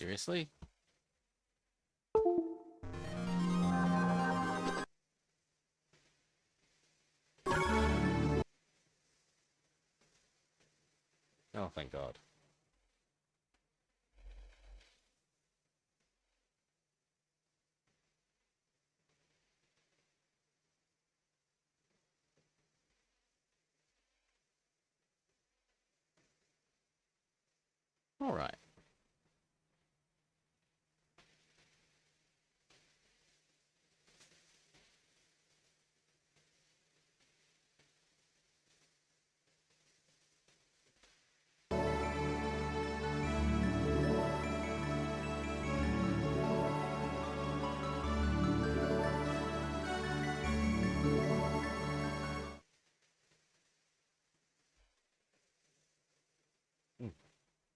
Seriously? Oh, thank God. All right.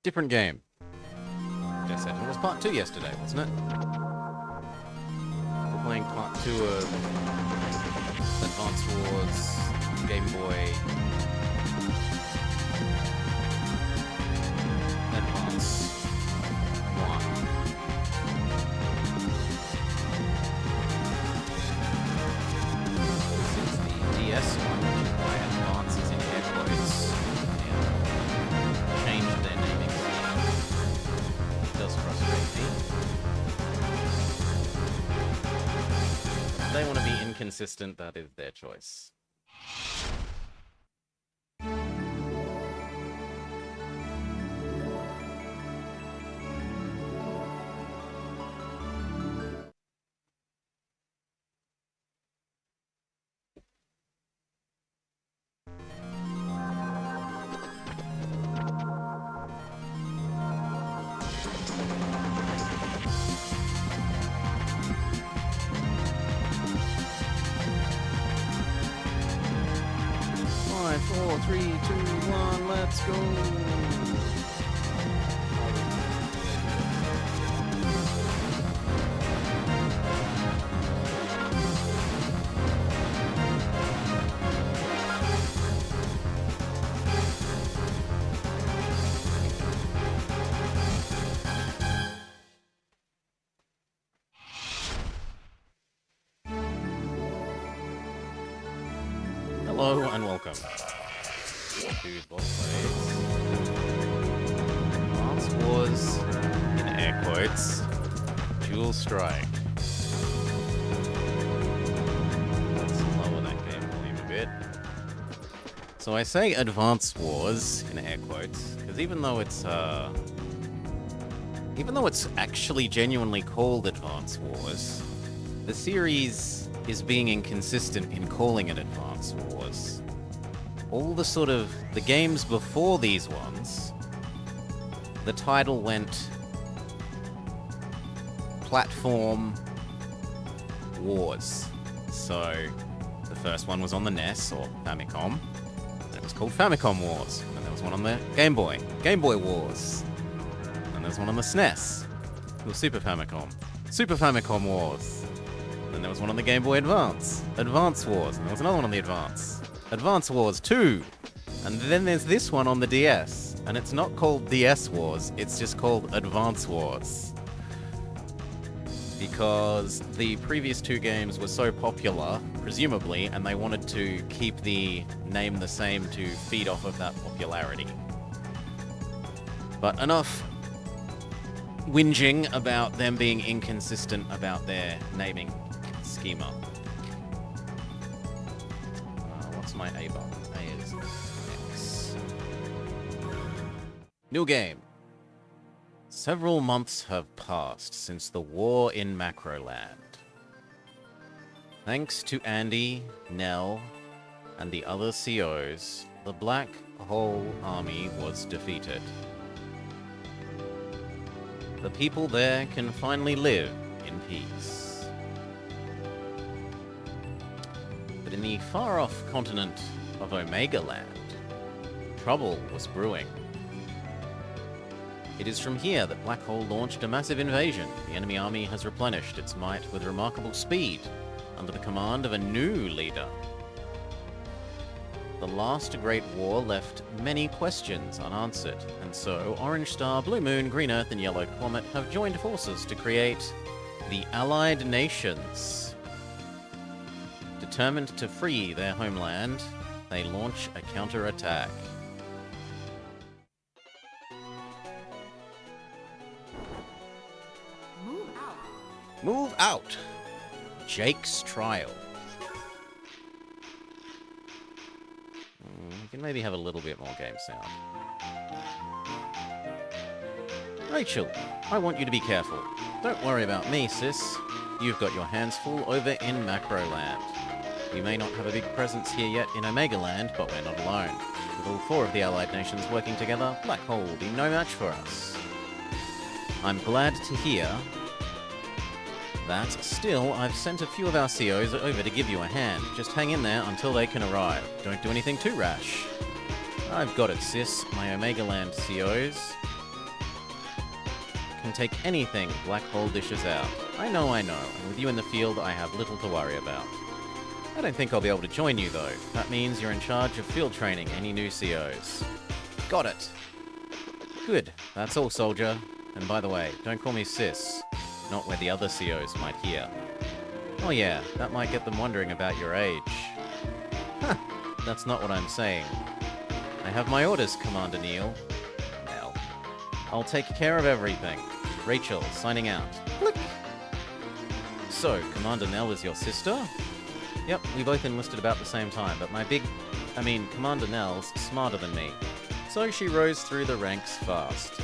Different game. Just said it was part 2 yesterday, wasn't it? We're playing part 2 of Advance Wars Game Boy Advance 1. This is the DS one, which is why Advance is in air quotes. Yeah. Changed their naming scheme. It does frustrate me. If they want to be inconsistent, that is their choice. Five, four, three, two, one, let's go. Hello and welcome to Boss Advance Wars, in air quotes, Dual Strike. Let's lower that game volume a bit. So I say Advance Wars, in air quotes, because even though it's actually genuinely called Advance Wars, the series is being inconsistent in calling it Advance Wars. All the games before these ones, the title went Platform Wars. So the first one was on the NES or Famicom, and it was called Famicom Wars. And there was one on the Game Boy Wars. And there's one on the SNES, it was Super Famicom Wars. Then there was one on the Game Boy Advance Wars, and there was another one on the Advance Wars 2, and then there's this one on the DS, and it's not called DS Wars, it's just called Advance Wars. Because the previous 2 games were so popular, presumably, and they wanted to keep the name the same to feed off of that popularity. But enough whinging about them being inconsistent about their naming schema. What's my A button? A is X. New game. Several months have passed since the war in Macroland. Thanks to Andy, Nell, and the other COs, the Black Hole Army was defeated. The people there can finally live in peace. But in the far-off continent of Omega Land, trouble was brewing. It is from here that Black Hole launched a massive invasion. The enemy army has replenished its might with remarkable speed, under the command of a new leader. the last Great War left many questions unanswered, and so Orange Star, Blue Moon, Green Earth, and Yellow Comet have joined forces to create the Allied Nations. Determined to free their homeland, they launch a counterattack. Move out. Move out! Jake's Trial. We can maybe have a little bit more game sound. Rachel, I want you to be careful. Don't worry about me, sis. You've got your hands full over in Macroland. We may not have a big presence here yet in Omega Land, but we're not alone. With all 4 of the Allied nations working together, Black Hole will be no match for us. I'm glad to hear that. Still, I've sent a few of our COs over to give you a hand. Just hang in there until they can arrive. Don't do anything too rash. I've got it, sis. My Omega Land COs can take anything Black Hole dishes out. I know, and with you in the field, I have little to worry about. I don't think I'll be able to join you, though. That means you're in charge of field training any new COs. Got it. Good. That's all, soldier. And by the way, don't call me sis. Not where the other COs might hear. Oh yeah, that might get them wondering about your age. Huh, that's not what I'm saying. I have my orders, Commander Neil. Well, I'll take care of everything. Rachel, signing out. Click! So, Commander Nell is your sister? Yep, we both enlisted about the same time, but Commander Nell's smarter than me. So she rose through the ranks fast.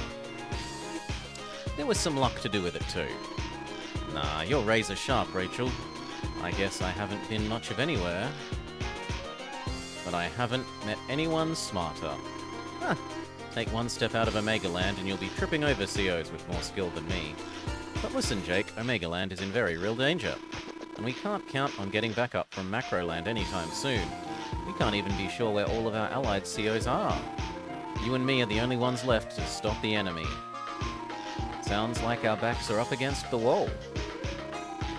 There was some luck to do with it too. Nah, you're razor sharp, Rachel. I guess I haven't been much of anywhere. But I haven't met anyone smarter. Huh. Take one step out of Omega Land and you'll be tripping over COs with more skill than me. But listen, Jake, Omega Land is in very real danger. And we can't count on getting back up from Macro Land anytime soon. We can't even be sure where all of our allied COs are. You and me are the only ones left to stop the enemy. Sounds like our backs are up against the wall.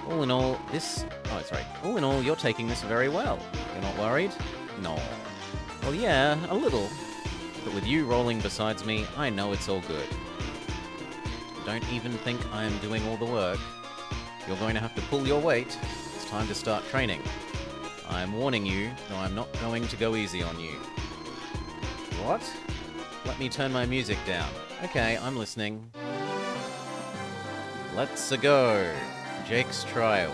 All in all, you're taking this very well. You're not worried? No. Well, yeah, a little. But with you rolling besides me, I know it's all good. Don't even think I am doing all the work. You're going to have to pull your weight. It's time to start training. I am warning you, though I'm not going to go easy on you. What? Let me turn my music down. Okay, I'm listening. Let's go. Jake's Trial.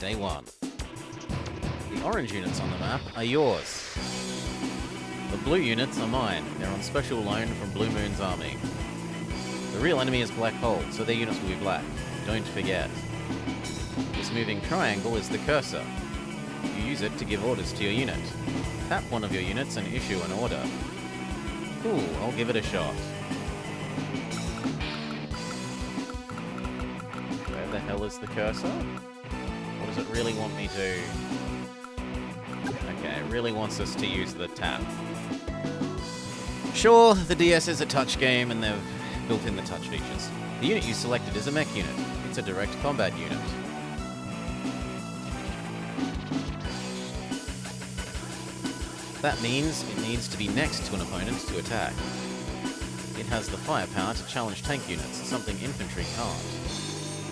Day 1. The orange units on the map are yours. The blue units are mine. They're on special loan from Blue Moon's army. The real enemy is Black Hole, so their units will be black. Don't forget. This moving triangle is the cursor. You use it to give orders to your unit. Tap one of your units and issue an order. Cool, I'll give it a shot. Where the hell is the cursor? What does it really want me to... Okay, it really wants us to use the tap. Sure, the DS is a touch game and they've built in the touch features. The unit you selected is a mech unit. It's a direct combat unit. That means it needs to be next to an opponent to attack. It has the firepower to challenge tank units, something infantry can't.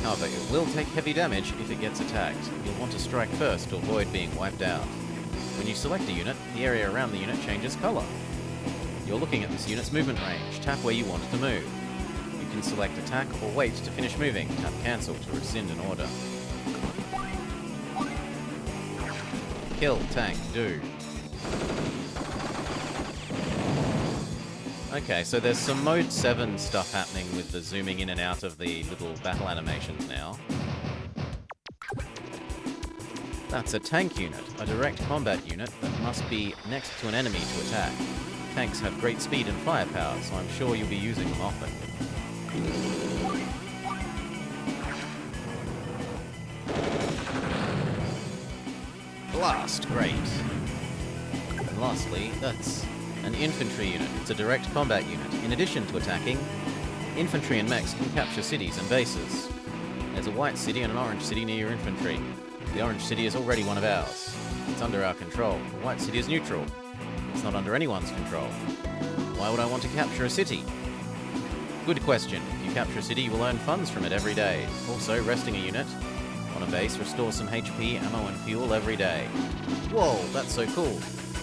However, it will take heavy damage if it gets attacked. You'll want to strike first to avoid being wiped out. When you select a unit, the area around the unit changes colour. You're looking at this unit's movement range. Tap where you want it to move. You can select attack or wait to finish moving. Tap cancel to rescind an order. Kill, tank, do. Okay, so there's some Mode 7 stuff happening with the zooming in and out of the little battle animations now. That's a tank unit, a direct combat unit that must be next to an enemy to attack. Tanks have great speed and firepower, so I'm sure you'll be using them often. Blast, great. And lastly, that's an infantry unit. It's a direct combat unit. In addition to attacking, infantry and mechs can capture cities and bases. There's a white city and an orange city near your infantry. The orange city is already one of ours. It's under our control. The white city is neutral. It's not under anyone's control. Why would I want to capture a city? Good question. If you capture a city, you will earn funds from it every day. Also, resting a unit on a base restores some HP, ammo, and fuel every day. Whoa, that's so cool.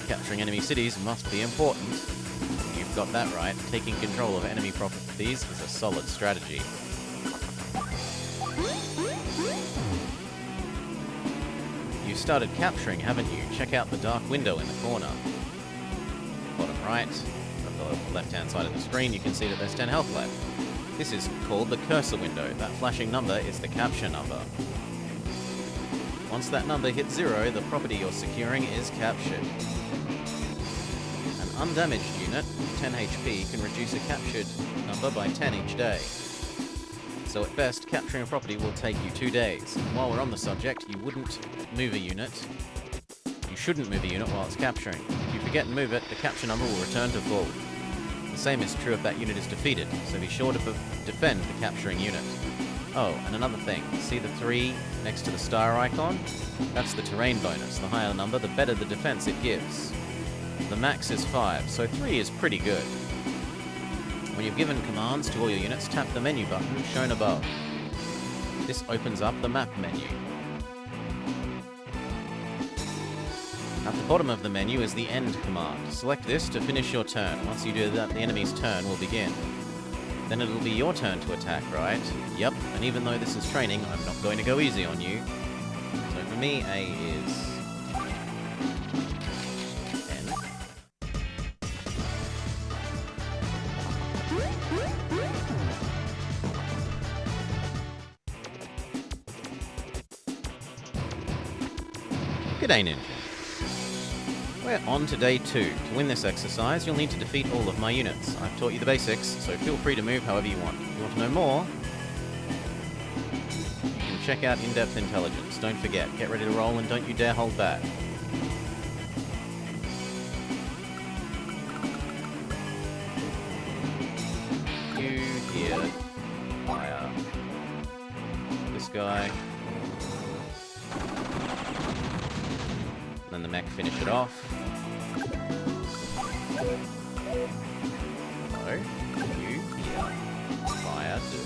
Capturing enemy cities must be important. You've got that right. Taking control of enemy properties is a solid strategy. You started capturing, haven't you? Check out the dark window in the corner. Bottom right, of the left-hand side of the screen, you can see that there's 10 health left. This is called the cursor window. That flashing number is the capture number. Once that number hits 0, the property you're securing is captured. An undamaged unit with 10 HP can reduce a captured number by 10 each day. So at best, capturing a property will take you 2 days. And while we're on the subject, you shouldn't move a unit while it's capturing. If you forget and move it, the capture number will return to full. The same is true if that unit is defeated, so be sure to defend the capturing unit. Oh, and another thing, see the 3 next to the star icon? That's the terrain bonus. The higher the number, the better the defense it gives. The max is 5, so 3 is pretty good. When you've given commands to all your units, tap the menu button shown above. This opens up the map menu. At the bottom of the menu is the end command. Select this to finish your turn. Once you do that, the enemy's turn will begin. Then it'll be your turn to attack, right? Yep, and even though this is training, I'm not going to go easy on you. So for me, A is N. G'day, Ninja. We're on to day 2. To win this exercise, you'll need to defeat all of my units. I've taught you the basics, so feel free to move however you want. If you want to know more, you can check out In-Depth Intelligence. Don't forget, get ready to roll and don't you dare hold back. You here, fire. This guy. And then the mech finish it off. Hello. You here. Fire, do.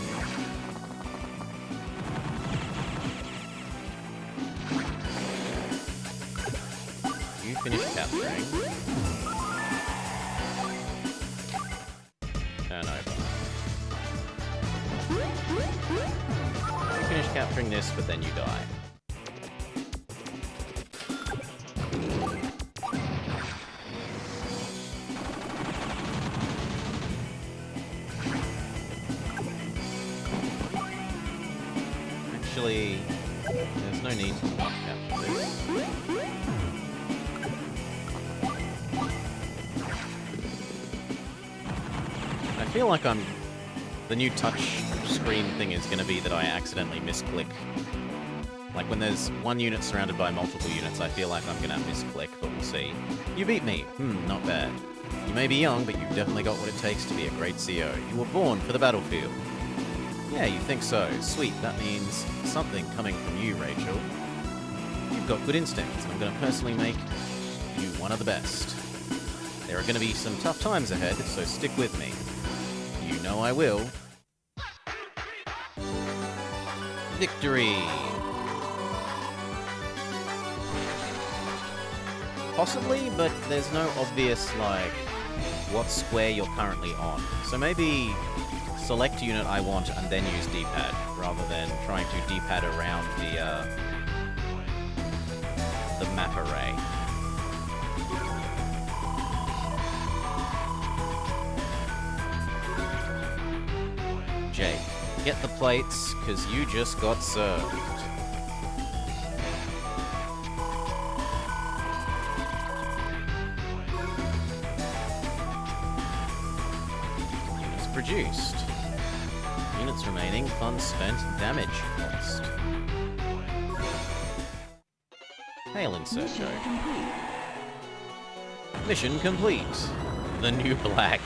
You finish capturing. Turn over. You finish capturing this, but then you die. Actually, there's no need to not capture this. I feel like the new touch screen thing is going to be that I accidentally misclick. Like when there's one unit surrounded by multiple units, I feel like I'm going to misclick, but we'll see. You beat me. Not bad. You may be young, but you've definitely got what it takes to be a great CO. You were born for the battlefield. Yeah, you think so. Sweet, that means something coming from you, Rachel. You've got good instincts, and I'm going to personally make you one of the best. There are going to be some tough times ahead, so stick with me. You know I will. Victory! Possibly, but there's no obvious, like, what square you're currently on. So maybe select unit I want and then use D-pad, rather than trying to D-pad around the map array. Jake, get the plates, cause you just got served. Units produced. Units remaining, funds spent, damage cost. Hail in Serco. Mission complete. The new black.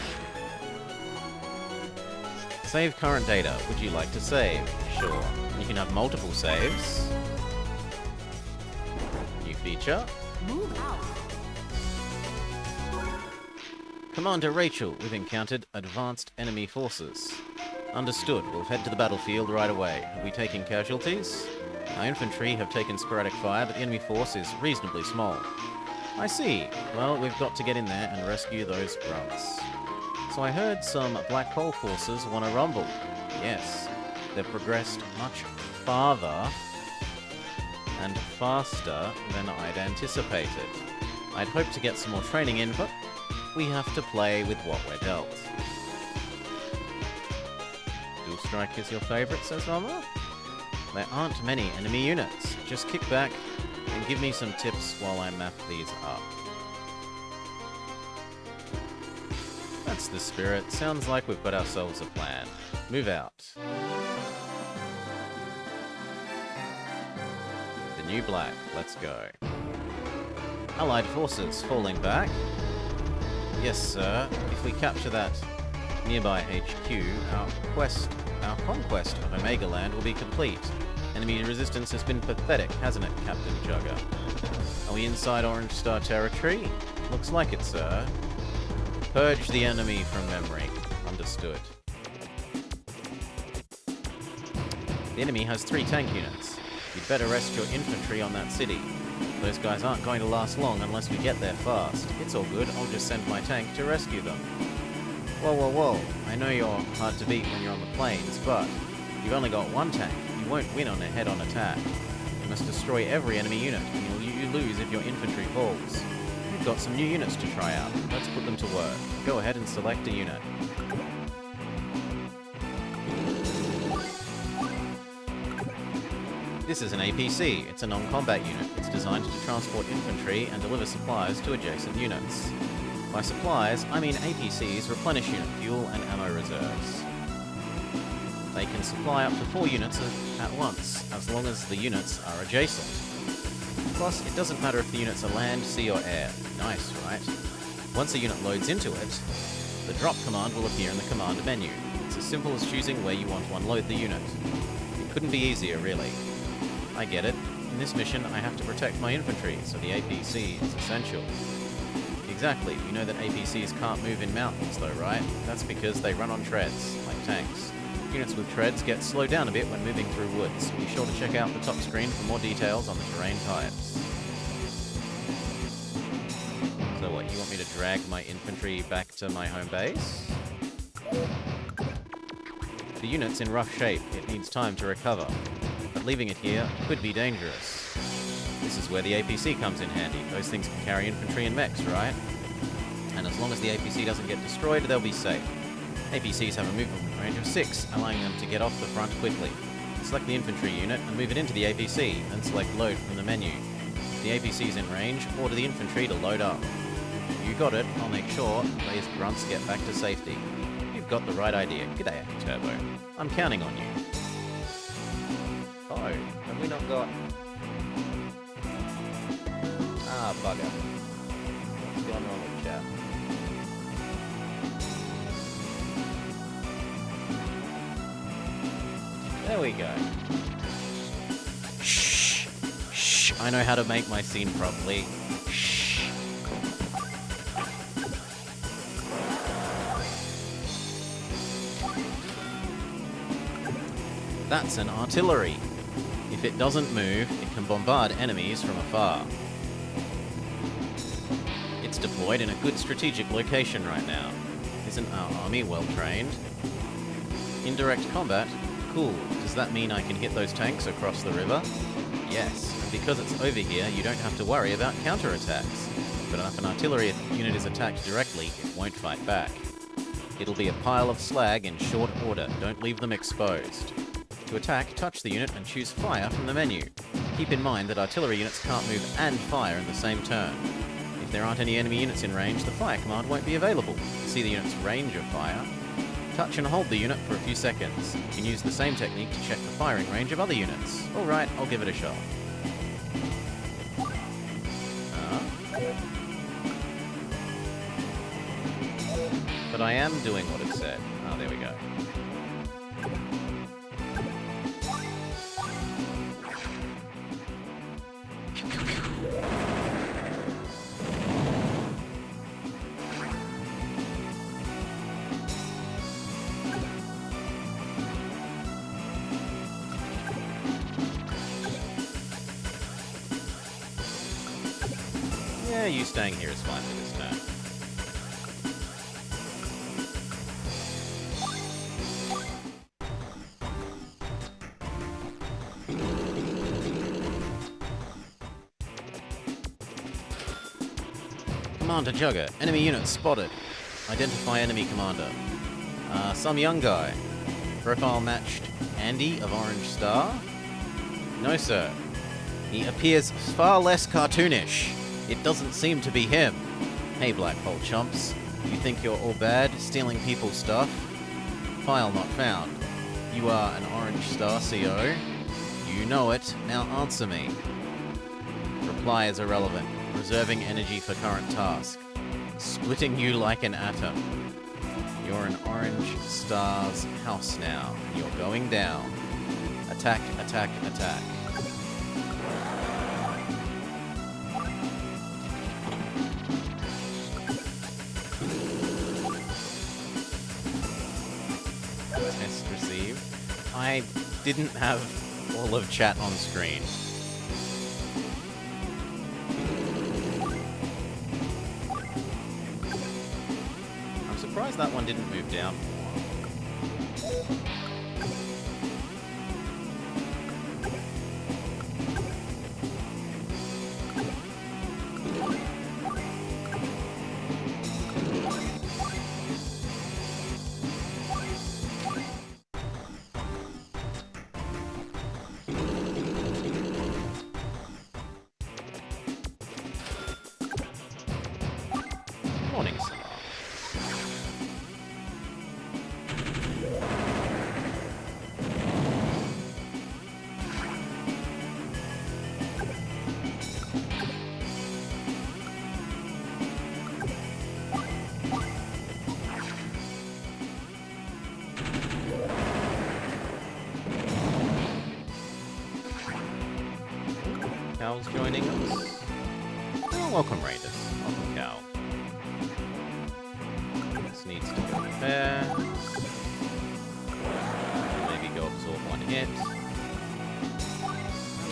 Save current data. Would you like to save? Sure. You can have multiple saves. feature. Move out. Commander Rachel, we've encountered advanced enemy forces. Understood. We'll head to the battlefield right away. Have we taken casualties? Our infantry have taken sporadic fire, but the enemy force is reasonably small. I see. Well, we've got to get in there and rescue those grunts. So I heard some Black Hole forces want to rumble. Yes, they've progressed much farther and faster than I'd anticipated. I'd hoped to get some more training in, but we have to play with what we're dealt. Dual Strike is your favourite, says Mama? There aren't many enemy units. Just kick back and give me some tips while I map these up. That's the spirit. Sounds like we've got ourselves a plan. Move out. The new black. Let's go. Allied forces falling back. Yes, sir. If we capture that nearby HQ, our conquest of Omega Land will be complete. Enemy resistance has been pathetic, hasn't it, Captain Jugger? Are we inside Orange Star territory? Looks like it, sir. Purge the enemy from memory. Understood. The enemy has 3 tank units. You'd better rest your infantry on that city. Those guys aren't going to last long unless we get there fast. It's all good, I'll just send my tank to rescue them. Whoa, whoa, whoa. I know you're hard to beat when you're on the plains, but you've only got 1 tank. You won't win on a head-on attack. You must destroy every enemy unit, and you lose if your infantry falls. We've got some new units to try out. Let's put them to work. Go ahead and select a unit. This is an APC. It's a non-combat unit. It's designed to transport infantry and deliver supplies to adjacent units. By supplies, I mean APCs replenish unit fuel and ammo reserves. They can supply up to 4 units at once, as long as the units are adjacent. Plus, it doesn't matter if the units are land, sea, or air. Nice, right? Once a unit loads into it, the drop command will appear in the command menu. It's as simple as choosing where you want to unload the unit. It couldn't be easier, really. I get it. In this mission, I have to protect my infantry, so the APC is essential. Exactly. You know that APCs can't move in mountains, though, right? That's because they run on treads, like tanks. Units with treads get slowed down a bit when moving through woods. Be sure to check out the top screen for more details on the terrain types. So what, you want me to drag my infantry back to my home base? The unit's in rough shape. It needs time to recover. But leaving it here could be dangerous. This is where the APC comes in handy. Those things can carry infantry and mechs, right? And as long as the APC doesn't get destroyed, they'll be safe. APCs have a movement range of 6, allowing them to get off the front quickly. Select the infantry unit and move it into the APC, then select load from the menu. If the APC is in range, order the infantry to load up. You got it. I'll make sure these grunts get back to safety. You've got the right idea. G'day, Turbo. I'm counting on you. Oh, have we not got... Ah, bugger. What's going on with chat? There we go. Shh. Shh. I know how to make my scene properly. Shh. That's an artillery. If it doesn't move, it can bombard enemies from afar. It's deployed in a good strategic location right now. Isn't our army well trained? Indirect combat? Cool. Does that mean I can hit those tanks across the river? Yes. And because it's over here, you don't have to worry about counterattacks. But if an artillery unit is attacked directly, it won't fight back. It'll be a pile of slag in short order. Don't leave them exposed. To attack, touch the unit and choose fire from the menu. Keep in mind that artillery units can't move and fire in the same turn. If there aren't any enemy units in range, the fire command won't be available. To see the unit's range of fire, touch and hold the unit for a few seconds. You can use the same technique to check the firing range of other units. Alright, I'll give it a shot. But I am doing what it said. Ah, there we go. you staying here is fine for this turn. Commander Jugger. Enemy unit spotted. Identify enemy commander. Some young guy. Profile matched Andy of Orange Star? No, sir. He appears far less cartoonish. It doesn't seem to be him. Hey, Black Hole chumps. You think you're all bad, stealing people's stuff? File not found. You are an Orange Star CO. You know it. Now answer me. Reply is irrelevant. Reserving energy for current task. Splitting you like an atom. You're in Orange Star's house now. You're going down. Attack, attack, attack. Test received. I didn't have all of chat on screen. I'm surprised that one didn't move down more. Morning, sir. Cal's joining us. Oh, welcome, Raiders. Welcome, Cal. This needs to go there. Maybe go absorb one hit.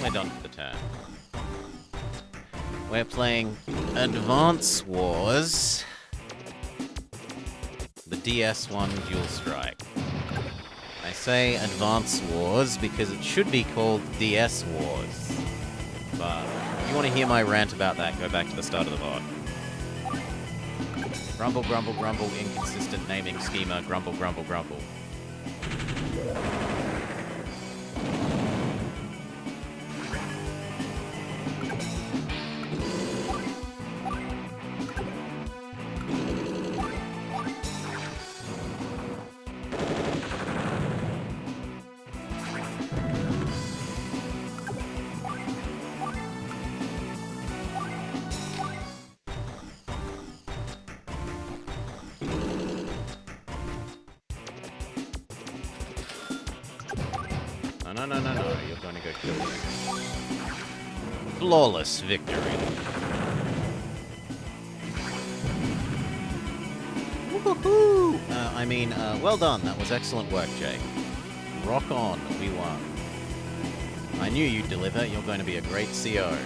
We're done for the turn. We're playing Advance Wars. The DS1 Dual Strike. I say Advance Wars because it should be called DS Wars. But if you want to hear my rant about that, go back to the start of the VOD. Grumble, grumble, grumble, inconsistent naming schema, grumble, grumble, grumble. No, you're going to go kill me. Flawless victory. Woohoo! Well done. That was excellent work, Jake. Rock on. We won. I knew you'd deliver. You're going to be a great CO.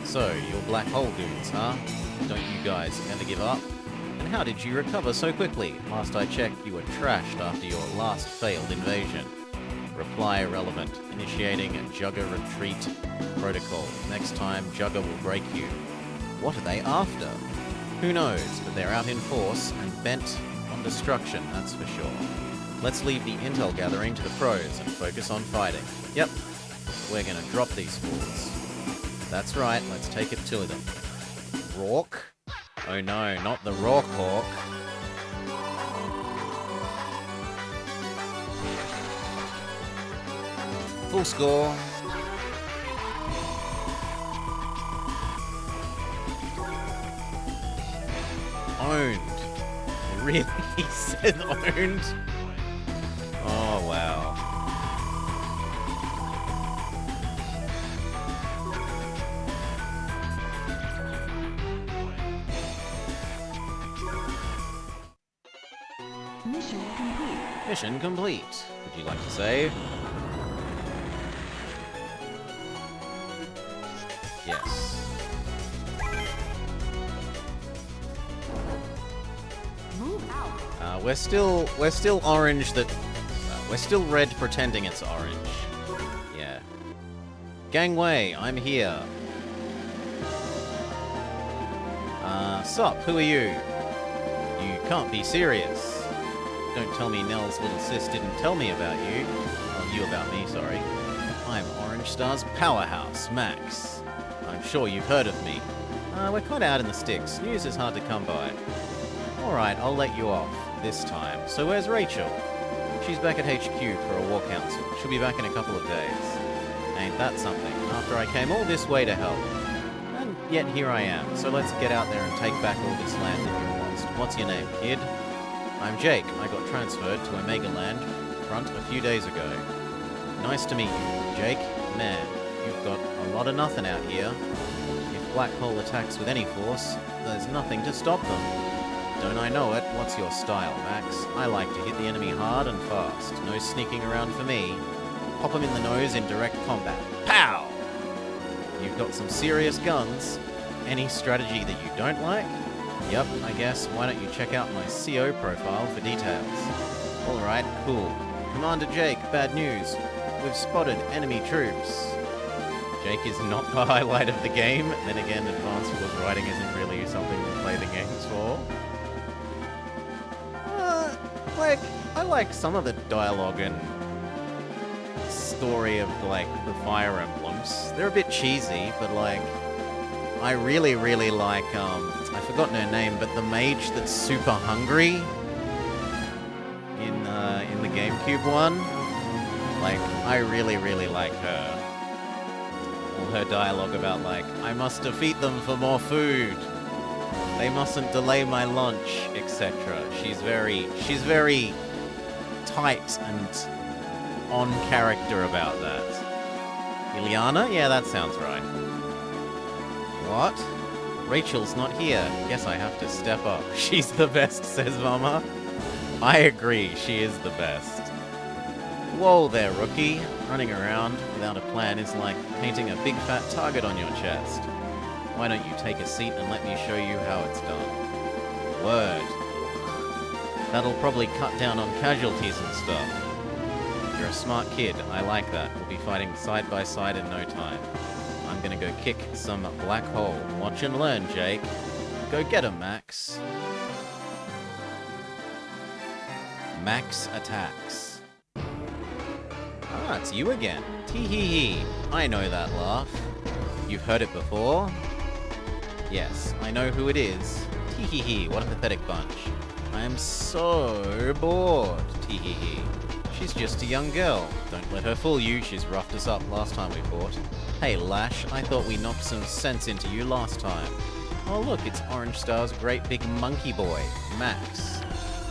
So, you're black hole dudes, huh? Don't you guys ever give up? And how did you recover so quickly? Last I checked, you were trashed after your last failed invasion. Reply irrelevant. Initiating Jugger retreat protocol. Next time, Jugger will break you. What are they after? Who knows, but they're out in force and bent on destruction, that's for sure. Let's leave the intel gathering to the pros and focus on fighting. Yep, we're gonna drop these fools. That's right, let's take it to them. Rourke? Oh no, not the Rourke Hawk. Full score. Owned. Really? He said owned? Oh, wow. Mission complete. Mission complete. Would you like to save? Yes. We're still orange that... we're still red pretending it's orange. Yeah. Gangway, I'm here. Sup, who are you? You can't be serious. Don't tell me Nell's little sis didn't tell me about you. Oh, you about me, sorry. I'm Orange Star's powerhouse, Max. I'm sure you've heard of me. We're quite out in the sticks. News is hard to come by. Alright, I'll let you off. This time. So where's Rachel? She's back at HQ for a war council. She'll be back in a couple of days. Ain't that something? After I came all this way to help. And yet here I am. So let's get out there and take back all this land that you lost. What's your name, kid? I'm Jake. I got transferred to Omega Land front a few days ago. Nice to meet you, Jake. Man, you've got a lot of nothing out here. If Black Hole attacks with any force, there's nothing to stop them. Don't I know it? What's your style, Max? I like to hit the enemy hard and fast. No sneaking around for me. Pop them in the nose in direct combat. Pow! You've got some serious guns. Any strategy that you don't like? Yep, I guess. Why don't you check out my CO profile for details? Alright, cool. Commander Jake, bad news. We've spotted enemy troops. Jake is not the highlight of the game. Then again, Advanced Wars writing isn't really something to play the games for. I like some of the dialogue and story of, like, the Fire Emblems. They're a bit cheesy, but, like, I really, really like, I've forgotten her name, but the mage that's super hungry in the GameCube one. Like, I really, really like her. All her dialogue about, like, I must defeat them for more food. They mustn't delay my lunch, etc. She's very tight and on character about that. Ileana? Yeah, that sounds right. What? Rachel's not here. Guess I have to step up. She's the best, says Mama. I agree, she is the best. Whoa there, rookie. Running around without a plan is like painting a big fat target on your chest. Why don't you take a seat and let me show you how it's done? Word. That'll probably cut down on casualties and stuff. You're a smart kid. I like that. We'll be fighting side by side in no time. I'm gonna go kick some black hole. Watch and learn, Jake. Go get him, Max. Max attacks. Ah, it's you again. Tee-hee-hee. I know that laugh. You've heard it before? Yes, I know who it is. Tee-hee-hee, what a pathetic bunch. I am so bored. Tee-hee-hee. She's just a young girl. Don't let her fool you, she's roughed us up last time we fought. Hey Lash, I thought we knocked some sense into you last time. Oh look, it's Orange Star's great big monkey boy, Max.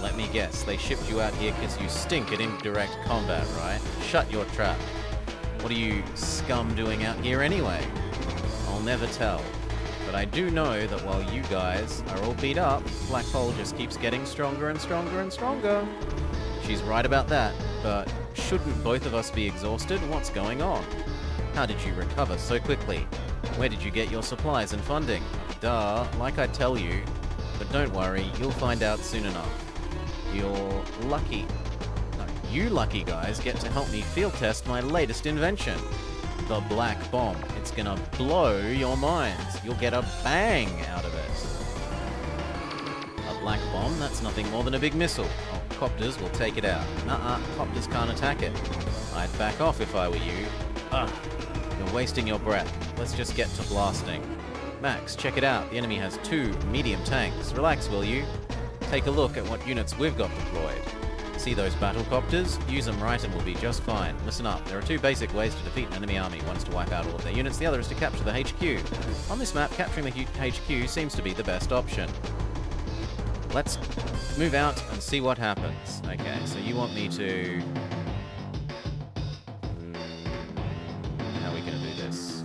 Let me guess, they shipped you out here because you stink at indirect combat, right? Shut your trap. What are you scum doing out here anyway? I'll never tell. But I do know that while you guys are all beat up, Black Hole just keeps getting stronger and stronger and stronger. She's right about that, but shouldn't both of us be exhausted? What's going on? How did you recover so quickly? Where did you get your supplies and funding? Duh, like I tell you. But don't worry, you'll find out soon enough. You're lucky. No, you lucky guys get to help me field test my latest invention. The Black Bomb. It's gonna blow your minds. You'll get a bang out of it. A Black Bomb? That's nothing more than a big missile. Oh, copters will take it out. Nuh-uh, copters can't attack it. I'd back off if I were you. Ugh, you're wasting your breath. Let's just get to blasting. Max, check it out. The enemy has 2 medium tanks. Relax, will you? Take a look at what units we've got deployed. See those battlecopters? Use them right and we'll be just fine. Listen up, there are 2 basic ways to defeat an enemy army. One is to wipe out all of their units, the other is to capture the HQ. On this map, capturing the HQ seems to be the best option. Let's move out and see what happens. Okay, so you want me to... how are we going to do this?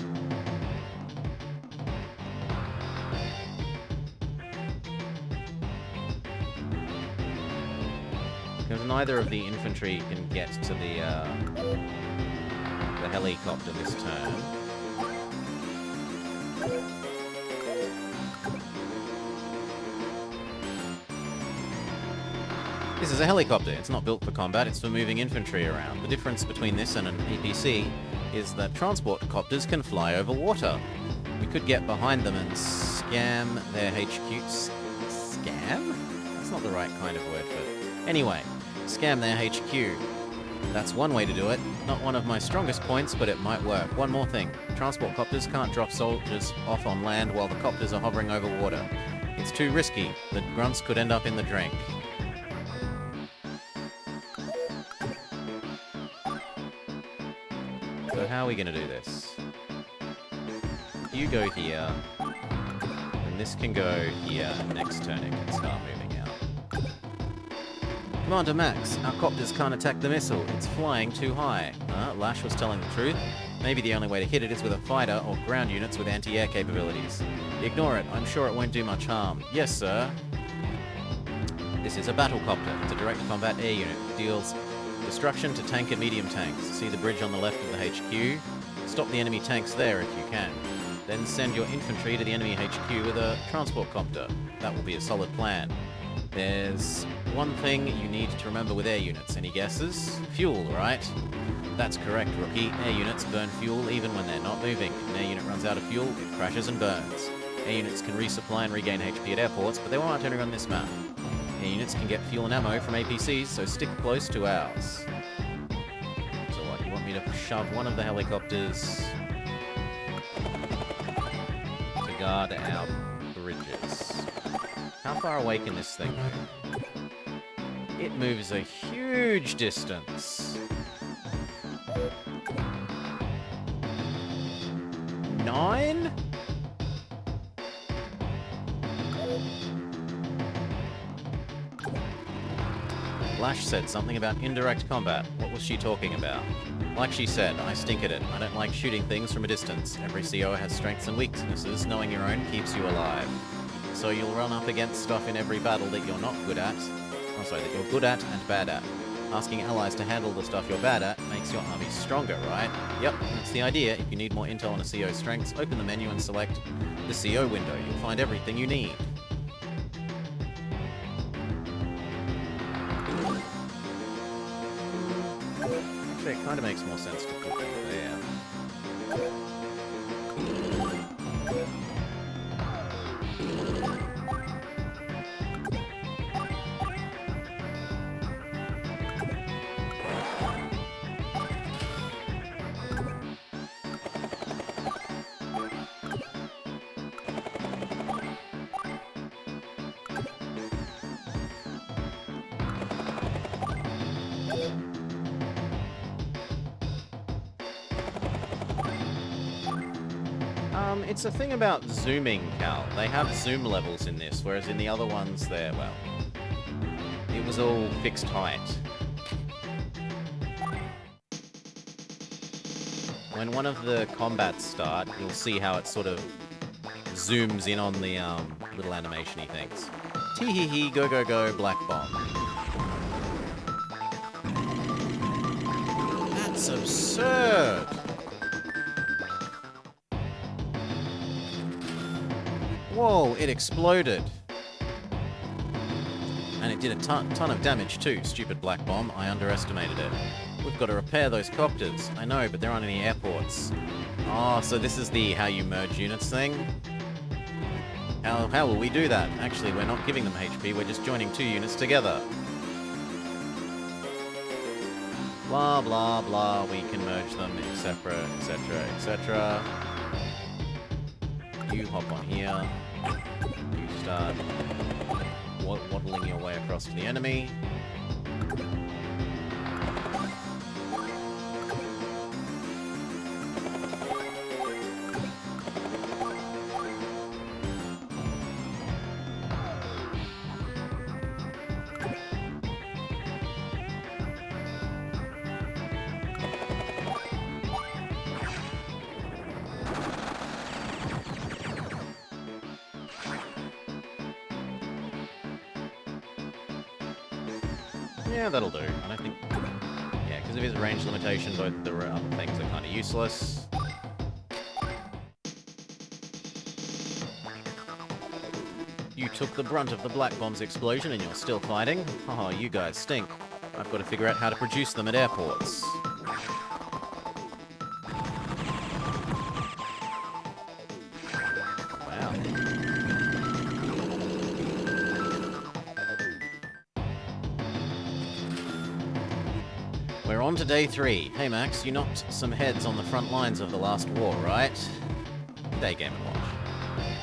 Because neither of the infantry can get to the helicopter this turn. This is a helicopter. It's not built for combat, it's for moving infantry around. The difference between this and an APC is that transport copters can fly over water. We could get behind them and scam their HQs. Scam? That's not the right kind of word for it. Anyway, scam their HQ. That's one way to do it. Not one of my strongest points, but it might work. One more thing. Transport copters can't drop soldiers off on land while the copters are hovering over water. It's too risky. The grunts could end up in the drink. So how are we going to do this? You go here, and this can go here. Next turn it can start moving out. Commander Max, our copters can't attack the missile. It's flying too high. Lash was telling the truth. Maybe the only way to hit it is with a fighter or ground units with anti-air capabilities. Ignore it. I'm sure it won't do much harm. Yes, sir. This is a battlecopter. It's a direct combat air unit. Deals destruction to tank and medium tanks. See the bridge on the left of the HQ? Stop the enemy tanks there if you can. Then send your infantry to the enemy HQ with a transport copter. That will be a solid plan. There's one thing you need to remember with air units. Any guesses? Fuel, right? That's correct, rookie. Air units burn fuel even when they're not moving. If an air unit runs out of fuel, it crashes and burns. Air units can resupply and regain HP at airports, but they won't only on this map. Air units can get fuel and ammo from APCs, so stick close to ours. So what, you want me to shove one of the helicopters to guard our bridges? How far away can this thing move? It moves a huge distance. 9? Lash said something about indirect combat. What was she talking about? Like she said, I stink at it. I don't like shooting things from a distance. Every CO has strengths and weaknesses. Knowing your own keeps you alive. So you'll run up against stuff in every battle that you're not good at. Oh, sorry, that you're good at and bad at. Asking allies to handle the stuff you're bad at makes your army stronger, right? Yep, that's the idea. If you need more intel on a CO strengths, open the menu and select the CO window. You'll find everything you need. Actually, it kind of makes more sense to put them there. It's a thing about zooming, Cal. They have zoom levels in this, whereas in the other ones, they're, well, it was all fixed height. When one of the combats start, you'll see how it sort of zooms in on the little animation-y things. Tee-hee-hee, go, go, go, black bomb. That's absurd! Whoa, it exploded. And it did a ton of damage too, stupid black bomb. I underestimated it. We've got to repair those copters. I know, but there aren't any airports. Oh, so this is the how you merge units thing? How will we do that? Actually, we're not giving them HP, we're just joining two units together. Blah, blah, blah, we can merge them, etc., etc., etc. You hop on here. You start waddling your way across to the enemy. Yeah, that'll do. I don't think... Yeah, because of his range limitation, both the other things are kind of useless. You took the brunt of the Black Bomb's explosion and you're still fighting? Oh, you guys stink. I've got to figure out how to produce them at airports. Wow. We're on to day 3. Hey Max, you knocked some heads on the front lines of the last war, right? Day Game & Watch.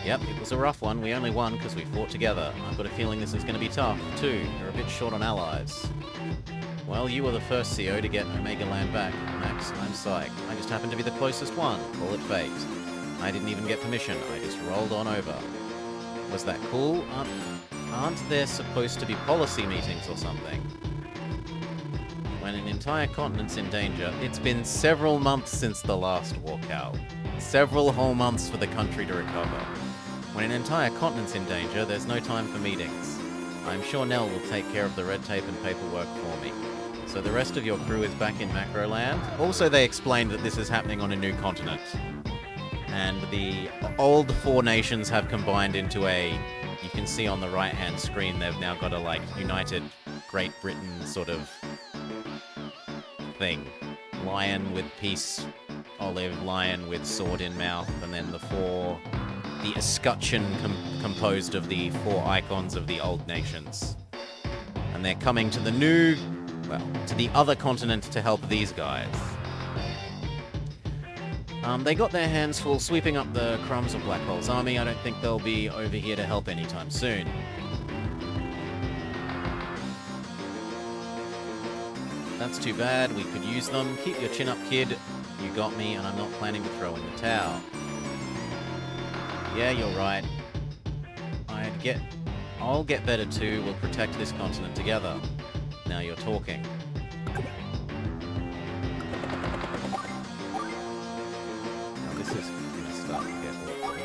Yep, it was a rough one. We only won because we fought together. I've got a feeling this is going to be tough, too. You're a bit short on allies. Well, you were the first CO to get Omega Land back, Max. I'm psyched. I just happened to be the closest one. Call it fate. I didn't even get permission. I just rolled on over. Was that cool? Aren't there supposed to be policy meetings or something? When an entire continent's in danger, it's been several months since the last war, Cal. Several whole months for the country to recover. When an entire continent's in danger, there's no time for meetings. I'm sure Nell will take care of the red tape and paperwork for me. So the rest of your crew is back in Macroland? Also, they explained that this is happening on a new continent. And the old 4 nations have combined into a... You can see on the right-hand screen, they've now got a, like, united Great Britain sort of thing. Lion with peace, olive, lion with sword in mouth, and then the escutcheon composed of the 4 icons of the old nations. And they're coming to the new, well, to the other continent to help these guys. They got their hands full sweeping up the crumbs of Black Hole's army. I don't think they'll be over here to help anytime soon. That's too bad. We could use them. Keep your chin up, kid. You got me, and I'm not planning to throw in the towel. Yeah, you're right. I'll get better too. We'll protect this continent together. Now you're talking. Now this is gonna start to get awkward.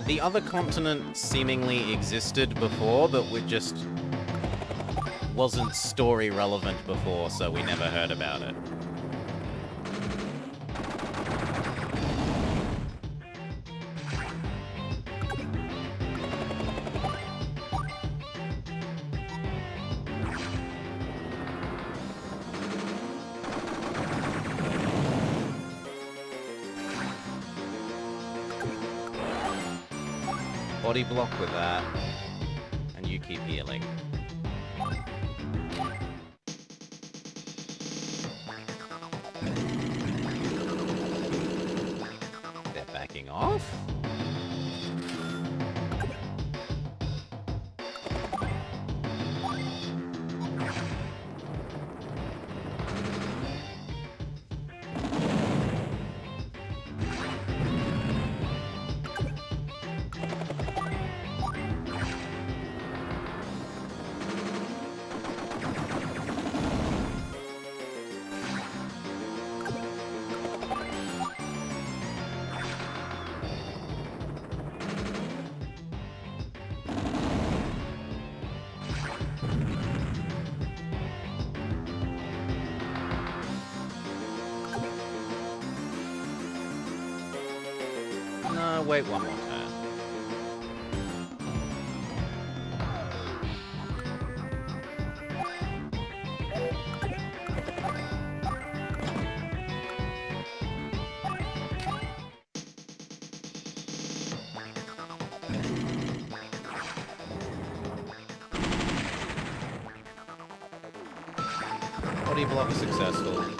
The other continent seemingly existed before, but wasn't story relevant before, so we never heard about it. Body block with that, and you keep healing. They're backing off? No, wait one more turn. Body block successful.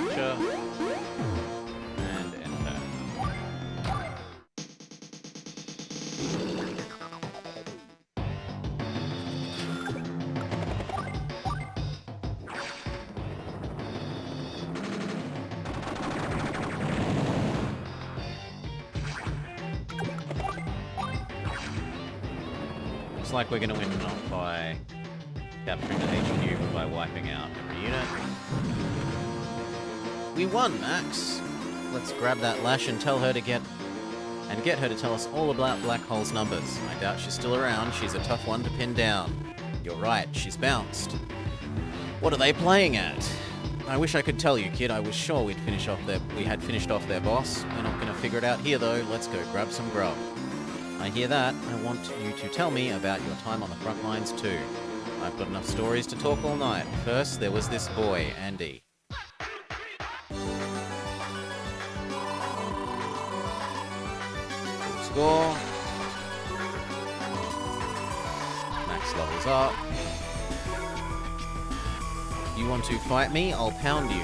capture. And enter. Looks like we're going to win not by capturing the HQ, but by wiping out every unit. We won, Max! Let's grab that Lash and tell her to get her to tell us all about Black Hole's numbers. I doubt she's still around. She's a tough one to pin down. You're right, she's bounced. What are they playing at? I wish I could tell you, kid. I was sure we had finished off their boss. We're not going to figure it out here, though. Let's go grab some grub. I hear that. I want you to tell me about your time on the front lines, too. I've got enough stories to talk all night. First, there was this boy, Andy. Score. Max levels up. You want to fight me? I'll pound you.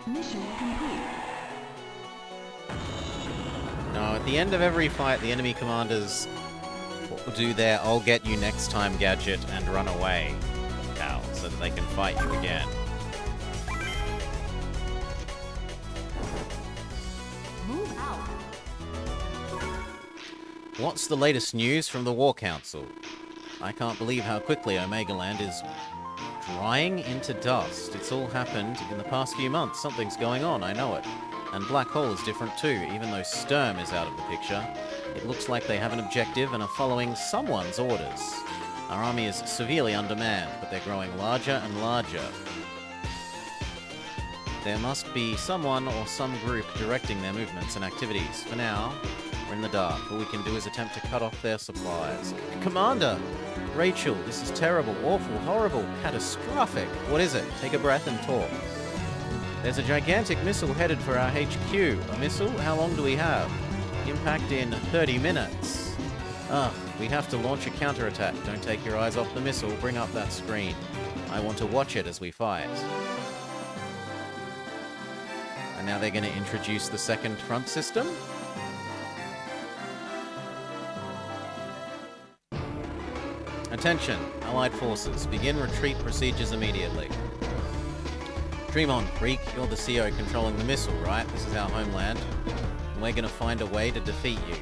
Mission complete. No, at the end of every fight, the enemy commanders will do their "I'll get you next time" gadget and run away, pal, so that they can fight you again. Move out. What's the latest news from the War Council? I can't believe how quickly Omega Land is drying into dust. It's all happened in the past few months. Something's going on, I know it. And Black Hole is different too, even though Sturm is out of the picture. It looks like they have an objective and are following someone's orders. Our army is severely undermanned, but they're growing larger and larger. There must be someone or some group directing their movements and activities. For now, we're in the dark. All we can do is attempt to cut off their supplies. Commander! Rachel, this is terrible, awful, horrible, catastrophic. What is it? Take a breath and talk. There's a gigantic missile headed for our HQ. A missile? How long do we have? Impact in 30 minutes. We have to launch a counterattack. Don't take your eyes off the missile. Bring up that screen. I want to watch it as we fight. And now they're going to introduce the second front system. Attention, Allied forces. Begin retreat procedures immediately. Dreamon, Freak, you're the CO controlling the missile, right? This is our homeland. And we're gonna find a way to defeat you.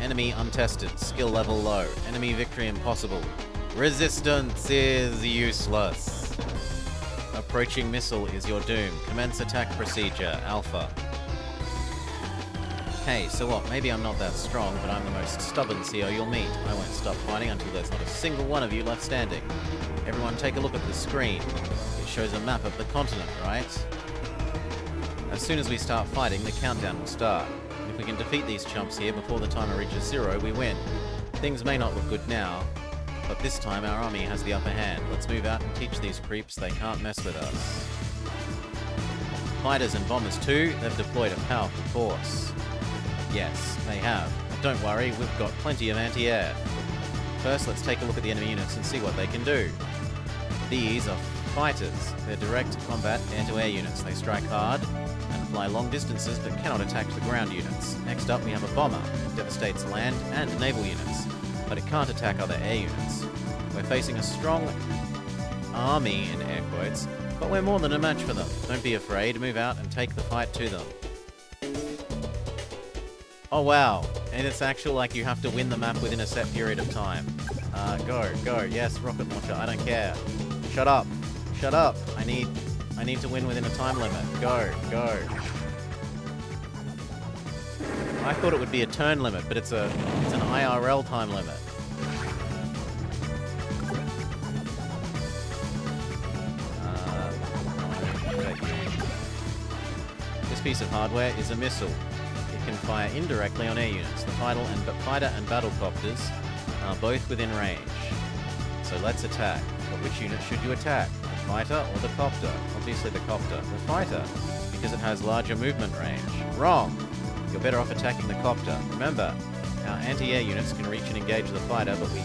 Enemy untested. Skill level low. Enemy victory impossible. Resistance is useless. Approaching missile is your doom. Commence attack procedure. Alpha. Hey, so what? Maybe I'm not that strong, but I'm the most stubborn CO you'll meet. I won't stop fighting until there's not a single one of you left standing. Everyone take a look at the screen. It shows a map of the continent, right? As soon as we start fighting, the countdown will start. If we can defeat these chumps here before the timer reaches 0, we win. Things may not look good now, but this time our army has the upper hand. Let's move out and teach these creeps they can't mess with us. Fighters and bombers too, they've deployed a powerful force. Yes, they have. But don't worry, we've got plenty of anti-air. First, let's take a look at the enemy units and see what they can do. These are fighters. They're direct combat air-to-air units. They strike hard and fly long distances but cannot attack the ground units. Next up, we have a bomber. It devastates land and naval units, but it can't attack other air units. We're facing a strong army, in air quotes, but we're more than a match for them. Don't be afraid. Move out and take the fight to them. Oh wow, and it's actual like you have to win the map within a set period of time. Go, yes, rocket launcher, I don't care. Shut up, I need to win within a time limit. Go. I thought it would be a turn limit, but it's an IRL time limit. This piece of hardware is a missile. Can fire indirectly on air units. The fighter and battlecopters are both within range. So let's attack. But which unit should you attack? The fighter or the copter? Obviously the copter. The fighter, because it has larger movement range. Wrong! You're better off attacking the copter. Remember, Our anti-air units can reach and engage the fighter, but we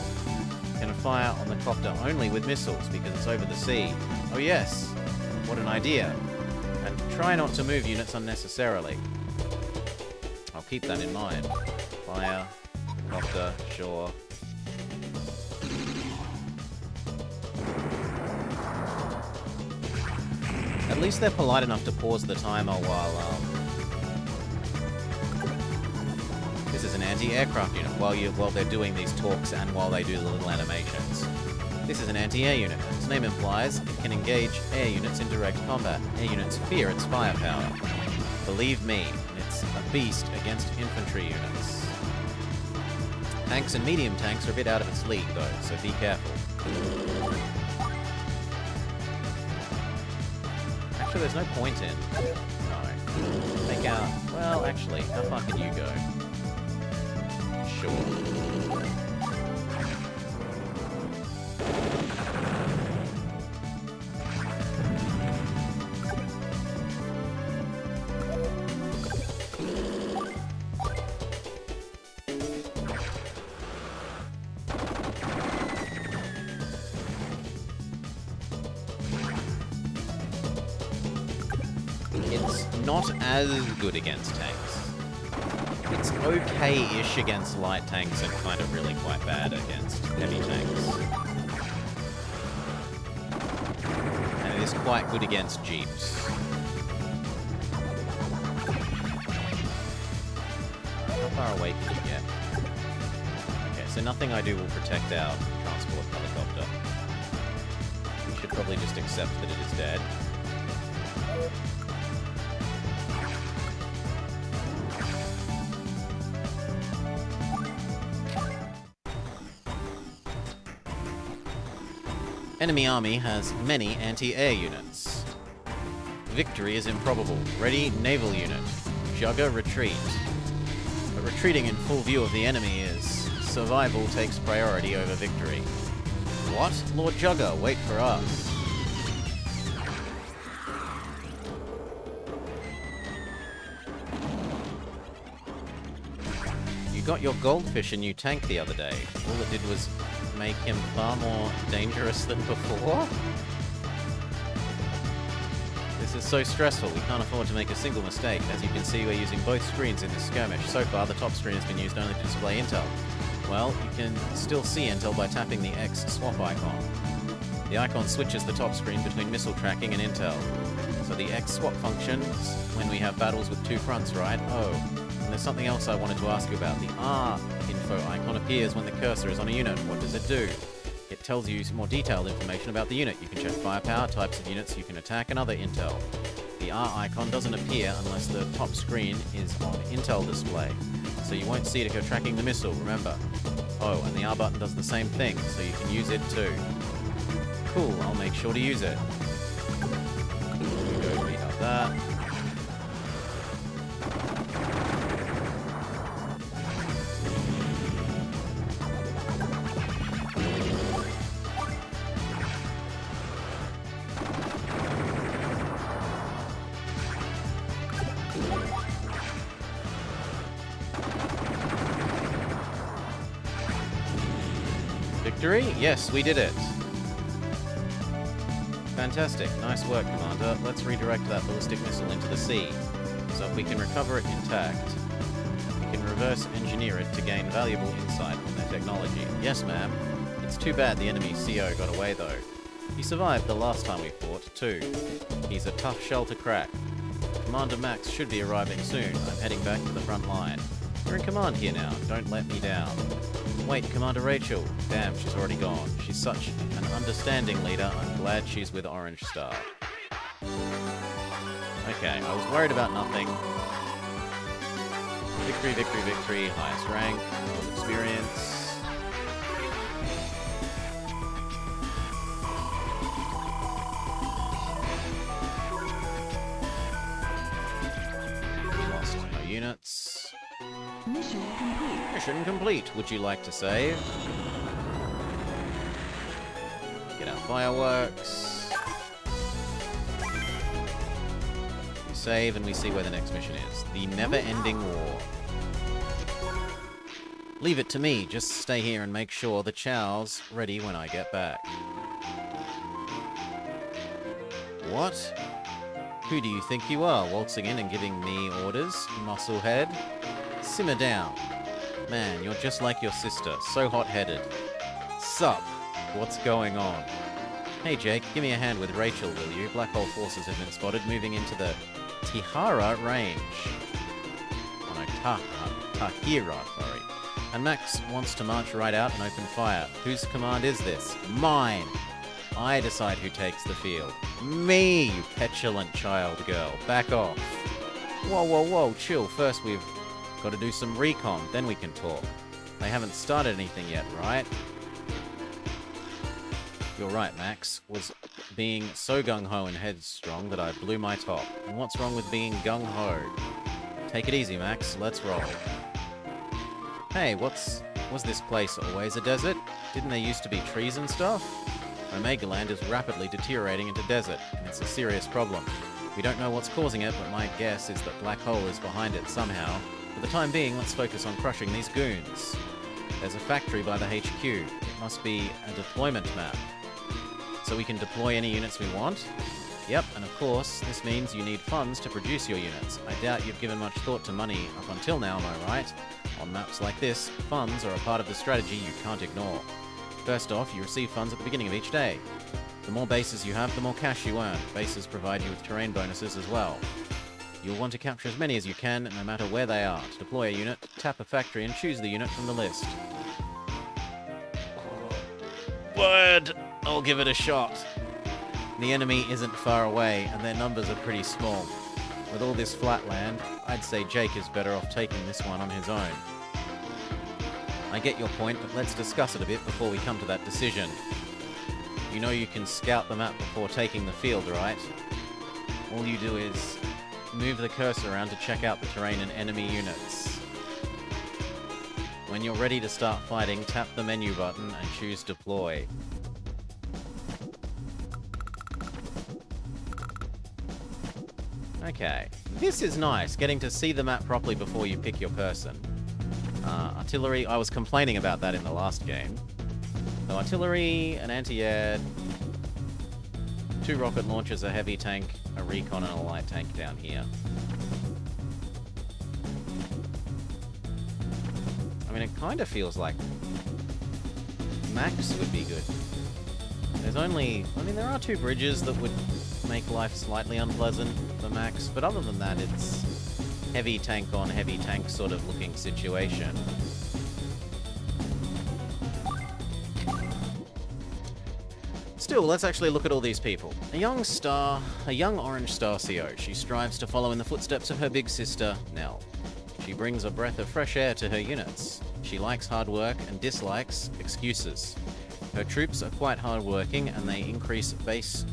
can fire on the copter only with missiles because it's over the sea. Oh yes, what an idea. And try not to move units unnecessarily. I'll keep that in mind. Fire, copter, sure. At least they're polite enough to pause the timer while, this is an anti-aircraft unit while they're doing these talks and while they do the little animations. This is an anti-air unit. Its name implies it can engage air units in direct combat. Air units fear its firepower. Believe me, it's a beast against infantry units. Tanks and medium tanks are a bit out of its league though, so be careful. Actually, there's no point in. No. Take out... Well, actually, how far can you go? Sure. Not as good against tanks. It's okay-ish against light tanks and kind of really quite bad against heavy tanks. And it is quite good against jeeps. How far away can you get? Okay, so nothing I do will protect our transport helicopter. We should probably just accept that it is dead. Enemy army has many anti-air units. Victory is improbable. Ready, naval unit. Jugger, retreat. But retreating in full view of the enemy is... survival takes priority over victory. What? Lord Jugger, wait for us. You got your goldfish a new tank the other day. All it did was make him far more dangerous than before? This is so stressful, we can't afford to make a single mistake. As you can see, we're using both screens in this skirmish. So far, the top screen has been used only to display intel. Well, you can still see intel by tapping the X swap icon. The icon switches the top screen between missile tracking and intel. So the X swap functions when we have battles with two fronts, right? Oh. And there's something else I wanted to ask you about. The R info icon appears when the cursor is on a unit. What does it do? It tells you some more detailed information about the unit. You can check firepower, types of units you can attack, and other intel. The R icon doesn't appear unless the top screen is on intel display. So you won't see it if you're tracking the missile, remember. Oh, and the R button does the same thing, so you can use it too. Cool, I'll make sure to use it. Go read out that. Victory? Yes, we did it. Fantastic. Nice work, Commander. Let's redirect that ballistic missile into the sea. So if we can recover it intact, we can reverse engineer it to gain valuable insight on their technology. Yes, ma'am. It's too bad the enemy CO got away, though. He survived the last time we fought, too. He's a tough shell to crack. Commander Max should be arriving soon. I'm heading back to the front line. You're in command here now. Don't let me down. Wait, Commander Rachel. Damn, she's already gone. She's such an understanding leader. I'm glad she's with Orange Star. Okay, I was worried about nothing. Victory, victory, victory. Highest rank. Experience. Lost no units. Mission complete. Mission complete. Would you like to save? Get our fireworks. We save and we see where the next mission is. The Never-Ending War. Leave it to me. Just stay here and make sure the chow's ready when I get back. What? Who do you think you are, waltzing in and giving me orders, musclehead? Simmer down. Man, you're just like your sister, so hot-headed. Sup? What's going on? Hey Jake, give me a hand with Rachel, will you? Black hole forces have been spotted moving into the Tihara range. Oh no, Tahira, sorry. And Max wants to march right out and open fire. Whose command is this? Mine! I decide who takes the field. Me, you petulant child girl. Back off. Whoa, whoa, whoa, chill. First we've got to do some recon, then we can talk. They haven't started anything yet, right? You're right, Max. Was being so gung-ho and headstrong that I blew my top. And what's wrong with being gung-ho? Take it easy, Max. Let's roll. Hey, was this place always a desert? Didn't there used to be trees and stuff? Omega Land is rapidly deteriorating into desert, and it's a serious problem. We don't know what's causing it, but my guess is that Black Hole is behind it somehow. For the time being, let's focus on crushing these goons. There's a factory by the HQ. It must be a deployment map. So we can deploy any units we want? Yep, and of course, this means you need funds to produce your units. I doubt you've given much thought to money up until now, am I right? On maps like this, funds are a part of the strategy you can't ignore. First off, you receive funds at the beginning of each day. The more bases you have, the more cash you earn. Bases provide you with terrain bonuses as well. You'll want to capture as many as you can, no matter where they are. To deploy a unit, tap a factory and choose the unit from the list. Word! I'll give it a shot. The enemy isn't far away, and their numbers are pretty small. With all this flat land, I'd say Jake is better off taking this one on his own. I get your point, but let's discuss it a bit before we come to that decision. You know you can scout the map before taking the field, right? All you do is move the cursor around to check out the terrain and enemy units. When you're ready to start fighting, tap the menu button and choose Deploy. Okay, this is nice, getting to see the map properly before you pick your person. Artillery, I was complaining about that in the last game. So artillery, an anti-air, 2 rocket launchers, a heavy tank, a recon, and a light tank down here. I mean, it kind of feels like Max would be good. There's only... I mean, there are 2 bridges that would make life slightly unpleasant for Max, but other than that, it's heavy tank on heavy tank sort of looking situation. Still, let's actually look at all these people. A young orange star CO. She strives to follow in the footsteps of her big sister, Nell. She brings a breath of fresh air to her units. She likes hard work and dislikes excuses. Her troops are quite hard-working, and they increase base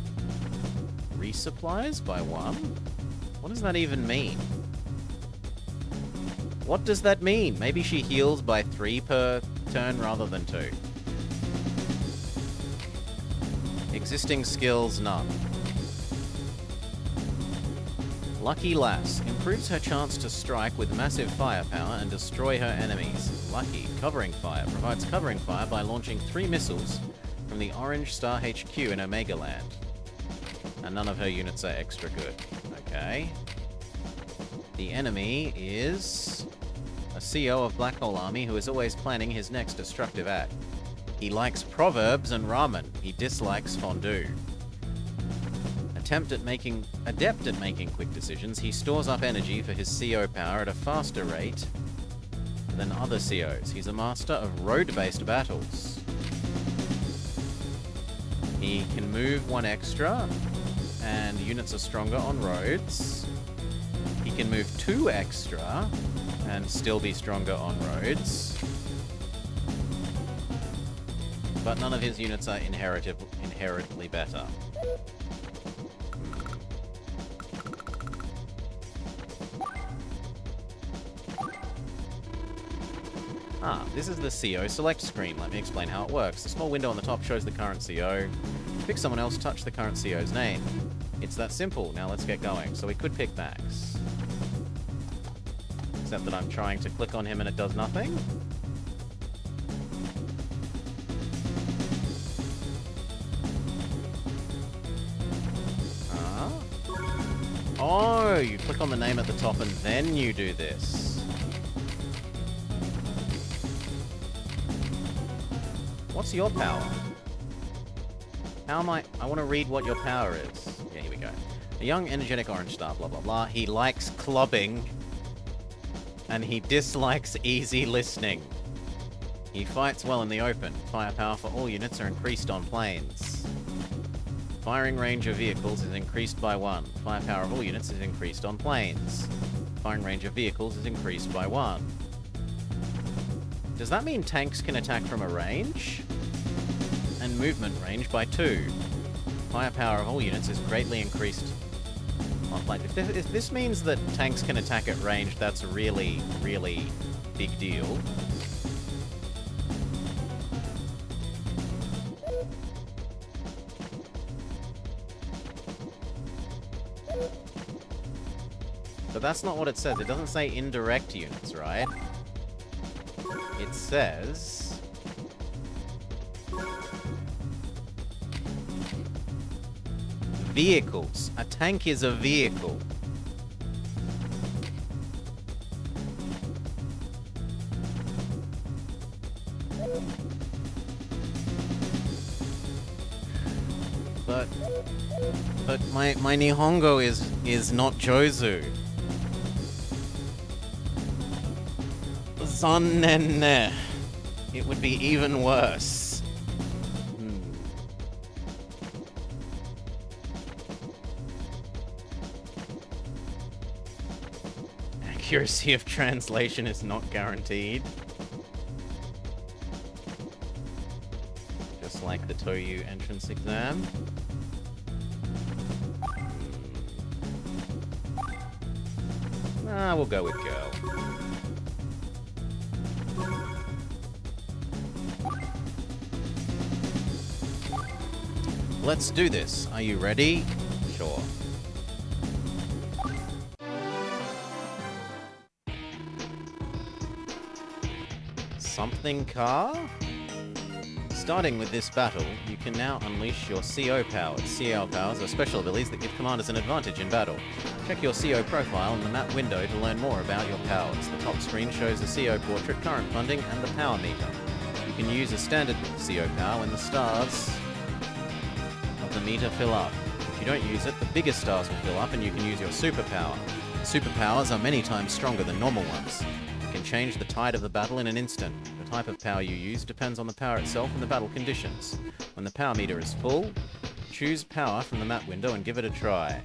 resupplies by 1? What does that even mean? What does that mean? Maybe she heals by 3 per turn rather than 2. Existing skills, none. Lucky Lass improves her chance to strike with massive firepower and destroy her enemies. Lucky Covering Fire provides covering fire by launching 3 missiles from the Orange Star HQ in Omega Land. And none of her units are extra good. Okay. The enemy is a CO of Black Hole Army who is always planning his next destructive act. He likes proverbs and ramen. He dislikes fondue. Adept at making quick decisions, he stores up energy for his CO power at a faster rate than other COs. He's a master of road-based battles. He can move 1 extra, and units are stronger on roads. He can move 2 extra, and still be stronger on roads. But none of his units are inherently better. This is the CO select screen. Let me explain how it works. The small window on the top shows the current CO. Pick someone else, touch the current CO's name. It's that simple. Now let's get going. So we could pick Max. Except that I'm trying to click on him and it does nothing. Oh, you click on the name at the top and then you do this. What's your power? How am I want to read what your power is. Yeah, here we go. A young, energetic orange star, blah, blah, blah. He likes clubbing. And he dislikes easy listening. He fights well in the open. Firepower for all units are increased on planes. Firing range of vehicles is increased by 1. Firepower of all units is increased on planes. Firing range of vehicles is increased by 1. Does that mean tanks can attack from a range? And movement range by 2. Firepower of all units is greatly increased on planes. If this means that tanks can attack at range, that's a really, really big deal. But that's not what it says. It doesn't say indirect units, right? It says... vehicles. A tank is a vehicle. But my Nihongo is not Jozu. Zonnenne. It would be even worse. Accuracy of translation is not guaranteed. Just like the Toyu entrance exam. We'll go with girl. Let's do this. Are you ready? Sure. Something car? Starting with this battle, you can now unleash your CO powers. CO powers are special abilities that give commanders an advantage in battle. Check your CO profile in the map window to learn more about your powers. The top screen shows the CO portrait, current funding, and the power meter. You can use a standard CO power when the stars of the meter fill up. If you don't use it, the bigger stars will fill up and you can use your superpower. Superpowers are many times stronger than normal ones. You can change the tide of the battle in an instant. The type of power you use depends on the power itself and the battle conditions. When the power meter is full, choose power from the map window and give it a try.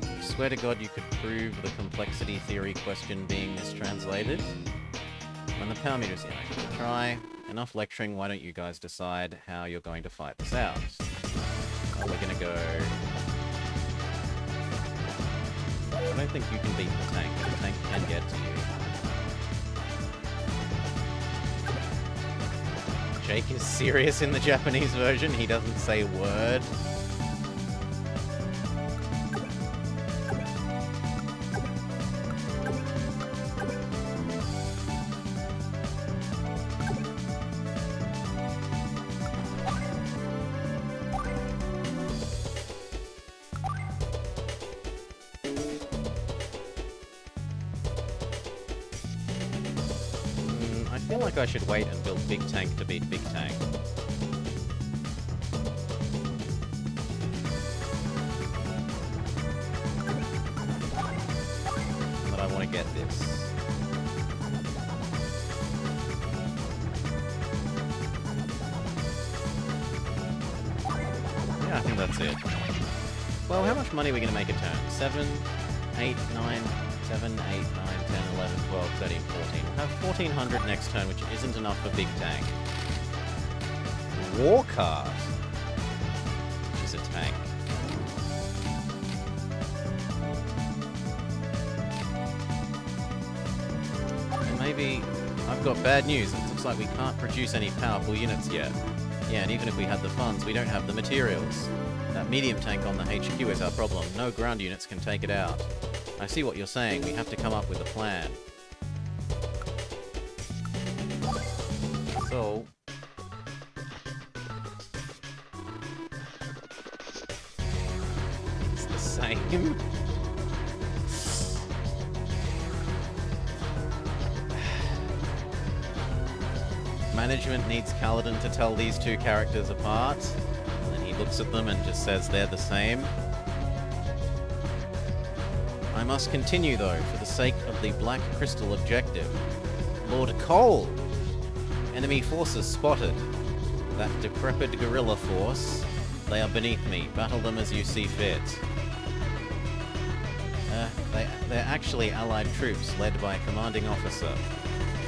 I swear to God you could prove the complexity theory question being mistranslated. When the power meter is in, give it a try. Enough lecturing, why don't you guys decide how you're going to fight this out? Well, we're gonna go... I don't think you can beat the tank, but the tank can get to you. Jake is serious in the Japanese version, he doesn't say a word. I should wait and build Big Tank to beat Big Tank. But I want to get this. Yeah, I think that's it. Well, how much money are we going to make a turn? 7, 8, 9... 7, 8, 9, 10, 11, 12, 13, 14. We'll have 1,400 next turn, which isn't enough for Big Tank. Warcart, which is a tank. And maybe I've got bad news. It looks like we can't produce any powerful units yet. Yeah, and even if we had the funds, we don't have the materials. That medium tank on the HQ is our problem. No ground units can take it out. I see what you're saying. We have to come up with a plan. So... same. Management needs Kaladin to tell these two characters apart. And then he looks at them and just says they're the same. I must continue, though, for the sake of the Black Crystal objective. Lord Cole! Enemy forces spotted. That decrepit guerrilla force. They are beneath me. Battle them as you see fit. They're actually allied troops led by a commanding officer.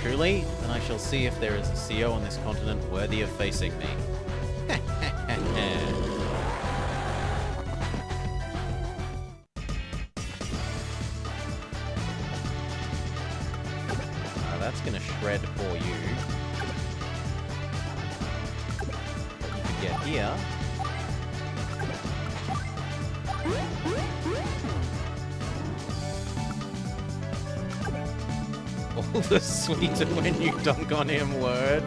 Truly? Then I shall see if there is a CO on this continent worthy of facing me. That's gonna shred for you. What you can get here. All the sweeter when you dunk on him word.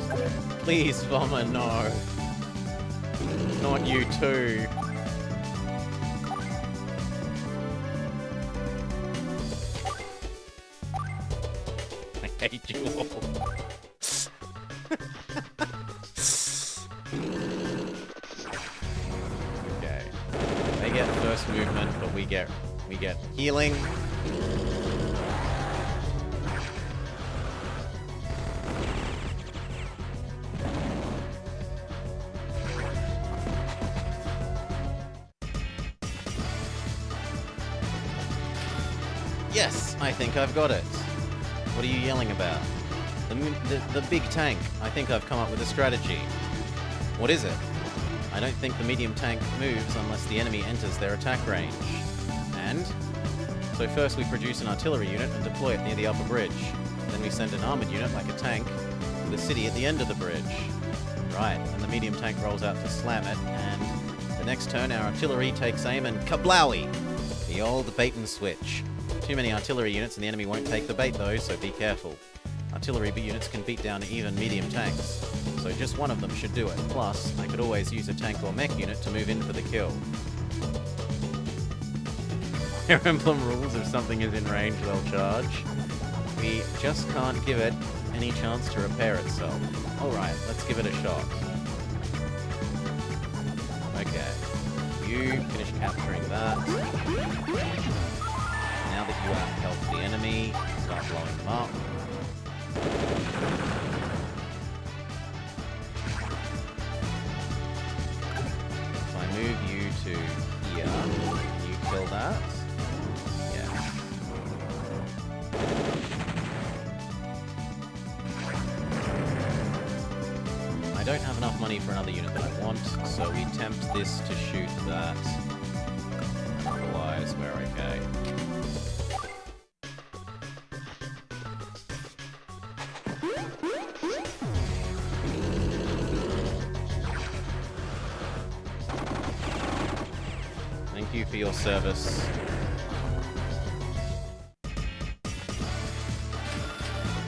Please, Vommer, no. Not you too. I hate you all. Okay. They get first movement, but we get healing. Yes, I think I've got it. What are you yelling about? The big tank. I think I've come up with a strategy. What is it? I don't think the medium tank moves unless the enemy enters their attack range. And? So first we produce an artillery unit and deploy it near the upper bridge. Then we send an armored unit, like a tank, to the city at the end of the bridge. Right, and the medium tank rolls out to slam it, and the next turn our artillery takes aim and kablowie! The old bait and switch. Too many artillery units and the enemy won't take the bait though, so be careful. Artillery units can beat down even medium tanks, so just one of them should do it. Plus, I could always use a tank or mech unit to move in for the kill. Fire Emblem rules, if something is in range, they'll charge. We just can't give it any chance to repair itself. Alright, let's give it a shot. Okay. You finish capturing that. Now that you out-help the enemy, start blowing them up. If I move you to here, can you kill that? Yeah. I don't have enough money for another unit that I want, so we attempt this to shoot that. Otherwise, we're okay. Thank you for your service.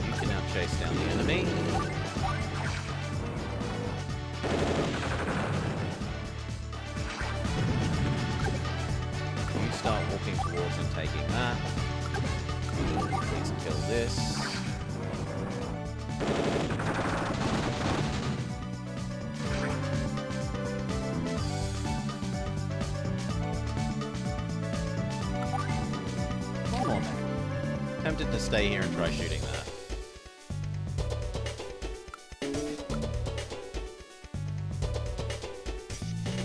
You can now chase down the enemy. You start walking towards and taking that. Please kill this. Tempted to stay here and try shooting that.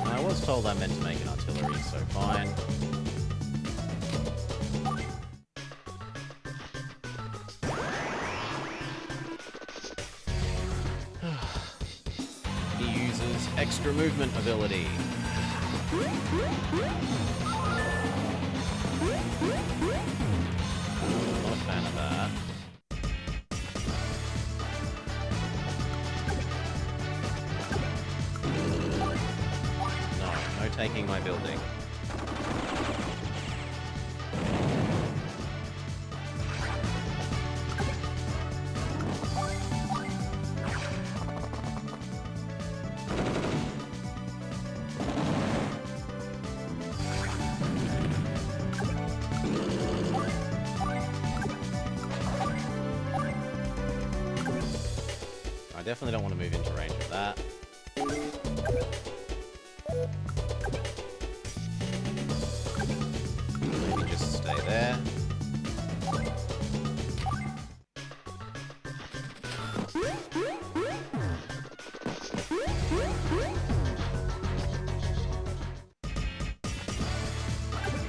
I was told I meant to make an artillery, so fine. He uses extra movement ability. Not a fan of that. No taking my building. definitely don't want to move into range of that. Maybe just stay there.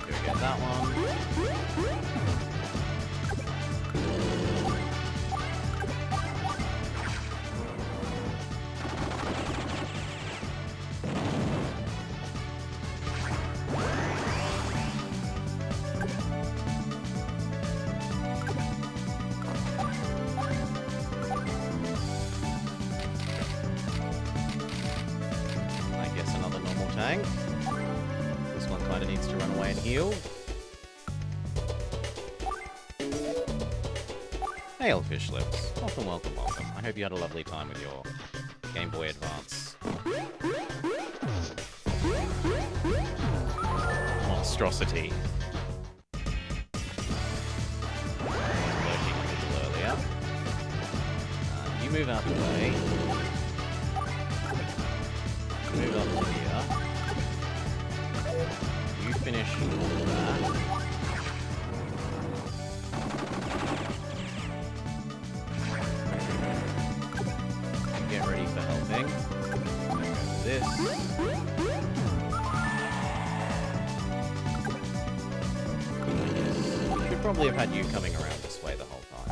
Go get that one. I guess another normal tank. This one kind of needs to run away and heal. Hail, Fish Lips. Welcome, welcome, welcome. I hope you had a lovely time with your Game Boy Advance monstrosity. Lurking a little earlier. You move out the way. Move up to here. You finish all of that. Get ready for helping. This. Should probably have had you coming around this way the whole time.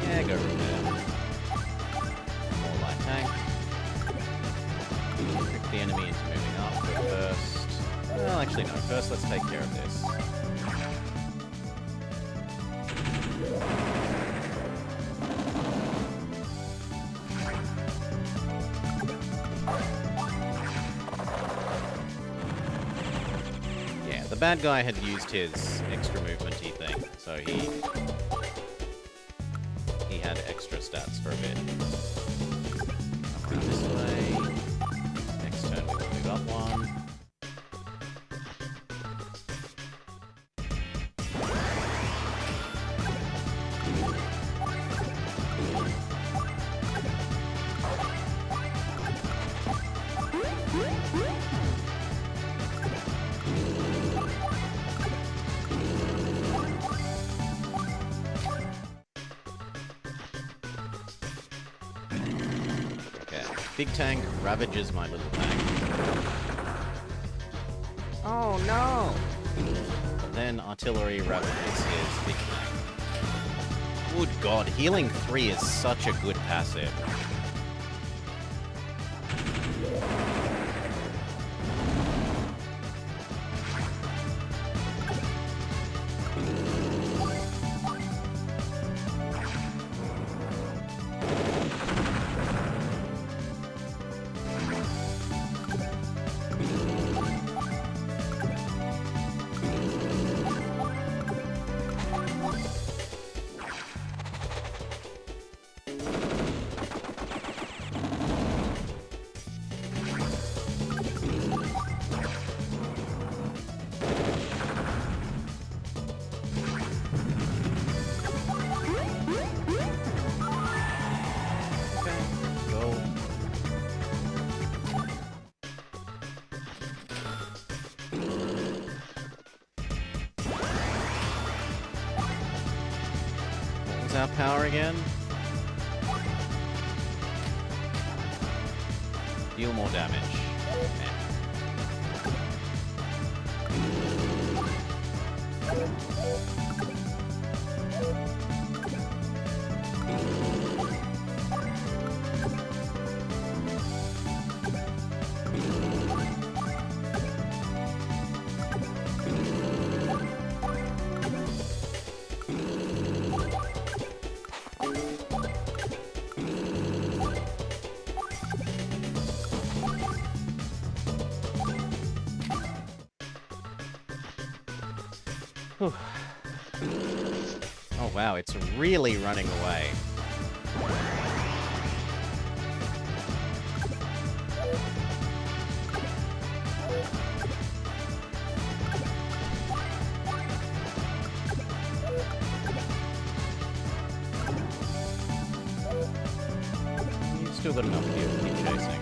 Yeah, go repair. More light tank. Trick the enemy into moving up, but first... Well, actually no. First, let's take care of this. Yeah, the bad guy had used his extra movement-y thing, so he had extra stats for a bit. Come around this way. Next turn we will move up one. Big tank ravages my little tank. Oh no! But then artillery ravages his big tank. Good god, healing 3 is such a good passive. Our power again. Deal more damage. Whew. Oh wow, it's really running away. still got enough fuel to keep chasing.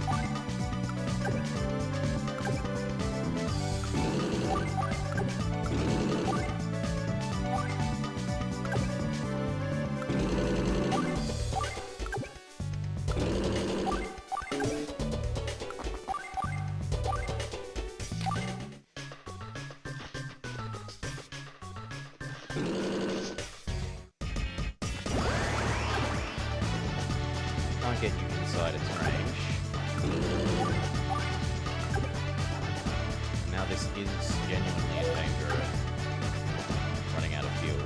Can't get you inside its range. Now this is genuinely in danger of running out of fuel.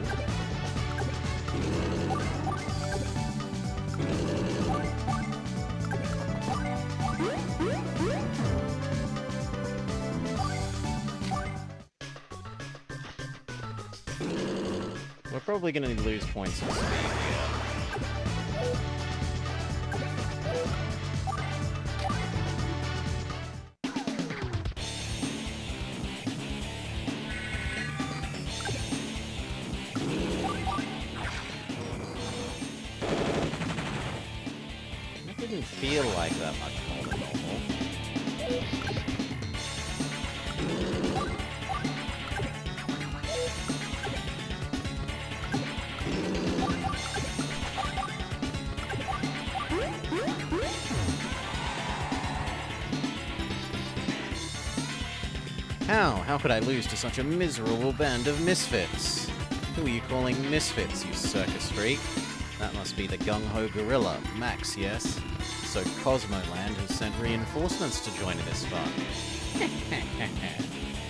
We're probably going to lose points of speed here. That didn't feel like that much more than normal. How could I lose to such a miserable band of misfits? Who are you calling misfits, you circus freak? That must be the gung-ho gorilla, Max, yes? So Cosmoland has sent reinforcements to join in this fun.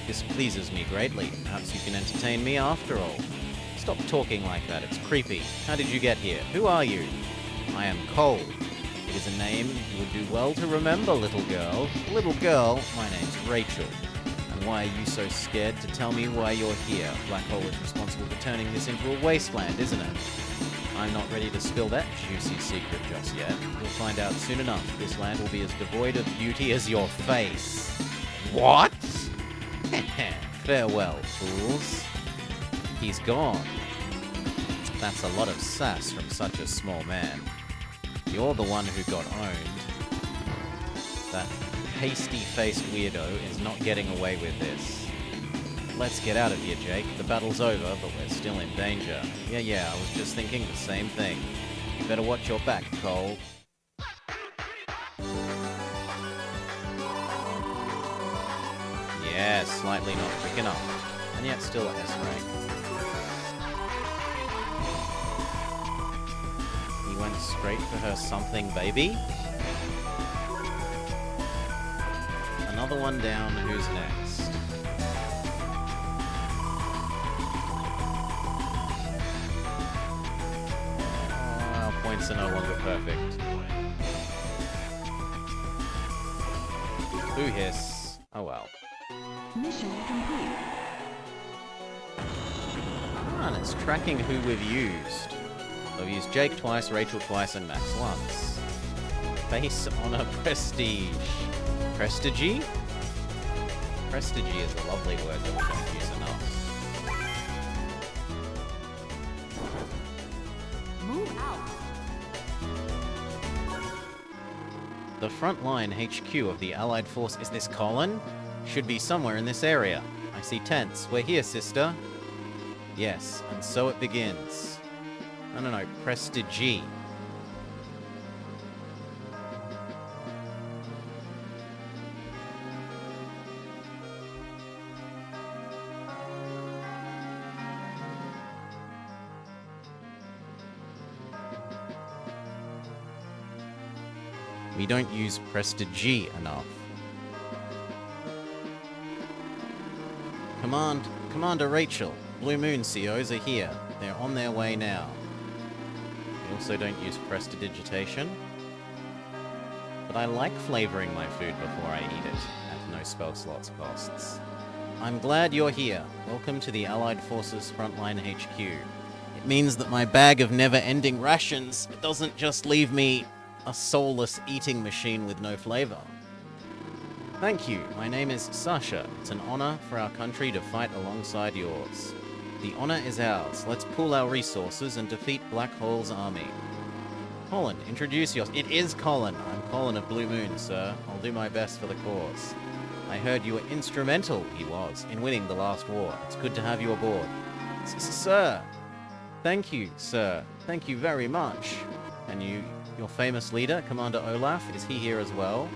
This pleases me greatly. Perhaps you can entertain me after all. Stop talking like that, it's creepy. How did you get here? Who are you? I am Cole. It is a name you would do well to remember, little girl. Little girl, my name's Rachel. Why are you so scared to tell me why you're here? Black Hole is responsible for turning this into a wasteland, isn't it? I'm not ready to spill that juicy secret just yet. We'll find out soon enough. This land will be as devoid of beauty as your face. What? Farewell, fools. He's gone. That's a lot of sass from such a small man. You're the one who got owned. That pasty-faced weirdo is not getting away with this. Let's get out of here, Jake. The battle's over, but we're still in danger. Yeah, I was just thinking the same thing. You better watch your back, Cole. Yeah, slightly not quick enough. And yet still at S rank. He went straight for her something, baby. Another one down, who's next? Our points are no longer perfect. Boo hiss. Oh well. Mission complete. And it's tracking who we've used. So we've used Jake twice, Rachel twice, and Max once. Base honor prestige. Prestige? Prestige is a lovely word that we don't use enough. Move out. The front line HQ of the Allied force is this Colin? Should be somewhere in this area. I see tents. We're here, sister. Yes, and so it begins. No, Prestige. We don't use Prestige enough. Commander Rachel, Blue Moon COs are here. They're on their way now. We also don't use Prestidigitation. But I like flavoring my food before I eat it, at no spell slots costs. I'm glad you're here. Welcome to the Allied Forces Frontline HQ. It means that my bag of never-ending rations doesn't just leave me a soulless eating machine with no flavor. Thank you. My name is Sasha. It's an honor for our country to fight alongside yours. The honor is ours. Let's pool our resources and defeat Black Hole's army. Colin, introduce yourself. It is Colin. I'm Colin of Blue Moon, sir. I'll do my best for the cause. I heard you were instrumental, he was, in winning the last war. It's good to have you aboard. Sir. Thank you, sir. Thank you very much. And your famous leader, Commander Olaf, is he here as well?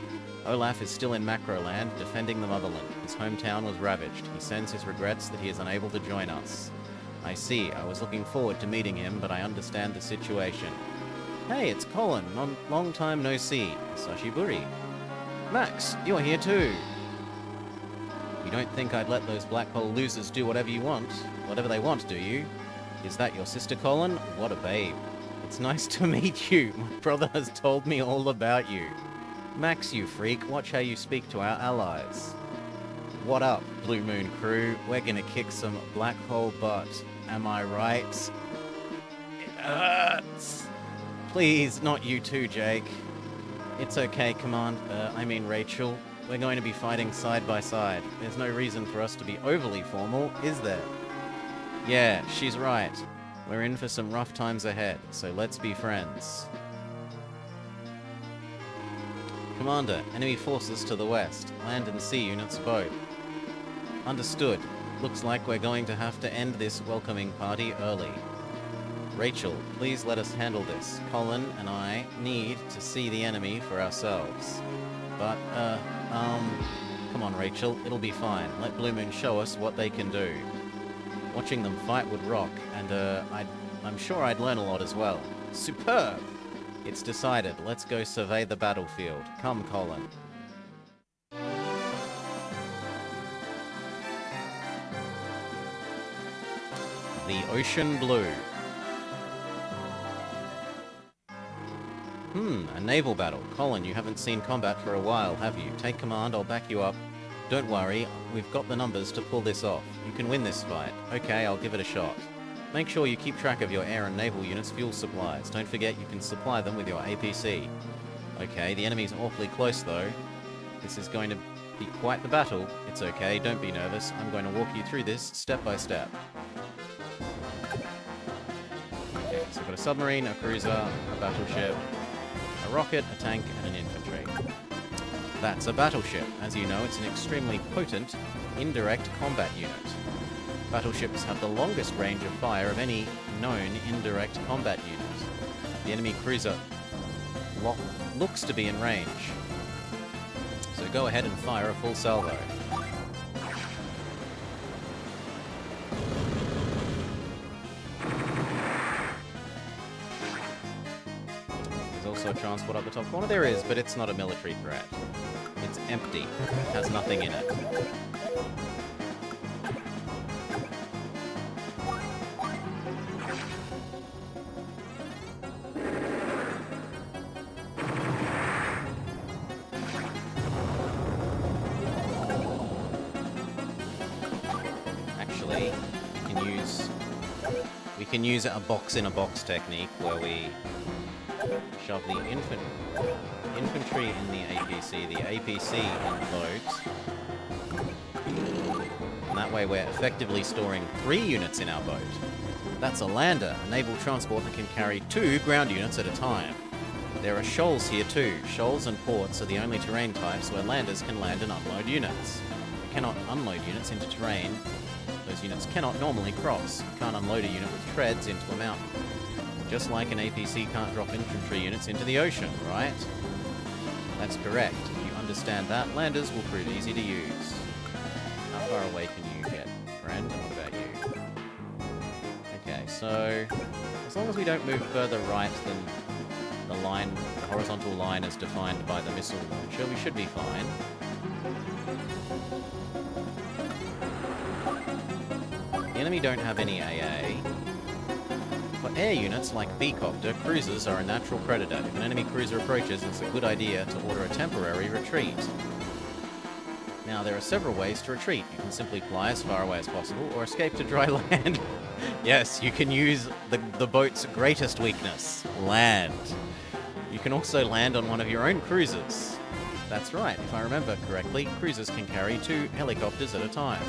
Olaf is still in Macroland, defending the motherland. His hometown was ravaged. He sends his regrets that he is unable to join us. I see. I was looking forward to meeting him, but I understand the situation. Hey, it's Colin. Long time no see. Sashiburi. Max, you're here too. You don't think I'd let those black hole losers do whatever they want, do you? Is that your sister, Colin? What a babe. It's nice to meet you. My brother has told me all about you. Max, you freak. Watch how you speak to our allies. What up, Blue Moon crew? We're gonna kick some black hole butt. Am I right? It hurts. Please, not you too, Jake. It's okay, Rachel. We're going to be fighting side by side. There's no reason for us to be overly formal, is there? Yeah, she's right. We're in for some rough times ahead, so let's be friends. Commander, enemy forces to the west. Land and sea units both. Understood. Looks like we're going to have to end this welcoming party early. Rachel, please let us handle this. Colin and I need to see the enemy for ourselves. But, come on, Rachel, it'll be fine. Let Blue Moon show us what they can do. Watching them fight would rock, and, I'm sure I'd learn a lot as well. Superb! It's decided. Let's go survey the battlefield. Come, Colin. The Ocean Blue. A naval battle. Colin, you haven't seen combat for a while, have you? Take command, I'll back you up. Don't worry, we've got the numbers to pull this off. You can win this fight. Okay, I'll give it a shot. Make sure you keep track of your air and naval units' fuel supplies. Don't forget you can supply them with your APC. Okay, the enemy's awfully close though. This is going to be quite the battle. It's okay, don't be nervous. I'm going to walk you through this step by step. Okay, so we've got a submarine, a cruiser, a battleship, a rocket, a tank, and an infantry. That's a battleship. As you know, it's an extremely potent, indirect combat unit. Battleships have the longest range of fire of any known indirect combat unit. The enemy cruiser looks to be in range. So go ahead and fire a full salvo. Also transport up the top corner. There is, but it's not a military threat. It's empty. It has nothing in it. Actually, we can use a box-in-a-box technique where we shove the infantry in the APC in boats. And that way we're effectively storing 3 units in our boat. That's a lander, a naval transport that can carry 2 ground units at a time. There are shoals here too. Shoals and ports are the only terrain types where landers can land and unload units. You cannot unload units into terrain. Those units cannot normally cross. You can't unload a unit with treads into a mountain. Just like an APC can't drop infantry units into the ocean, right? That's correct. If you understand that, landers will prove easy to use. How far away can you get, friend? And what about you? Okay, so as long as we don't move further right than the horizontal line as defined by the missile launcher, we should be fine. The enemy don't have any AA. For air units like B-Copter, cruisers are a natural predator. If an enemy cruiser approaches, it's a good idea to order a temporary retreat. Now, there are several ways to retreat. You can simply fly as far away as possible, or escape to dry land. Yes, you can use the boat's greatest weakness, land. You can also land on one of your own cruisers. That's right, if I remember correctly, cruisers can carry 2 helicopters at a time.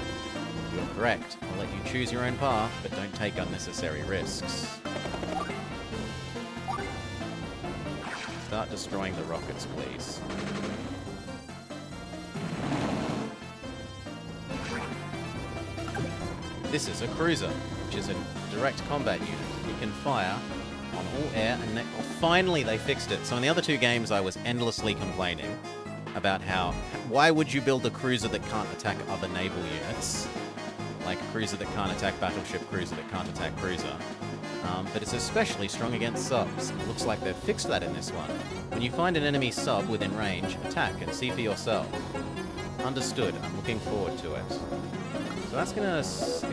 You're correct. I'll let you choose your own path, but don't take unnecessary risks. Start destroying the rockets, please. This is a cruiser, which is a direct combat unit. You can fire on all air and finally they fixed it. So in the other two games I was endlessly complaining about why would you build a cruiser that can't attack other naval units? Like a cruiser that can't attack battleship, cruiser that can't attack cruiser. But it's especially strong against subs. It looks like they've fixed that in this one. When you find an enemy sub within range, attack and see for yourself. Understood. I'm looking forward to it. So that's going to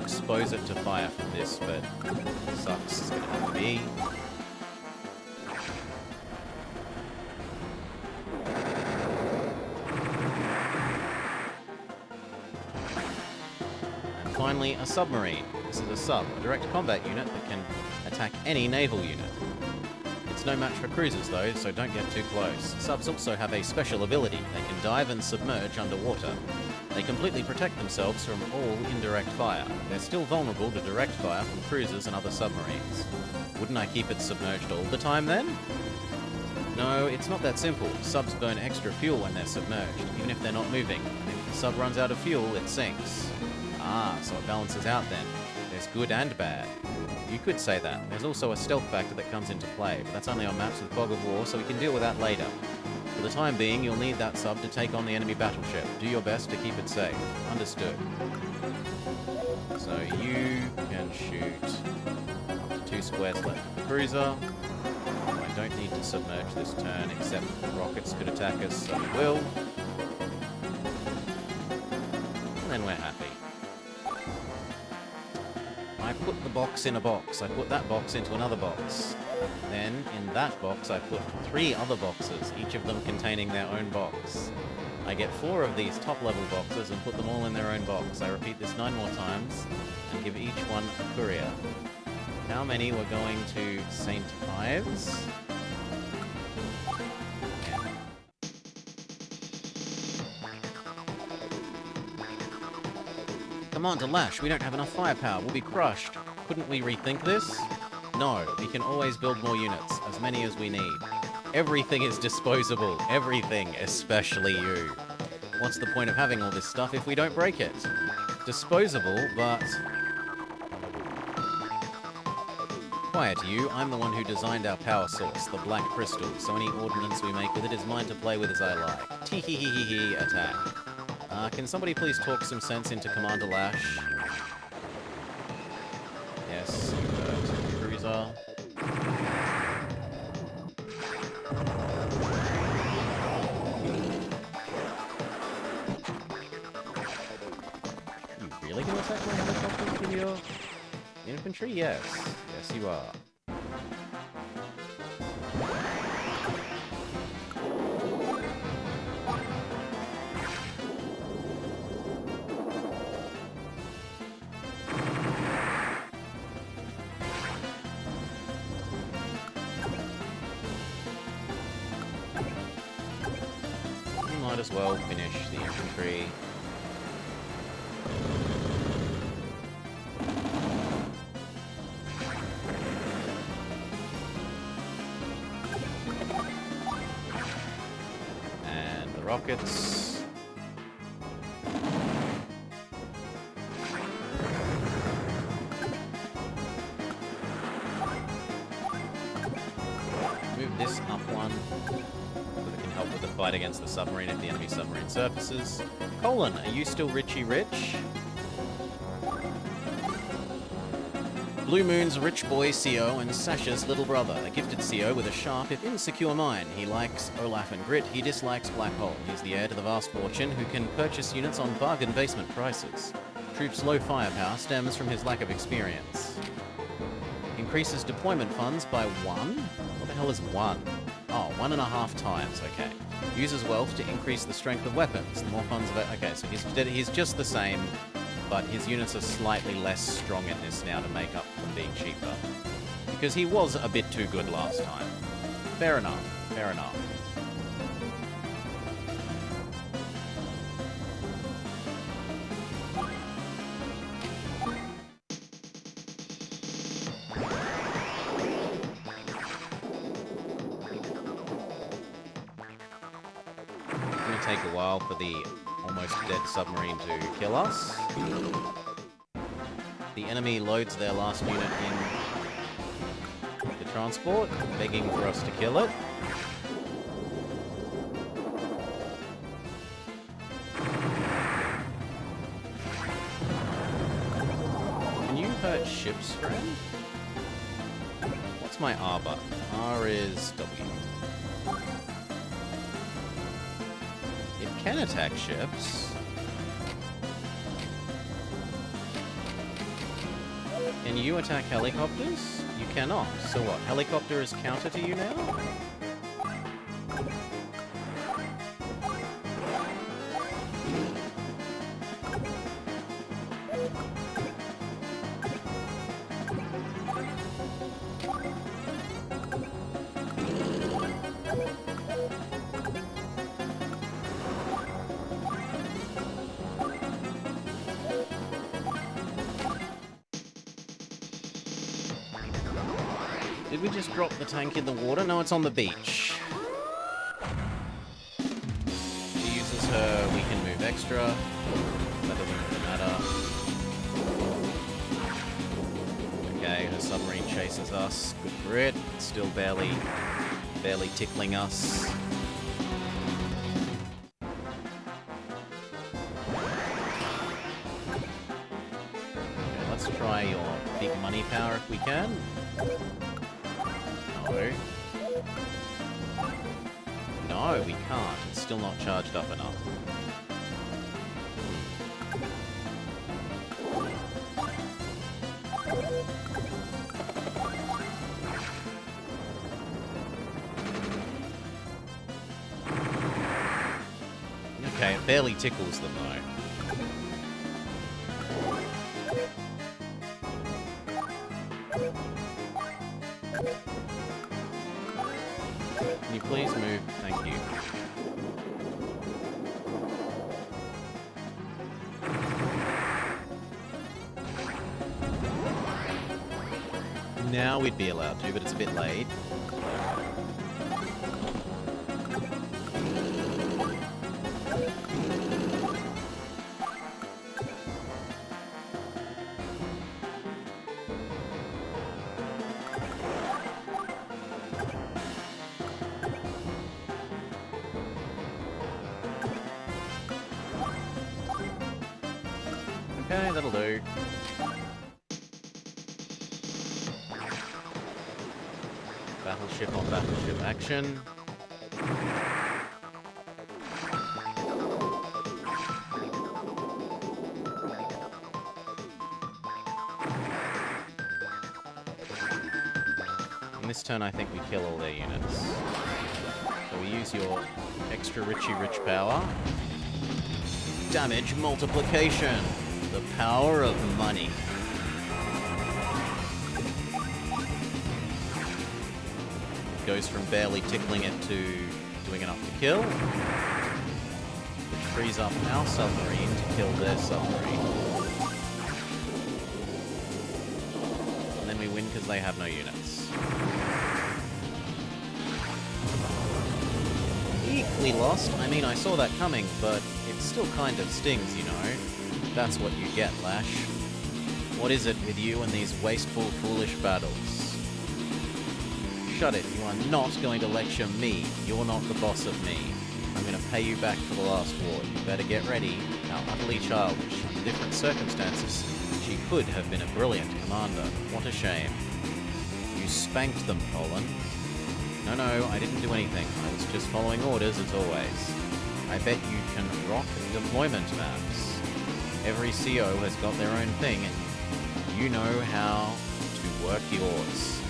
expose it to fire from this, but sucks. It's going to have to be. And finally, a submarine. This is a sub, a direct combat unit that can attack any naval unit. It's no match for cruisers though, so don't get too close. Subs also have a special ability. They can dive and submerge underwater. They completely protect themselves from all indirect fire. They're still vulnerable to direct fire from cruisers and other submarines. Wouldn't I keep it submerged all the time then? No, it's not that simple. Subs burn extra fuel when they're submerged, even if they're not moving. And if the sub runs out of fuel, it sinks. Ah, so it balances out then. There's good and bad. You could say that. There's also a stealth factor that comes into play, but that's only on maps with Fog of War, so we can deal with that later. For the time being, you'll need that sub to take on the enemy battleship. Do your best to keep it safe. Understood. So you can shoot up to 2 squares left of the cruiser. I don't need to submerge this turn, except rockets could attack us, so we will. And then we're happy. I put the box in a box. I put that box into another box. Then, in that box, I put 3 other boxes, each of them containing their own box. I get 4 of these top-level boxes and put them all in their own box. I repeat this 9 more times and give each one a courier. How many were going to St. Ives? Commander Lash, we don't have enough firepower. We'll be crushed. Couldn't we rethink this? No, we can always build more units, as many as we need. Everything is disposable. Everything, especially you. What's the point of having all this stuff if we don't break it? Disposable, but... Quiet you, I'm the one who designed our power source, the Black Crystal, so any ordnance we make with it is mine to play with as I like. Tee-hee-hee-hee-hee, attack. Can somebody please talk some sense into Commander Lash? Yes, you heard. Cruiser. You really gonna attack my helicopters with your infantry? Yes. Yes, you are. Might as well finish the infantry. And the rockets. Move this up one. Help with the fight against the submarine if the enemy submarine surfaces. Colin, are you still Richie Rich? Blue Moon's rich boy CO and Sasha's little brother, a gifted CO with a sharp if insecure mind. He likes Olaf and Grit, he dislikes Black Hole. He's the heir to the vast fortune who can purchase units on bargain basement prices. Troops' low firepower stems from his lack of experience. Increases deployment funds by 1? What the hell is 1? Oh, 1.5 times, okay. Uses wealth to increase the strength of weapons. The more funds... Okay, so he's just the same, but his units are slightly less strong in this now to make up for being cheaper. Because he was a bit too good last time. Fair enough, fair enough. take a while for the almost dead submarine to kill us. The enemy loads their last unit in the transport, begging for us to kill it. Can you hurt ships, friend? What's my R button? R is W. It can attack ships. Can you attack helicopters? You cannot. So what? Helicopter is counter to you now? Did we just drop the tank in the water? No, it's on the beach. She uses her we can move extra. That doesn't really matter. Okay, her submarine chases us. Good for it. It's still barely tickling us. Okay, let's try your big money power if we can. No, we can't. It's still not charged up enough. Okay, it barely tickles them though. Can you please move? Thank you. Now we'd be allowed to, but it's a bit late. Okay, that'll do. Battleship on battleship action. And this turn I think we kill all their units. So we use your extra rich power. Damage multiplication. The power of money. Goes from barely tickling it to doing enough to kill. Which frees up our submarine to kill their submarine. And then we win because they have no units. Equally lost. I mean, I saw that coming, but it still kind of stings, you know. That's what you get, Lash. What is it with you and these wasteful, foolish battles? Shut it, you are not going to lecture me. You're not the boss of me. I'm going to pay you back for the last war. You better get ready. How utterly childish. In different circumstances, she could have been a brilliant commander. What a shame. You spanked them, Poland. No, I didn't do anything. I was just following orders as always. I bet you can rock deployment maps. Every CO has got their own thing, and you know how to work yours.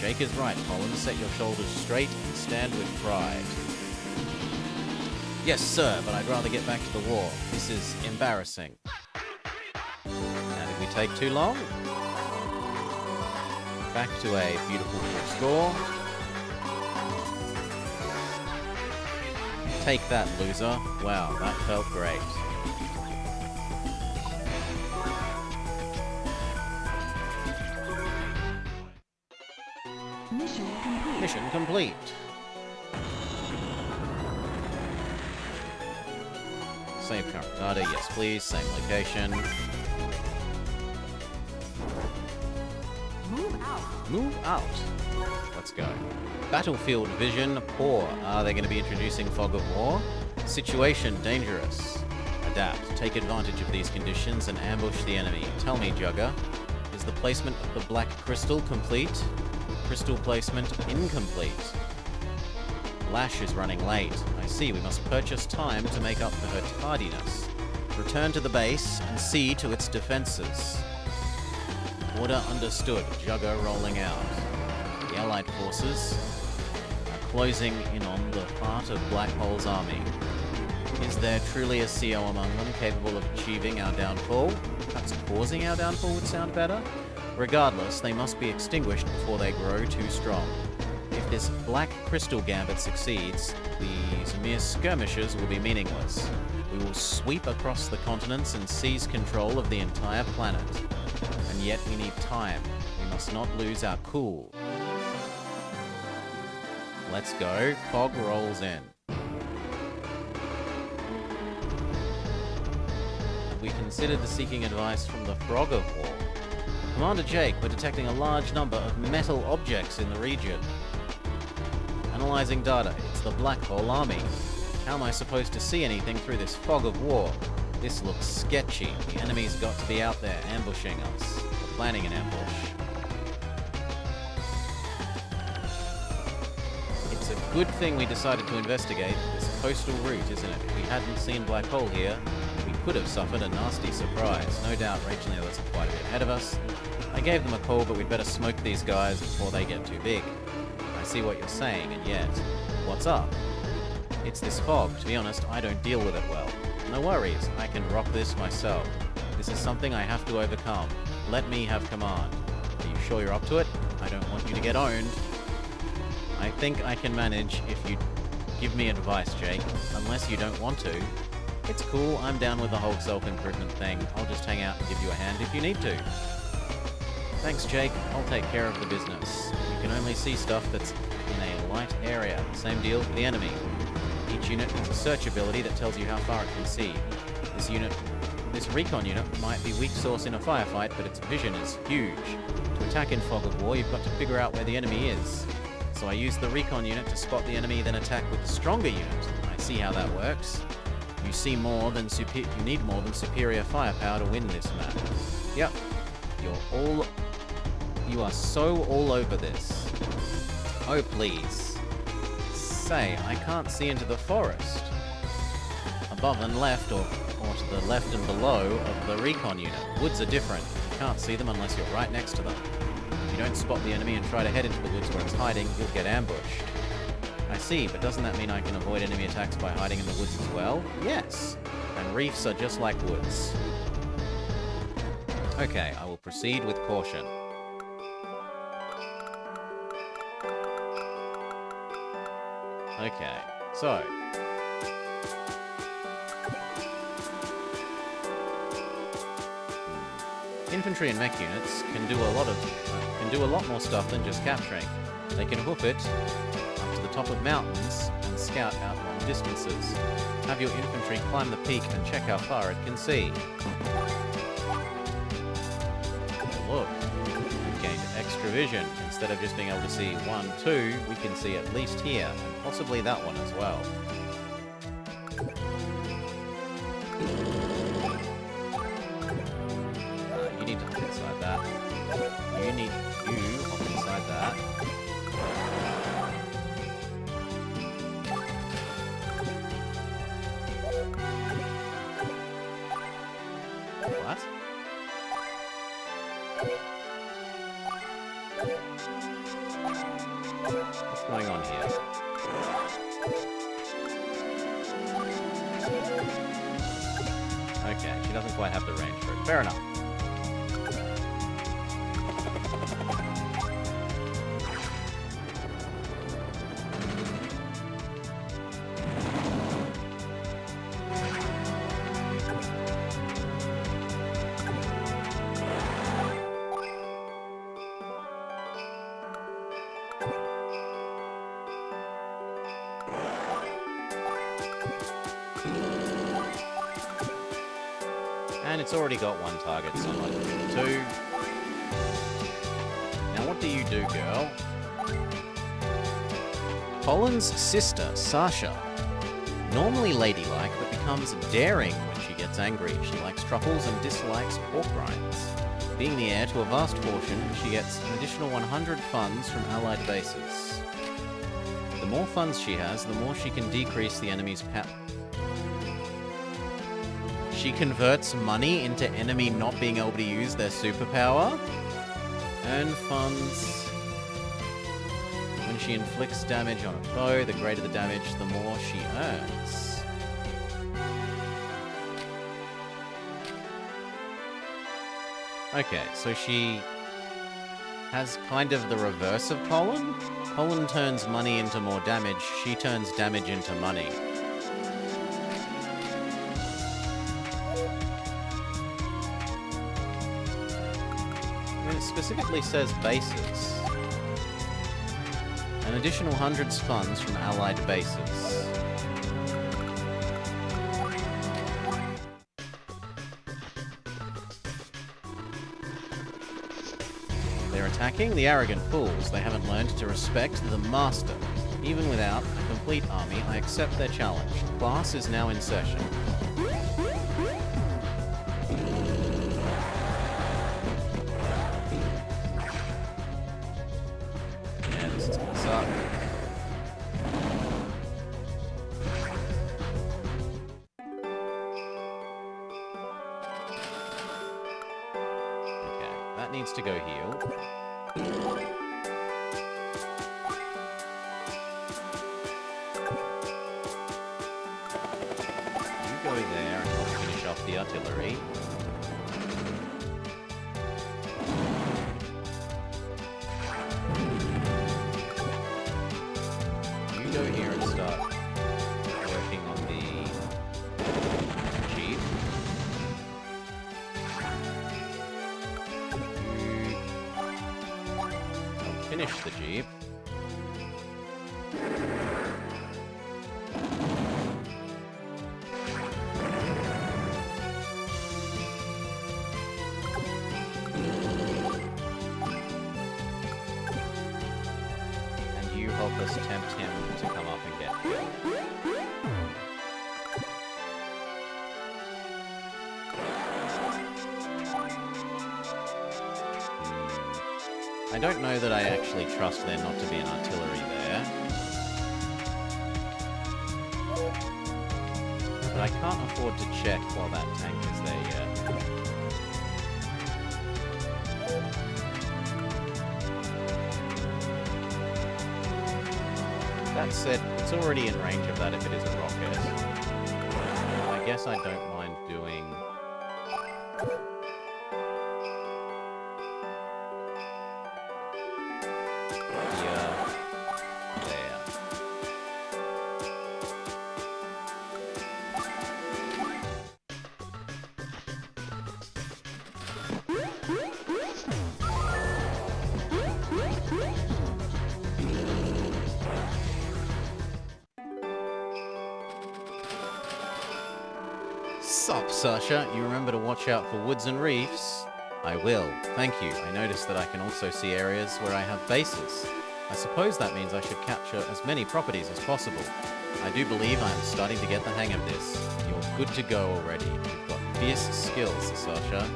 Jake is right, Colin. Set your shoulders straight and stand with pride. Yes, sir, but I'd rather get back to the war. This is embarrassing. Now, did we take too long? Back to a beautiful full score. Take that, loser. Wow, that felt great. Mission complete. Mission complete. Save current data. Yes, please. Same location. Move out. Move out. Let's go. Battlefield vision poor. Are they going to be introducing fog of war? Situation dangerous. Adapt. Take advantage of these conditions and ambush the enemy. Tell me, Jugger, is the placement of the black crystal complete? Crystal placement incomplete. Lash is running late. I see. We must purchase time to make up for her tardiness. Return to the base and see to its defenses. Order understood. Jugger rolling out. The Allied forces are closing in on the heart of Black Hole's army. Is there truly a CO among them capable of achieving our downfall? Perhaps causing our downfall would sound better? Regardless, they must be extinguished before they grow too strong. If this Black Crystal Gambit succeeds, these mere skirmishes will be meaningless. We will sweep across the continents and seize control of the entire planet. And yet we need time. We must not lose our cool. Let's go. Fog rolls in. Have we considered seeking advice from the Frog of War? Commander Jake, we're detecting a large number of metal objects in the region. Analyzing data. It's the Black Hole Army. How am I supposed to see anything through this fog of war? This looks sketchy. The enemy's got to be out there ambushing us. Or planning an ambush. It's a good thing we decided to investigate this coastal route, isn't it? If we hadn't seen Black Hole here, we could have suffered a nasty surprise. No doubt Rachel and the others are quite a bit ahead of us. I gave them a call, but we'd better smoke these guys before they get too big. I see what you're saying, and yet, what's up? It's this fog. To be honest, I don't deal with it well. No worries, I can rock this myself. This is something I have to overcome. Let me have command. Are you sure you're up to it? I don't want you to get owned. I think I can manage if you give me advice, Jake. Unless you don't want to. It's cool, I'm down with the whole self-improvement thing. I'll just hang out and give you a hand if you need to. Thanks, Jake. I'll take care of the business. You can only see stuff that's in a light area. Same deal for the enemy. Each unit has a search ability that tells you how far it can see. This recon unit might be weak source in a firefight, but its vision is huge. To attack in Fog of War, you've got to figure out where the enemy is. So I use the recon unit to spot the enemy, then attack with the stronger unit. I see how that works. You need more than superior firepower to win this map. Yep. You are so all over this. Oh, please. Say, I can't see into the forest. Above and left, or to the left and below of the recon unit. Woods are different. You can't see them unless you're right next to them. If you don't spot the enemy and try to head into the woods where it's hiding, you'll get ambushed. I see, but doesn't that mean I can avoid enemy attacks by hiding in the woods as well? Yes! And reefs are just like woods. Okay, I will proceed with caution. Okay, so... Infantry and mech units can do a lot more stuff than just capturing. They can hoof it up to the top of mountains and scout out long distances. Have your infantry climb the peak and check how far it can see. Look, we've gained extra vision. Instead of just being able to see 1, 2, we can see at least here, and possibly that one as well. You need to hop inside that. You hop inside that. What? What's going on here? Okay, she doesn't quite have the range for it. Fair enough. It's already got one target, so I'm not doing two. Now what do you do, girl? Colin's sister, Sasha. Normally ladylike, but becomes daring when she gets angry. She likes truffles and dislikes pork rinds. Being the heir to a vast fortune, she gets an additional 100 funds from allied bases. The more funds she has, the more she can decrease the enemy's power. She converts money into enemy not being able to use their superpower. Earn funds. When she inflicts damage on a foe, the greater the damage, the more she earns. Okay, so she has kind of the reverse of Colin. Colin turns money into more damage, she turns damage into money. It specifically says bases. An additional hundreds funds from allied bases. They're attacking the arrogant fools. They haven't learned to respect the master. Even without a complete army, I accept their challenge. Class is now in session. Needs to go heal. You go there and I'll finish off the artillery. You go here and start working on the jeep. Finish the jeep. And you help us tempt him to come up and get killed. I don't know that I actually trust there not to be an artillery there. But I can't afford to check while that tank is there yet. That said, it's already in range of that if it is a rocket. I guess I don't mind doing... Sup, Sasha? You remember to watch out for woods and reefs? I will. Thank you. I noticed that I can also see areas where I have bases. I suppose that means I should capture as many properties as possible. I do believe I am starting to get the hang of this. You're good to go already. You've got fierce skills, Sasha.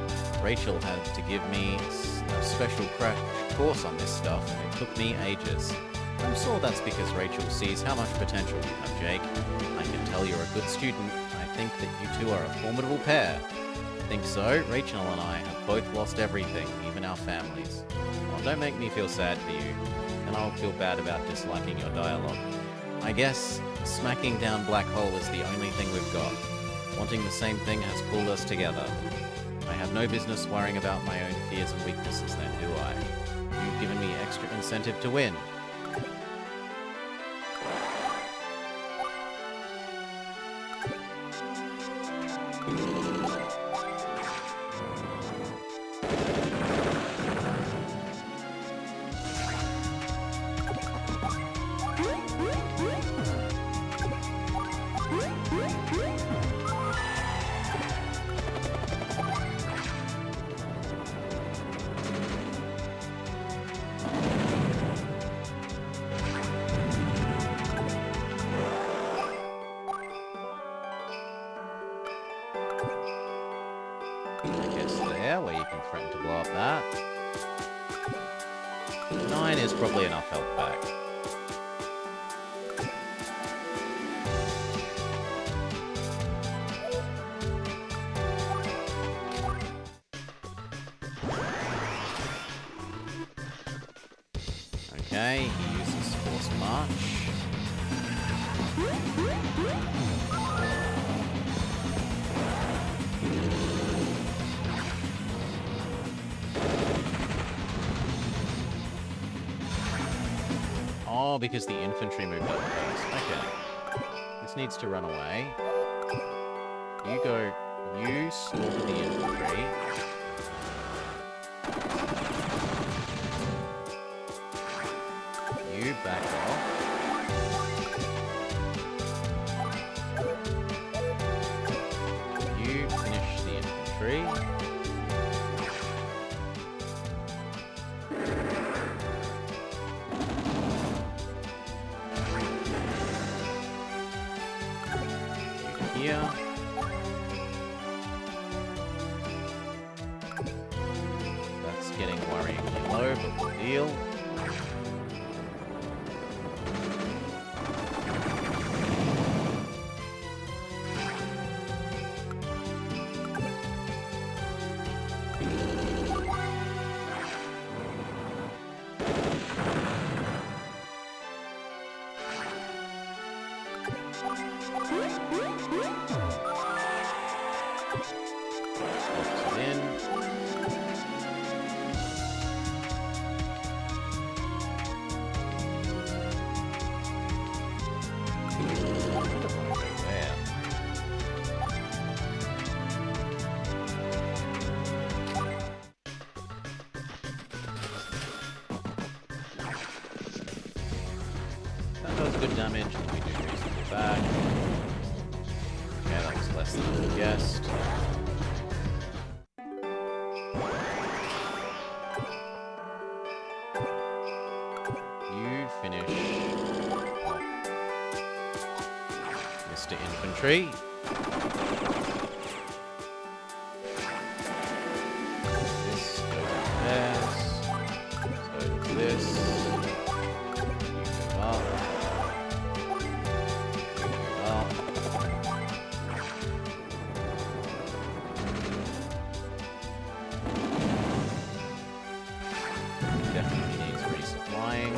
Rachel had to give me a special crash course on this stuff, and it took me ages. I'm sure that's because Rachel sees how much potential you have, Jake. I can tell you're a good student. I think that you two are a formidable pair. Think so? Rachel and I have both lost everything, even our families. Well, don't make me feel sad for you, and I'll feel bad about disliking your dialogue. I guess smacking down Black Hole is the only thing we've got. Wanting the same thing has pulled us together. I have no business worrying about my own fears and weaknesses then, do I? You've given me extra incentive to win. there where you can threaten to blow up that. 9 is probably enough health back. Okay, he uses Force March. Oh, because the infantry moved up first. Okay. This needs to run away. You slaughter the infantry. You back off. You finish the infantry. You here. That's getting worryingly low, but we'll deal. Good damage, and we do reasonably back. Okay, that was less than I guessed. You finish Mr. Infantry. This goes to this. So does this. You move up. Definitely needs resupplying.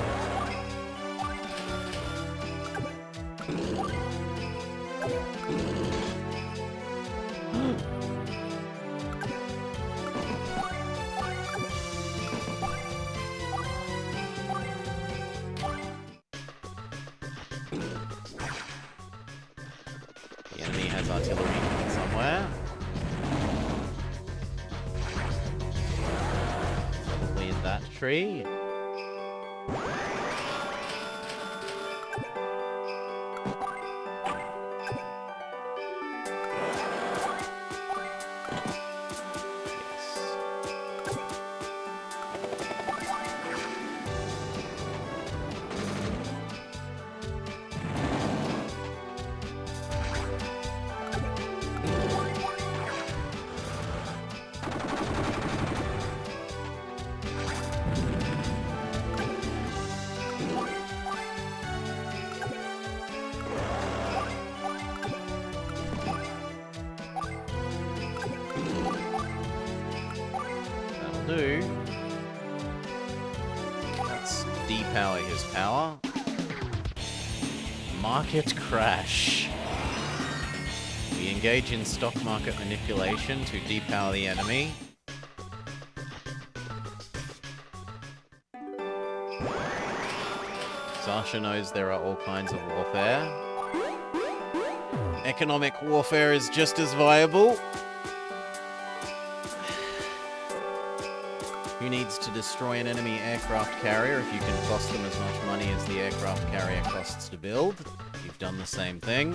The enemy has artillery somewhere. Probably in that tree. Do. Let's depower his power. Market crash. We engage in stock market manipulation to depower the enemy. Sasha knows there are all kinds of warfare. Economic warfare is just as viable. Who needs to destroy an enemy aircraft carrier if you can cost them as much money as the aircraft carrier costs to build? You've done the same thing.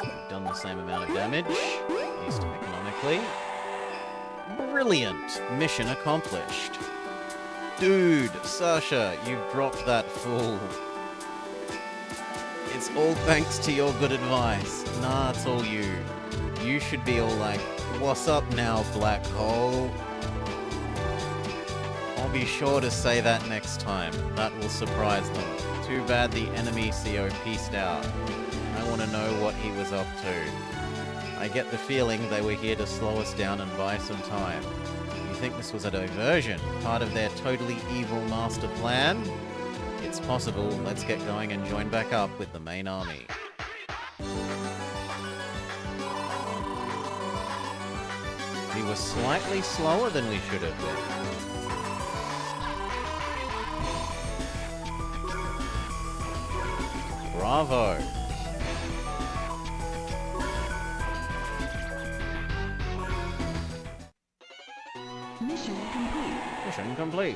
You've done the same amount of damage, at least economically. Brilliant! Mission accomplished. Dude, Sasha, you've dropped that full. It's all thanks to your good advice. Nah, it's all you. You should be all like, what's up now, black hole? I'll be sure to say that next time. That will surprise them. Too bad the enemy CO pieced out. I want to know what he was up to. I get the feeling they were here to slow us down and buy some time. You think this was a diversion? Part of their totally evil master plan? It's possible. Let's get going and join back up with the main army. We were slightly slower than we should have been. Bravo! Mission complete. Mission complete.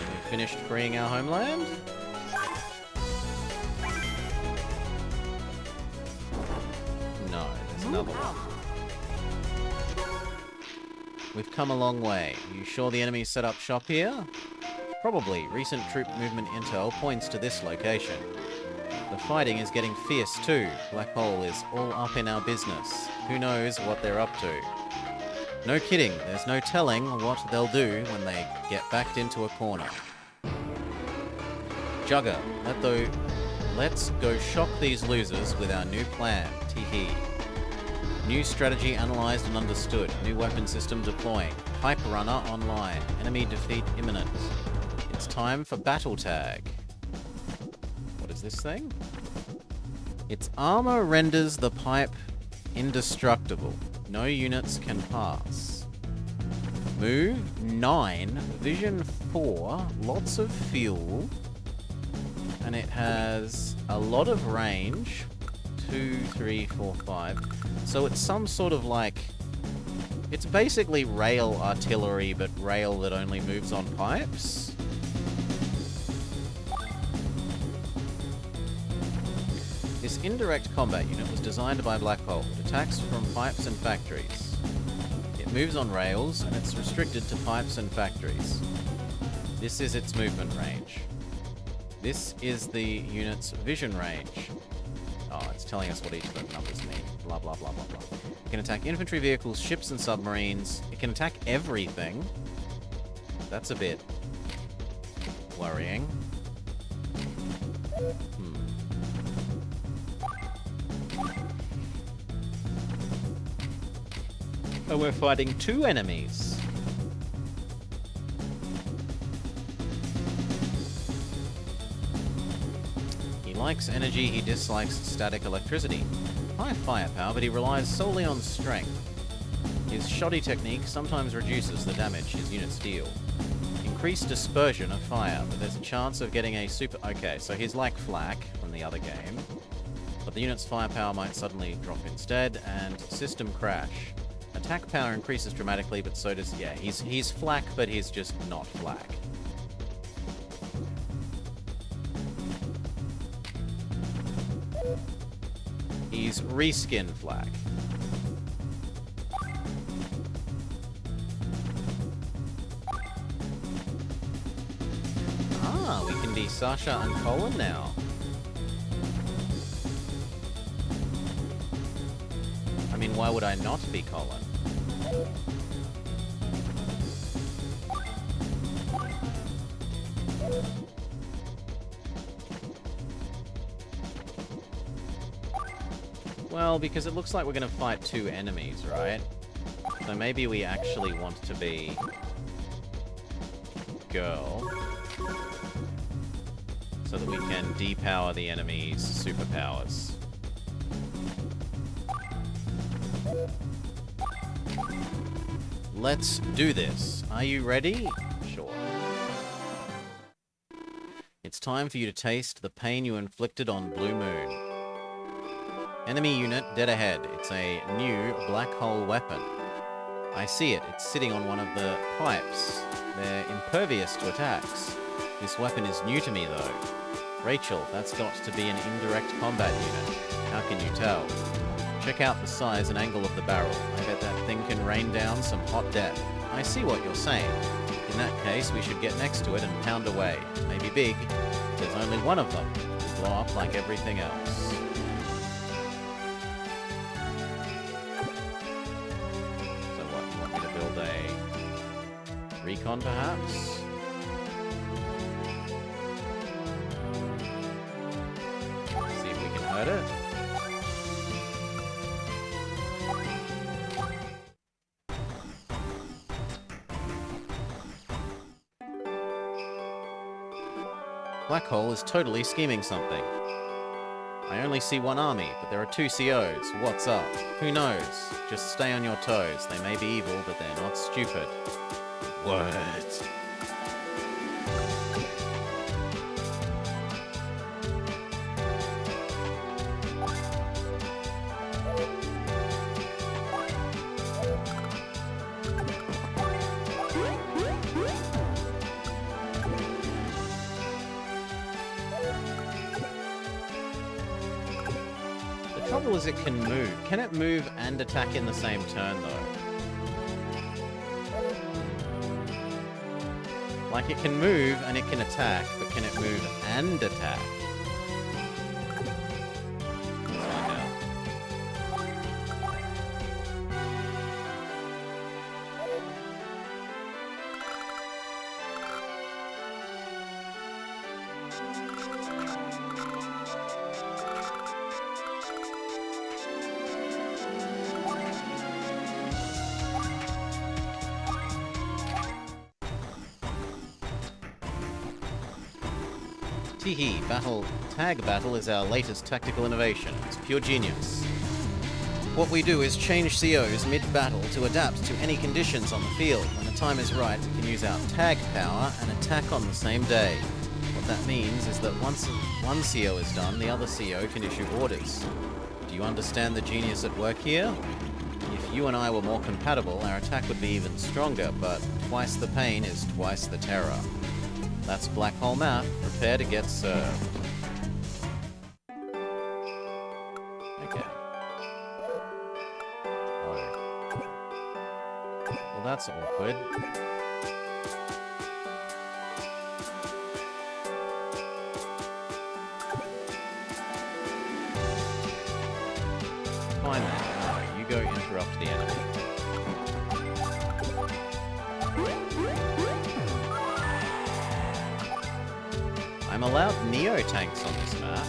We finished freeing our homeland? No, there's another one. We've come a long way. You sure the enemy set up shop here? Probably. Recent troop movement intel points to this location. The fighting is getting fierce too. Black Hole is all up in our business. Who knows what they're up to? No kidding, there's no telling what they'll do when they get backed into a corner. Jugger, let's go shock these losers with our new plan. Teehee. New strategy analyzed and understood. New weapon system deploying. Hype runner online. Enemy defeat imminent. It's time for battle tag. What is this thing? Its armor renders the pipe indestructible. No units can pass. Move 9, vision 4, lots of fuel, and it has a lot of range. 2, 3, 4, 5. So it's some sort of like... It's basically rail artillery, but rail that only moves on pipes. This indirect combat unit was designed by Black Hole. It attacks from pipes and factories. It moves on rails, and it's restricted to pipes and factories. This is its movement range. This is the unit's vision range. Oh, it's telling us what each of those numbers mean. Blah, blah, blah, blah, blah. It can attack infantry vehicles, ships, and submarines. It can attack everything. That's a bit worrying. Oh, we're fighting 2 enemies. He likes energy, he dislikes static electricity. High firepower, but he relies solely on strength. His shoddy technique sometimes reduces the damage his units deal. Increased dispersion of fire, but there's a chance of getting a super... Okay, so he's like Flak from the other game. But the unit's firepower might suddenly drop instead, and system crash. Attack power increases dramatically, but so does... Yeah, he's Flak, but he's just not Flak. He's reskin Flak. Ah, we can be Sasha and Colin now. I mean, why would I not be Colin? Well, because it looks like we're going to fight 2 enemies, right? So maybe we actually want to be... Girl. So that we can depower the enemy's superpowers. Let's do this. Are you ready? Sure. It's time for you to taste the pain you inflicted on Blue Moon. Enemy unit dead ahead. It's a new black hole weapon. I see it. It's sitting on one of the pipes. They're impervious to attacks. This weapon is new to me, though. Rachel, that's got to be an indirect combat unit. How can you tell? Check out the size and angle of the barrel. I bet that thing can rain down some hot death. I see what you're saying. In that case, we should get next to it and pound away. Maybe big. There's only one of them. It'll blow up like everything else. So what, you want me to build a recon perhaps? See if we can hurt it. Black Hole is totally scheming something. I only see one army, but there are two COs. What's up? Who knows? Just stay on your toes. They may be evil, but they're not stupid. What? The trouble is it can move. Can it move and attack in the same turn, though? Like, it can move and it can attack, but can it move and attack? Let's find out. Teehee, Tag Battle is our latest tactical innovation. It's pure genius. What we do is change COs mid-battle to adapt to any conditions on the field. When the time is right, we can use our tag power and attack on the same day. What that means is that once one CO is done, the other CO can issue orders. Do you understand the genius at work here? If you and I were more compatible, our attack would be even stronger, but twice the pain is twice the terror. That's Black Hole math. Prepare to get served. Okay. Oh. Well, that's awkward. Fine then. No, you go interrupt the enemy. I'm allowed Neo tanks on this map.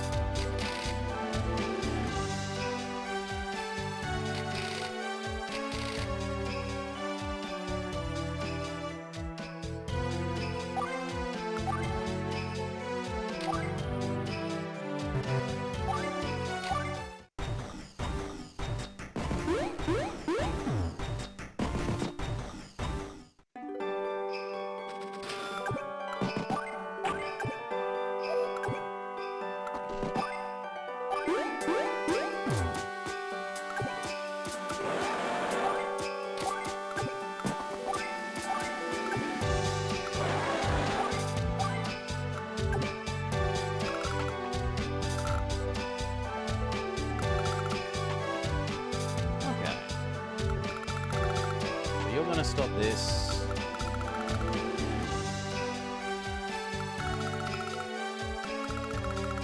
Stop this.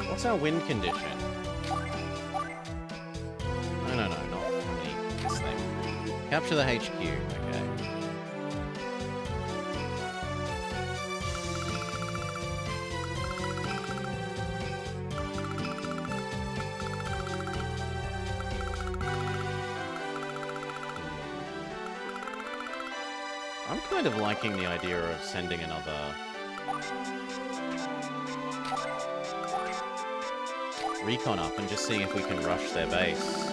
What's our win condition? No, not how many this thing. Capture the HQ, okay. I'm kind of liking the idea of sending another recon up and just seeing if we can rush their base.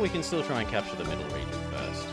we can still try and capture the middle region first.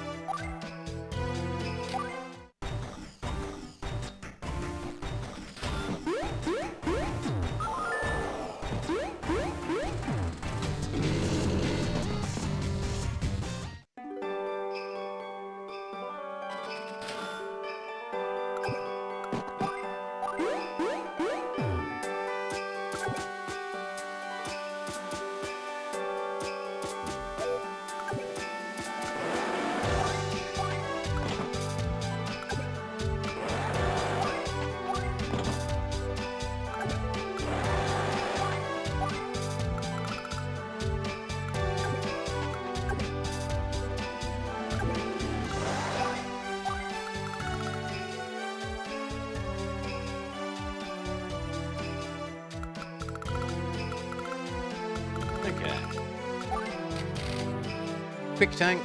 Okay. Quick tank.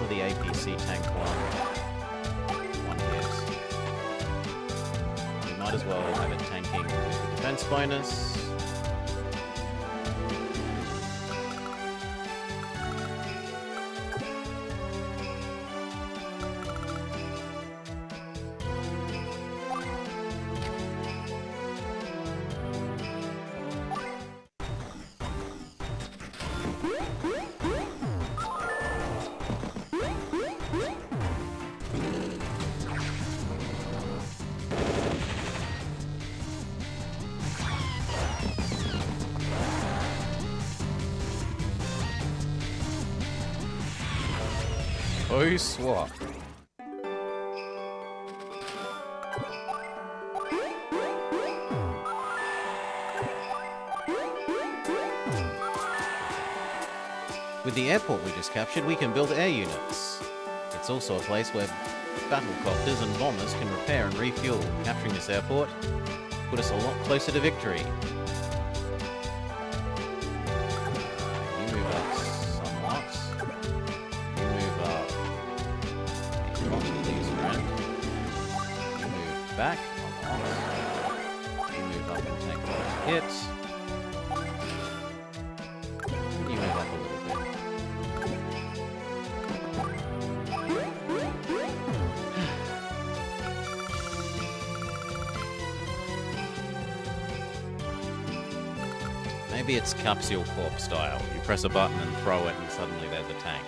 The APC tank one hit. We might as well have it tanking with the defense bonus. Oh, swap. With the airport we just captured, we can build air units. It's also a place where battlecopters and bombers can repair and refuel. Capturing this airport put us a lot closer to victory. You move up somewhat. You move up a lot, please, friend. You move back a lot. You move up and take a lot of hits. You move up a little bit. Maybe it's Capsule Corp style. You press a button and throw it and suddenly there's a tank.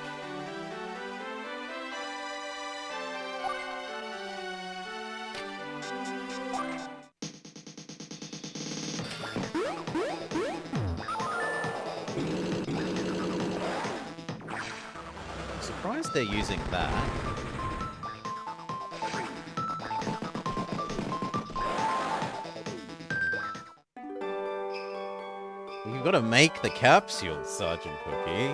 I'm surprised they're using that. You've got to make the capsule, Sergeant Cookie.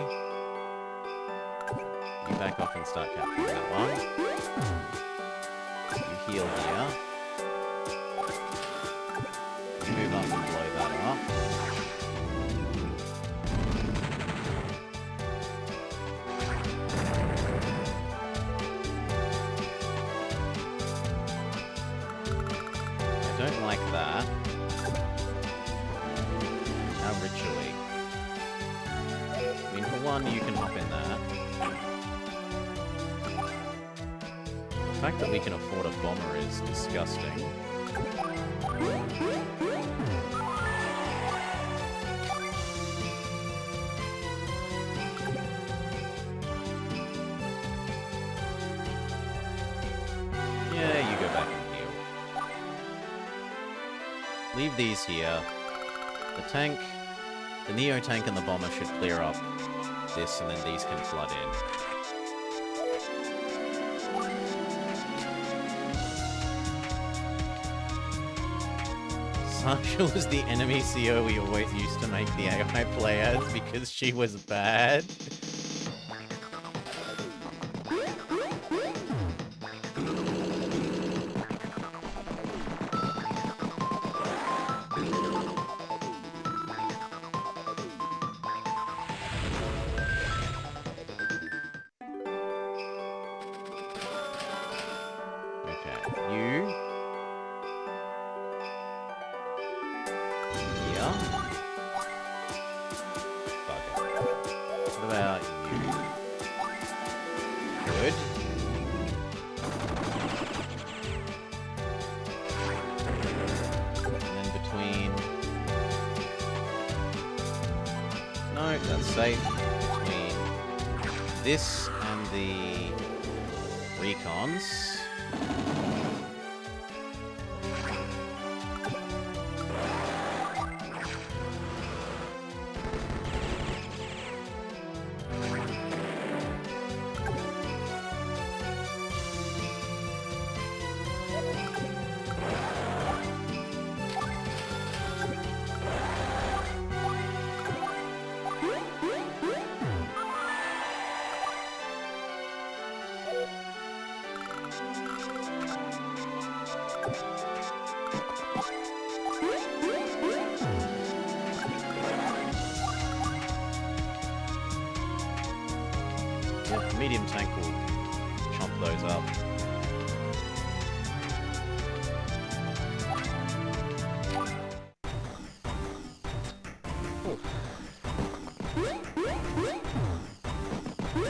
You back off and start capturing that one. You heal here. You move up and blow that up. I don't like that. Ritually. I mean, for one, you can hop in there. The fact that we can afford a bomber is disgusting. Yeah, you go back and heal. Leave these here. The tank, the Neo tank and the bomber should clear up this, and then these can flood in. Marshall was the enemy CO we always used to make the AI play as because she was bad. This and the recons. Medium tank will chomp those up.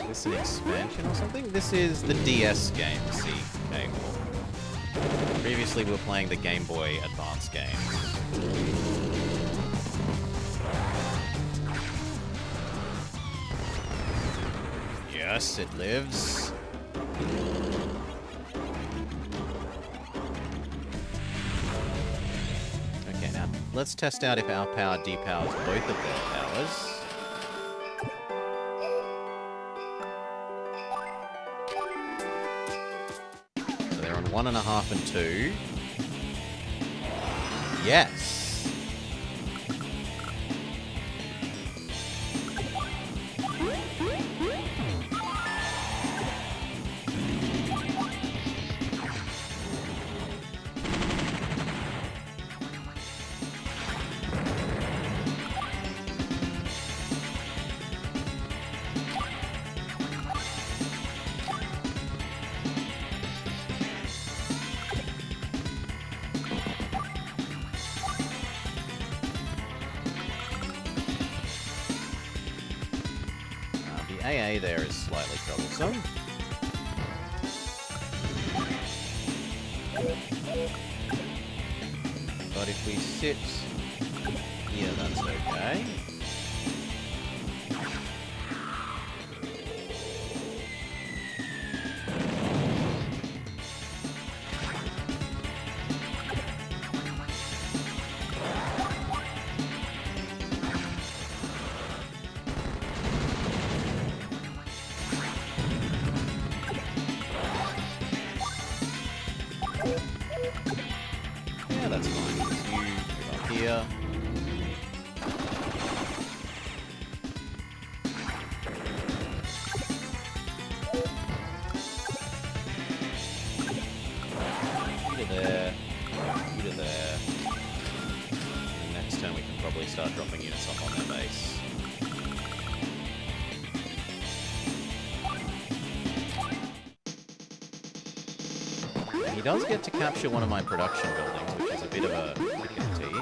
Is this an expansion or something? This is the DS game, CK War. Previously we were playing the Game Boy Advance games. Yes, it lives. Okay, now let's test out if our power depowers both of their powers. So they're on 1.5 and 2. Yes. AA there is slightly troublesome. But if we sit here, that's okay. Yeah, that's fine. Just you move up here. You to there. You to there. And next turn we can probably start dropping units off on their base. He does get to capture one of my production buildings, which is a bit of a difficulty.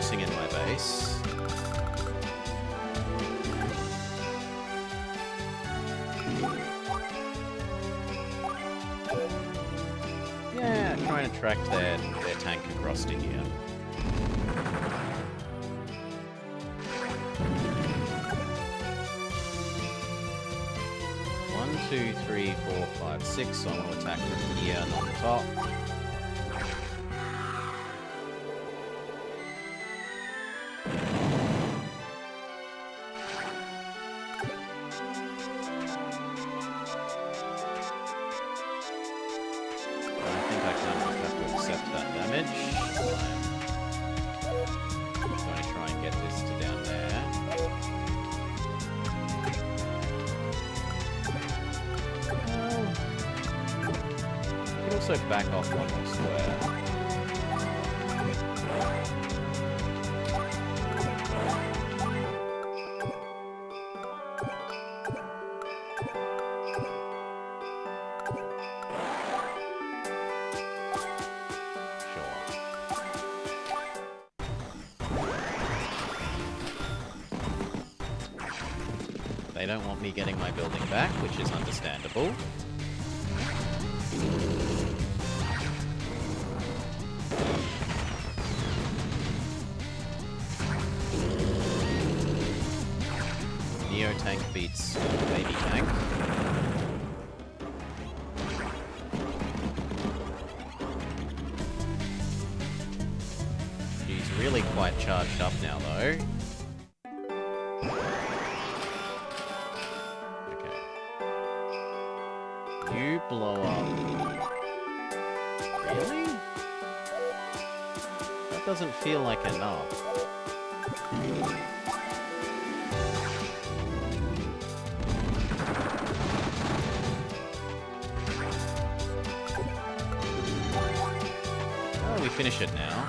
introducing in my base. Yeah, trying to track their tank across to here. One, two, three, four, five, six. So I want to attack from here, not the top. Also back off one more square. Sure. They don't want me getting my building back, which is understandable. Neo tank beats baby tank. She's really quite charged up now, though. Okay. You blow up. Really? That doesn't feel like enough. Finish it now.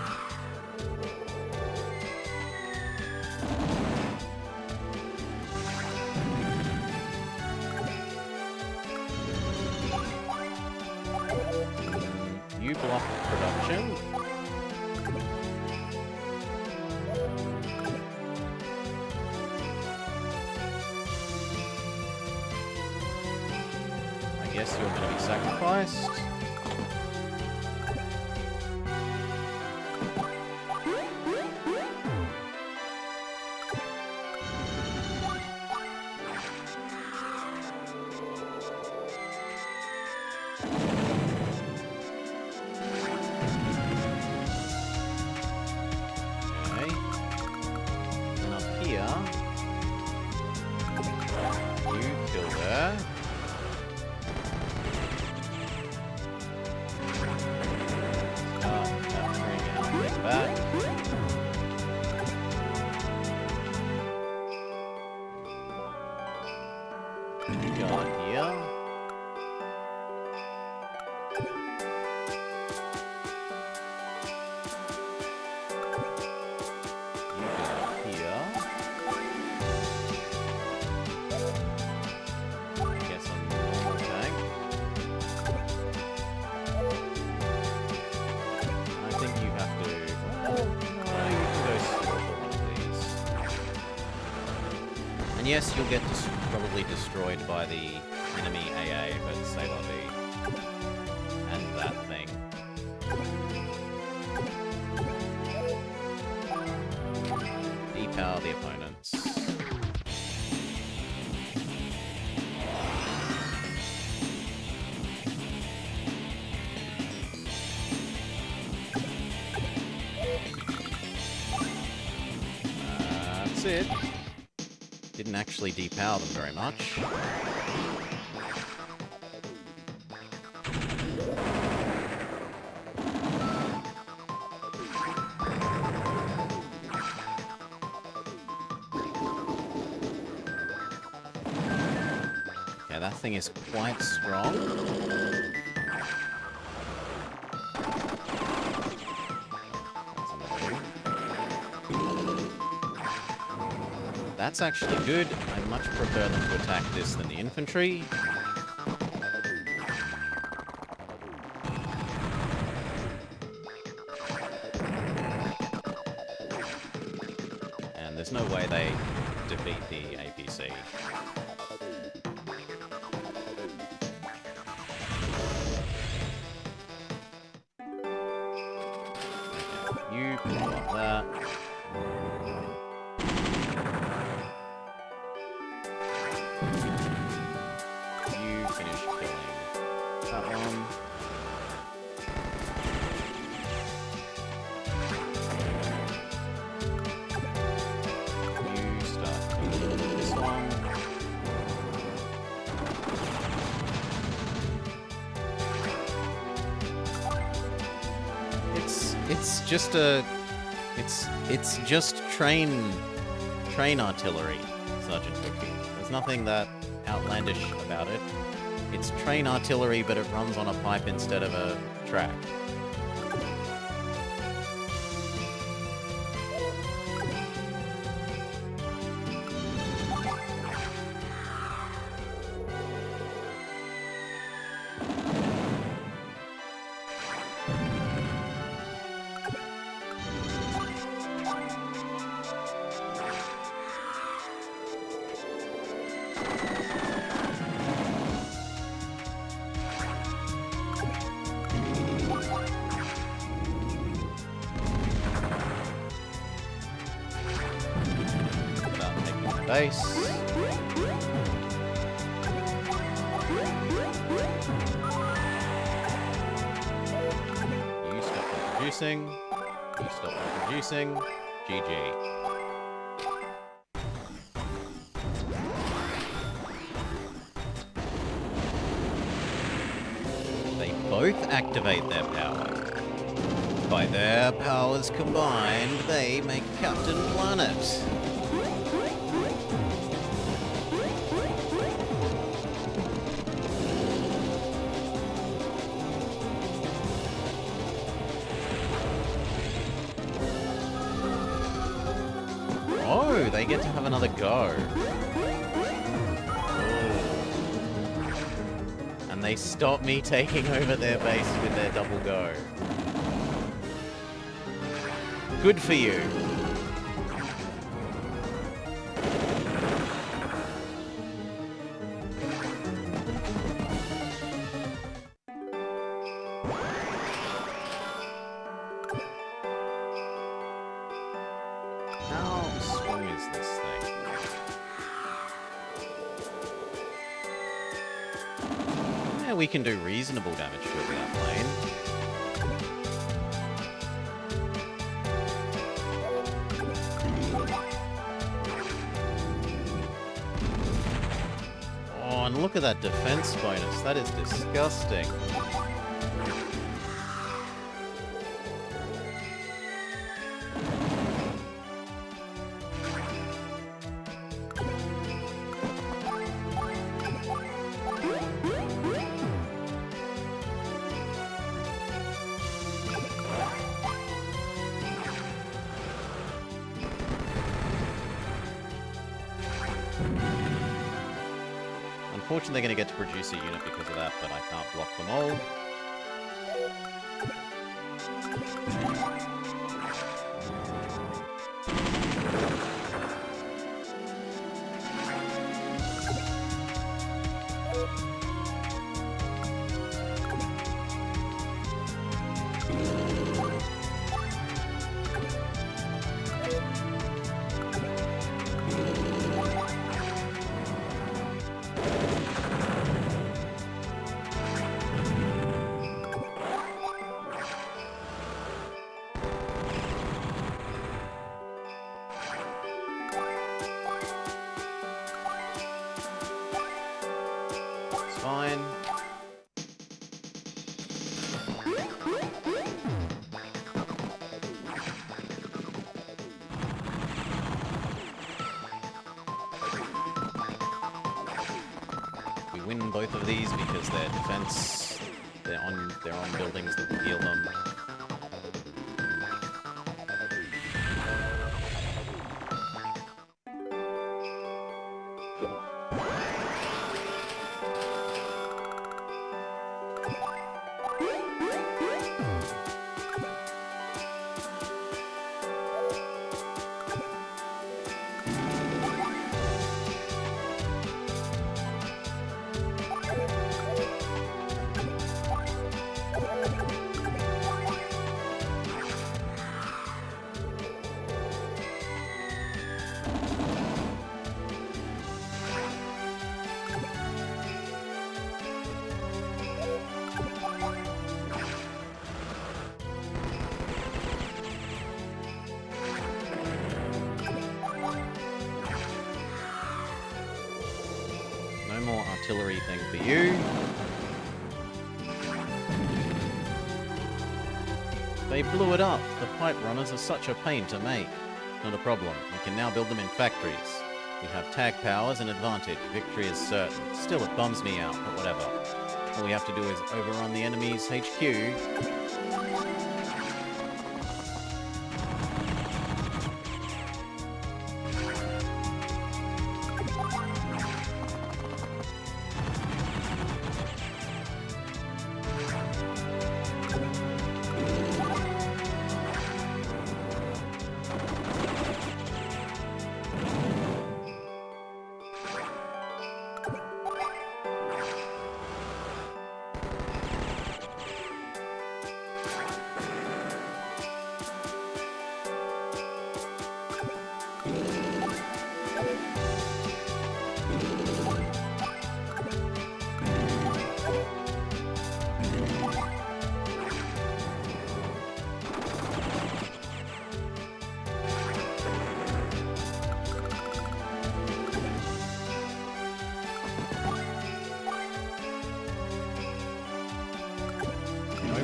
You block production. I guess you're going to be sacrificed. And yes, you'll get probably destroyed by the enemy AA, but say la vie. And that thing. Depower the opponents. That's it. Didn't actually depower them very much. Yeah, that thing is quite strong. That's actually good. I much prefer them to attack this than the infantry. and there's no way they defeat the APC. You pull up that. You finish killing that one. You start killing this one. It's just train artillery, Sergeant Cookie. There's nothing that outlandish about it. It's train artillery, but it runs on a pipe instead of a track. Base. You stop reproducing. You stop reproducing. GG. They both activate their power. By their powers combined, they make Captain Planet. Oh, they get to have another go. Oh. And they stop me taking over their base with their double go. Good for you. How strong is this thing? Yeah, we can do reasonable damage to it without plane. Oh, and look at that defense bonus. That is disgusting. Unfortunately, they're going to get to produce a unit because of that, but I can't block them all. Fine. We win both of these because their defense, they're on buildings that will heal them. artillery thing for you. They blew it up. The pipe runners are such a pain to make. Not a problem. We can now build them in factories. We have tag powers and advantage. Victory is certain. Still, it bums me out, but whatever. All we have to do is overrun the enemy's HQ.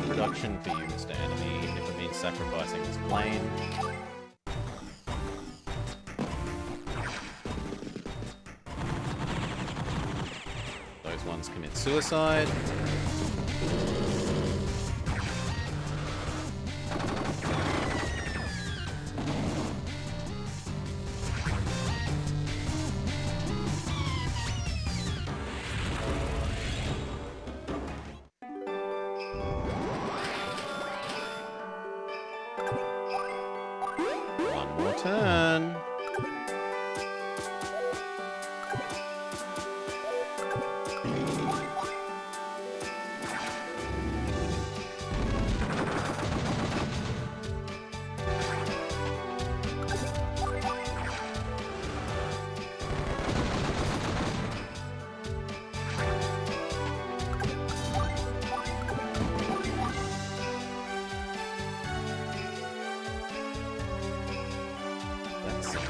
Production for you, Mr. Enemy, if it means sacrificing this plane. Those ones commit suicide. Turn.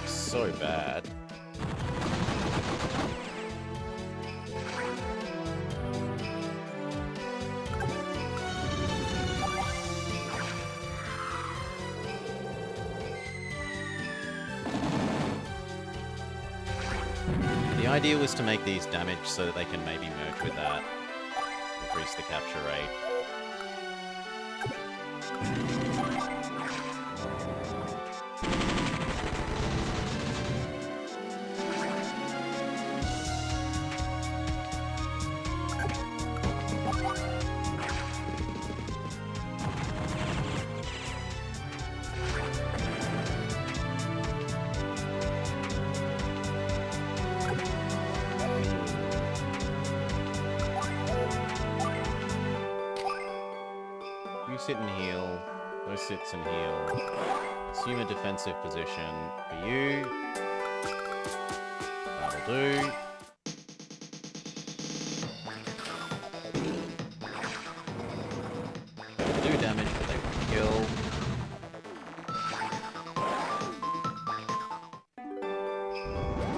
So bad. The idea was to make these damage so that they can maybe merge with that. Increase the capture rate. Sit and heal. Go sits and heal. Assume a defensive position for you. That'll do. They'll do damage, but they won't kill.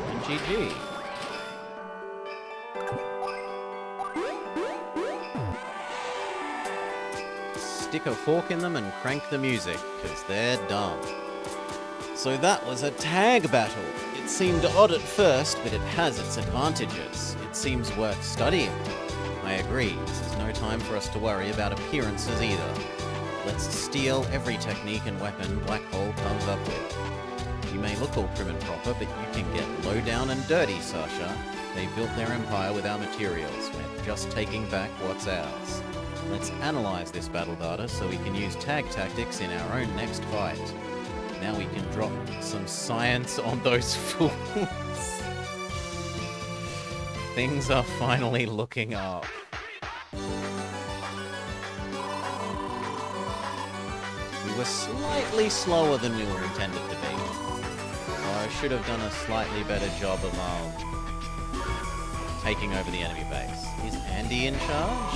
And GG. Stick a fork in them and crank the music, because they're done. So that was a tag battle. It seemed odd at first, but it has its advantages. It seems worth studying. I agree, this is no time for us to worry about appearances either. Let's steal every technique and weapon Black Hole comes up with. You may look all prim and proper, but you can get low down and dirty, Sasha. They built their empire with our materials. We're just taking back what's ours. Let's analyze this battle data so we can use tag tactics in our own next fight. Now we can drop some science on those fools. Things are finally looking up. We were slightly slower than we were intended to be. I should have done a slightly better job of taking over the enemy base. Is Andy in charge?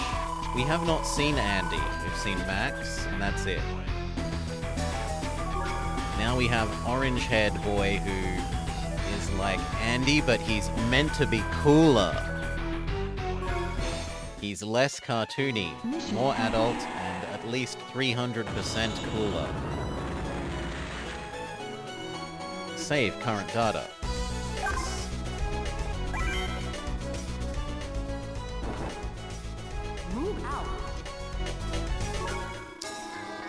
We have not seen Andy. We've seen Max, and that's it. Now we have orange-haired boy who is like Andy, but he's meant to be cooler. He's less cartoony, more adult, and at least 300% cooler. Save current data. Yes. Move out.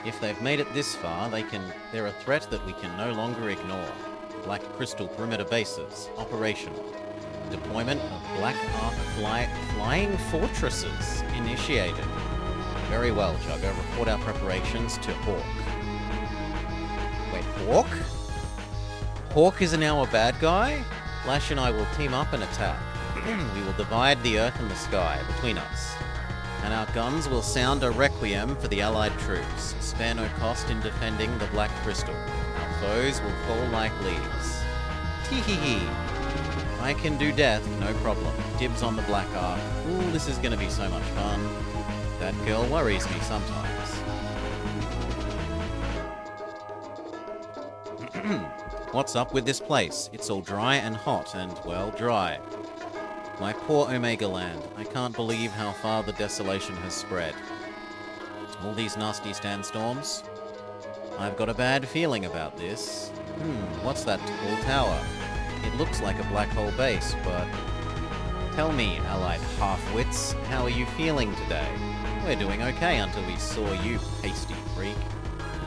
If they've made it this far, they're a threat that we can no longer ignore. Black Crystal perimeter bases, operational. Deployment of Black Ark flying fortresses initiated. Very well, Jugger. Report our preparations to Hawk. Wait, Hawk? Hawk is now a bad guy? Lash and I will team up and attack. We will divide the earth and the sky between us. And our guns will sound a requiem for the Allied troops. Spare no cost in defending the Black Crystal. Our foes will fall like leaves. Tee-hee-hee. I can do death, no problem. Dibs on the Black Ark. Ooh, this is gonna be so much fun. That girl worries me sometimes. What's up with this place? It's all dry and hot and, well, dry. My poor Omega Land. I can't believe how far the desolation has spread. All these nasty sandstorms. I've got a bad feeling about this. What's that tall tower? It looks like a black hole base, but... Tell me, Allied half-wits, how are you feeling today? We're doing okay until we saw you, pasty freak.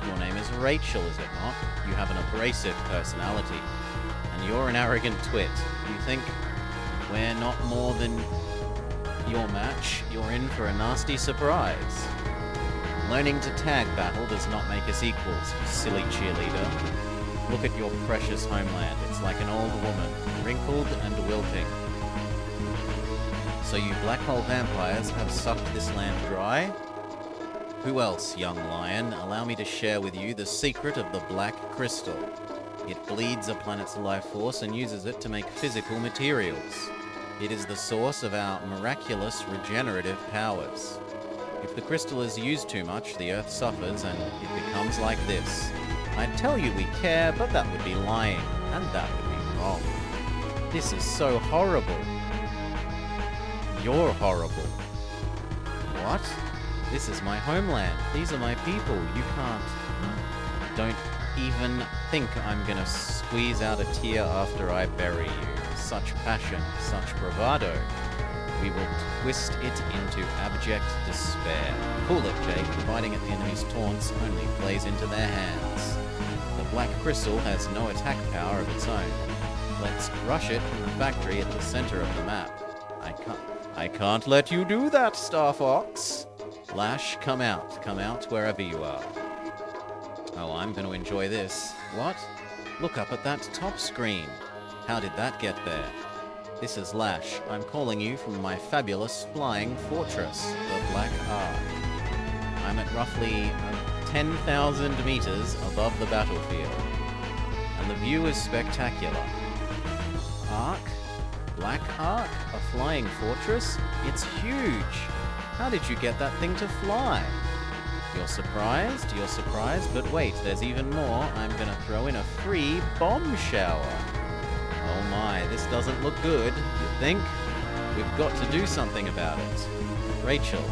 Your name is Rachel, is it not? You have an abrasive personality. And you're an arrogant twit. You think we're not more than your match? You're in for a nasty surprise. Learning to tag battle does not make us equals, you silly cheerleader. Look at your precious homeland. It's like an old woman, wrinkled and wilting. So you black hole vampires have sucked this land dry? Who else, young lion? Allow me to share with you the secret of the Black Crystal. It bleeds a planet's life force and uses it to make physical materials. It is the source of our miraculous regenerative powers. If the crystal is used too much, the Earth suffers and it becomes like this. I'd tell you we care, but that would be lying, and that would be wrong. This is so horrible. You're horrible. What? This is my homeland. These are my people. You can't... Don't even think I'm gonna squeeze out a tear after I bury you. Such passion, such bravado. We will twist it into abject despair. Cool it, Jake. Fighting at the enemy's taunts only plays into their hands. The Black Crystal has no attack power of its own. Let's rush it from the factory at the center of the map. I can't let you do that, Star Fox. Lash, come out wherever you are. Oh, I'm going to enjoy this. What? Look up at that top screen. How did that get there? This is Lash. I'm calling you from my fabulous flying fortress, the Black Ark. I'm at roughly 10,000 meters above the battlefield, and the view is spectacular. Ark? Black Ark? A flying fortress? It's huge! How did you get that thing to fly? You're surprised, but wait, there's even more. I'm gonna throw in a free bomb shower. Oh my, this doesn't look good, you think? We've got to do something about it. Rachel,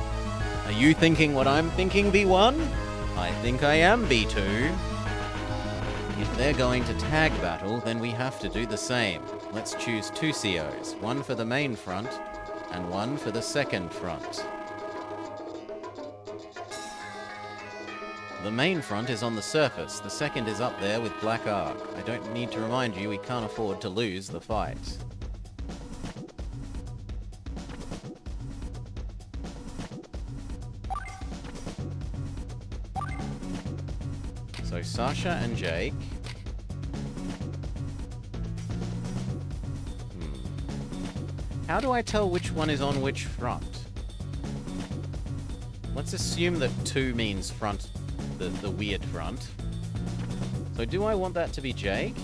are you thinking what I'm thinking, B1? I think I am, B2. If they're going to tag battle, then we have to do the same. Let's choose two COs, one for the main front, and one for the second front. The main front is on the surface, the second is up there with Black Ark. I don't need to remind you we can't afford to lose the fight. So Sasha and Jake... How do I tell which one is on which front? Let's assume that 2 means front, the weird front. So do I want that to be Jake?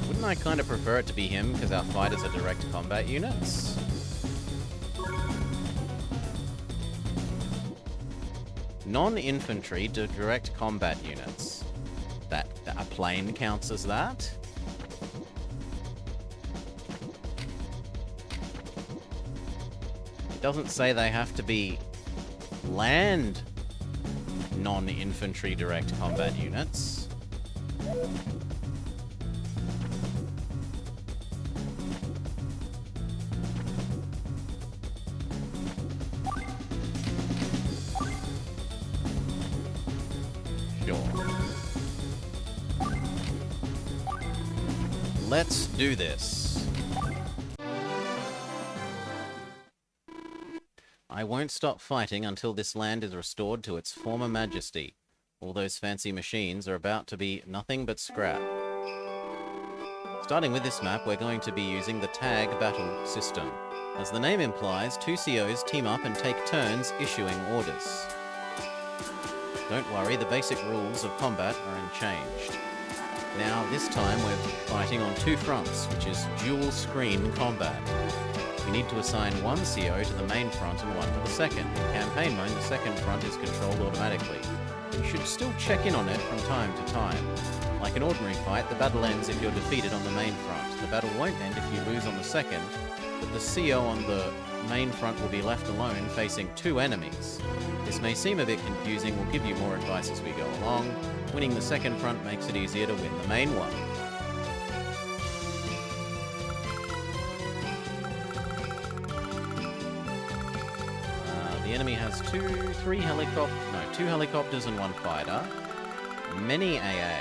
Wouldn't I kind of prefer it to be him because our fighters are direct combat units? Non-infantry to direct combat units. that a plane counts as that. It doesn't say they have to be land non-infantry direct combat units. Let's do this. I won't stop fighting until this land is restored to its former majesty. All those fancy machines are about to be nothing but scrap. Starting with this map, we're going to be using the tag battle system. As the name implies, two COs team up and take turns issuing orders. Don't worry, the basic rules of combat are unchanged. Now, this time we're fighting on two fronts, which is dual screen combat. We need to assign one CO to the main front and one to the second. In campaign mode, the second front is controlled automatically. You should still check in on it from time to time. Like an ordinary fight, the battle ends if you're defeated on the main front. The battle won't end if you lose on the second, but the CO on the main front will be left alone facing two enemies. This may seem a bit confusing, we'll give you more advice as we go along. Winning the second front makes it easier to win the main one. The enemy has two helicopters and one fighter. Many AA.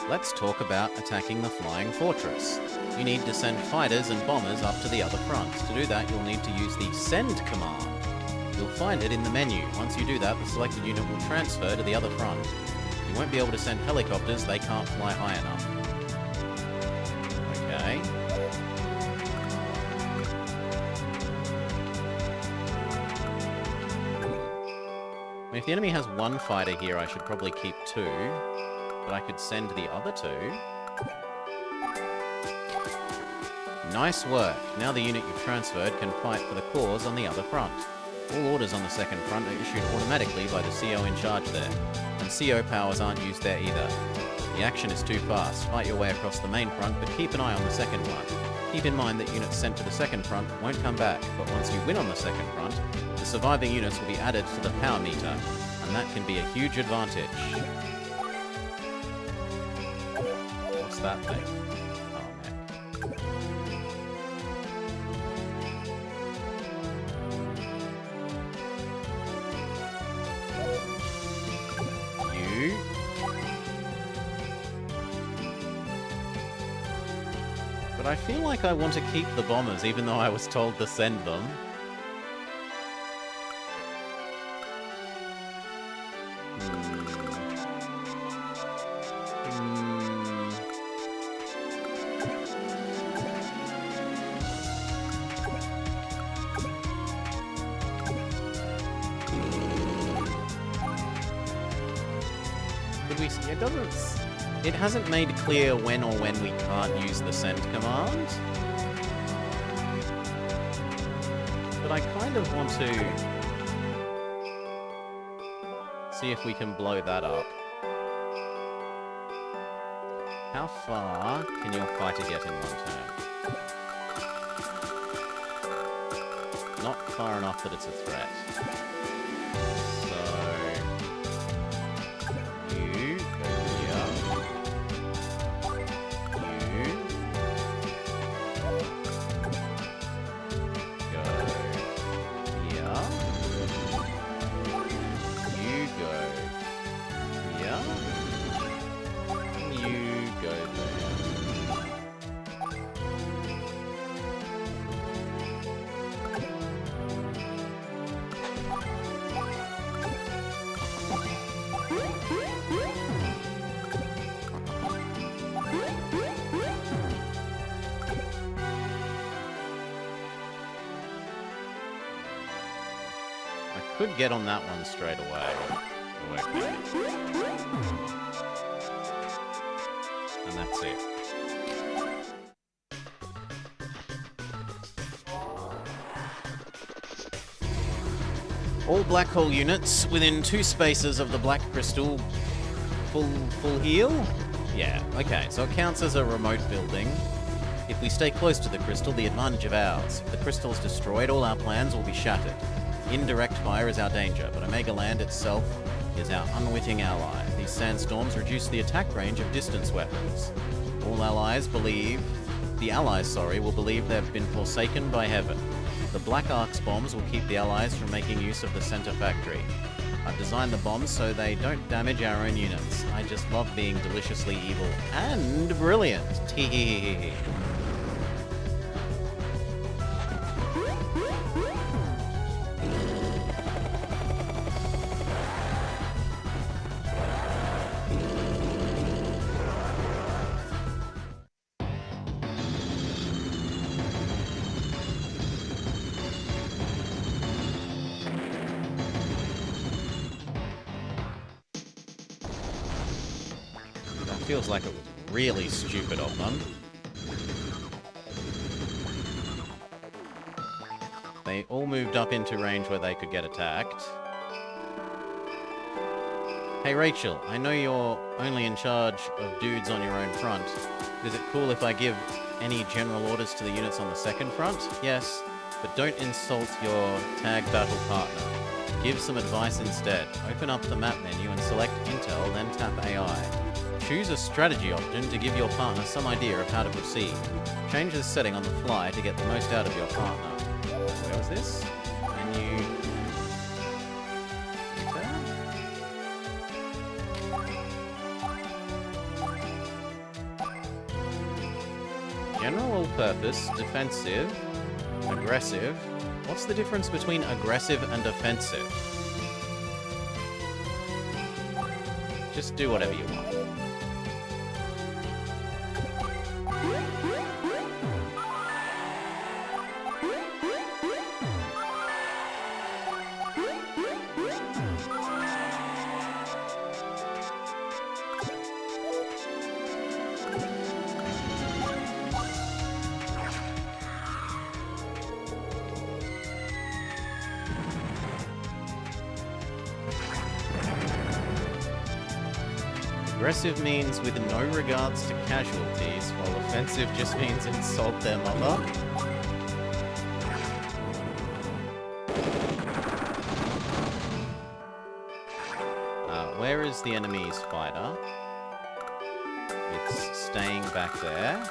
Let's talk about attacking the flying fortress. You need to send fighters and bombers up to the other fronts. To do that, you'll need to use the send command. You'll find it in the menu. Once you do that, the selected unit will transfer to the other front. You won't be able to send helicopters, they can't fly high enough. Okay. If the enemy has one fighter here, I should probably keep two. But I could send the other two. Nice work. Now the unit you've transferred can fight for the cause on the other front. All orders on the second front are issued automatically by the CO in charge there. And CO powers aren't used there either. The action is too fast. Fight your way across the main front, but keep an eye on the second one. Keep in mind that units sent to the second front won't come back, but once you win on the second front, the surviving units will be added to the power meter, and that can be a huge advantage. What's that thing? Oh, man. You. But I feel like I want to keep the bombers, even though I was told to send them. It hasn't made clear when or when we can't use the send command. But I kind of want to see if we can blow that up. How far can your fighter get in one turn? Not far enough that it's a threat. Could get on that one straight away. And that's it. All black hole units within 2 spaces of the black crystal full heal? Yeah, okay, so it counts as a remote building. If we stay close to the crystal, the advantage of ours. If the crystal is destroyed, all our plans will be shattered. Indirect fire is our danger, but Omega Land itself is our unwitting ally. These sandstorms reduce the attack range of distance weapons. All allies believe... The allies, will believe they've been forsaken by heaven. The Black Ark's bombs will keep the allies from making use of the center factory. I've designed the bombs so they don't damage our own units. I just love being deliciously evil and brilliant. Teehee. Feels like it was really stupid of them. They all moved up into range where they could get attacked. Hey Rachel, I know you're only in charge of dudes on your own front. Is it cool if I give any general orders to the units on the second front? Yes, but don't insult your tag battle partner. Give some advice instead. Open up the map menu and select Intel, then tap AI. Choose a strategy option to give your partner some idea of how to proceed. Change this setting on the fly to get the most out of your partner. Where was this? Menu... General all-purpose, defensive, aggressive. What's the difference between aggressive and offensive? Just do whatever you want. Aggressive means with no regards to casualties, while offensive just means insult their mother. Where is the enemy's fighter? It's staying back there.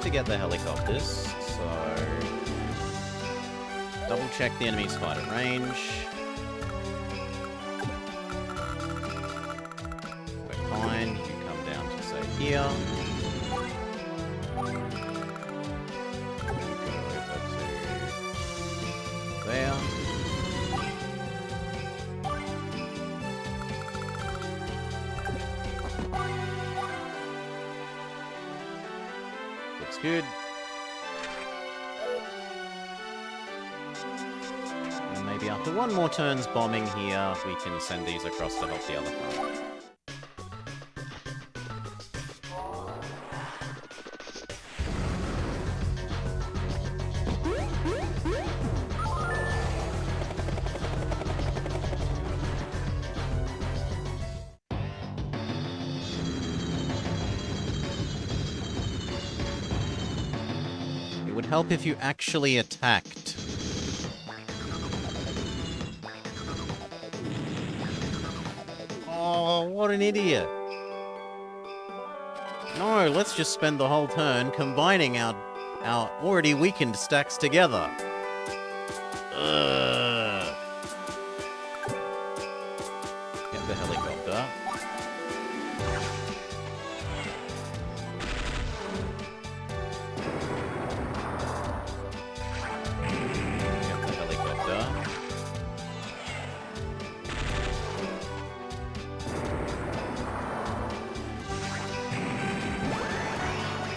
To get the helicopters, so double check the enemy's fighter range. We're fine. You come down to say here. Go over to there. Good. And maybe after one more turn's bombing here, we can send these across to help the other front. Help if you actually attacked. Oh, what an idiot. No, let's just spend the whole turn combining our already weakened stacks together. Ugh. Get the helicopter.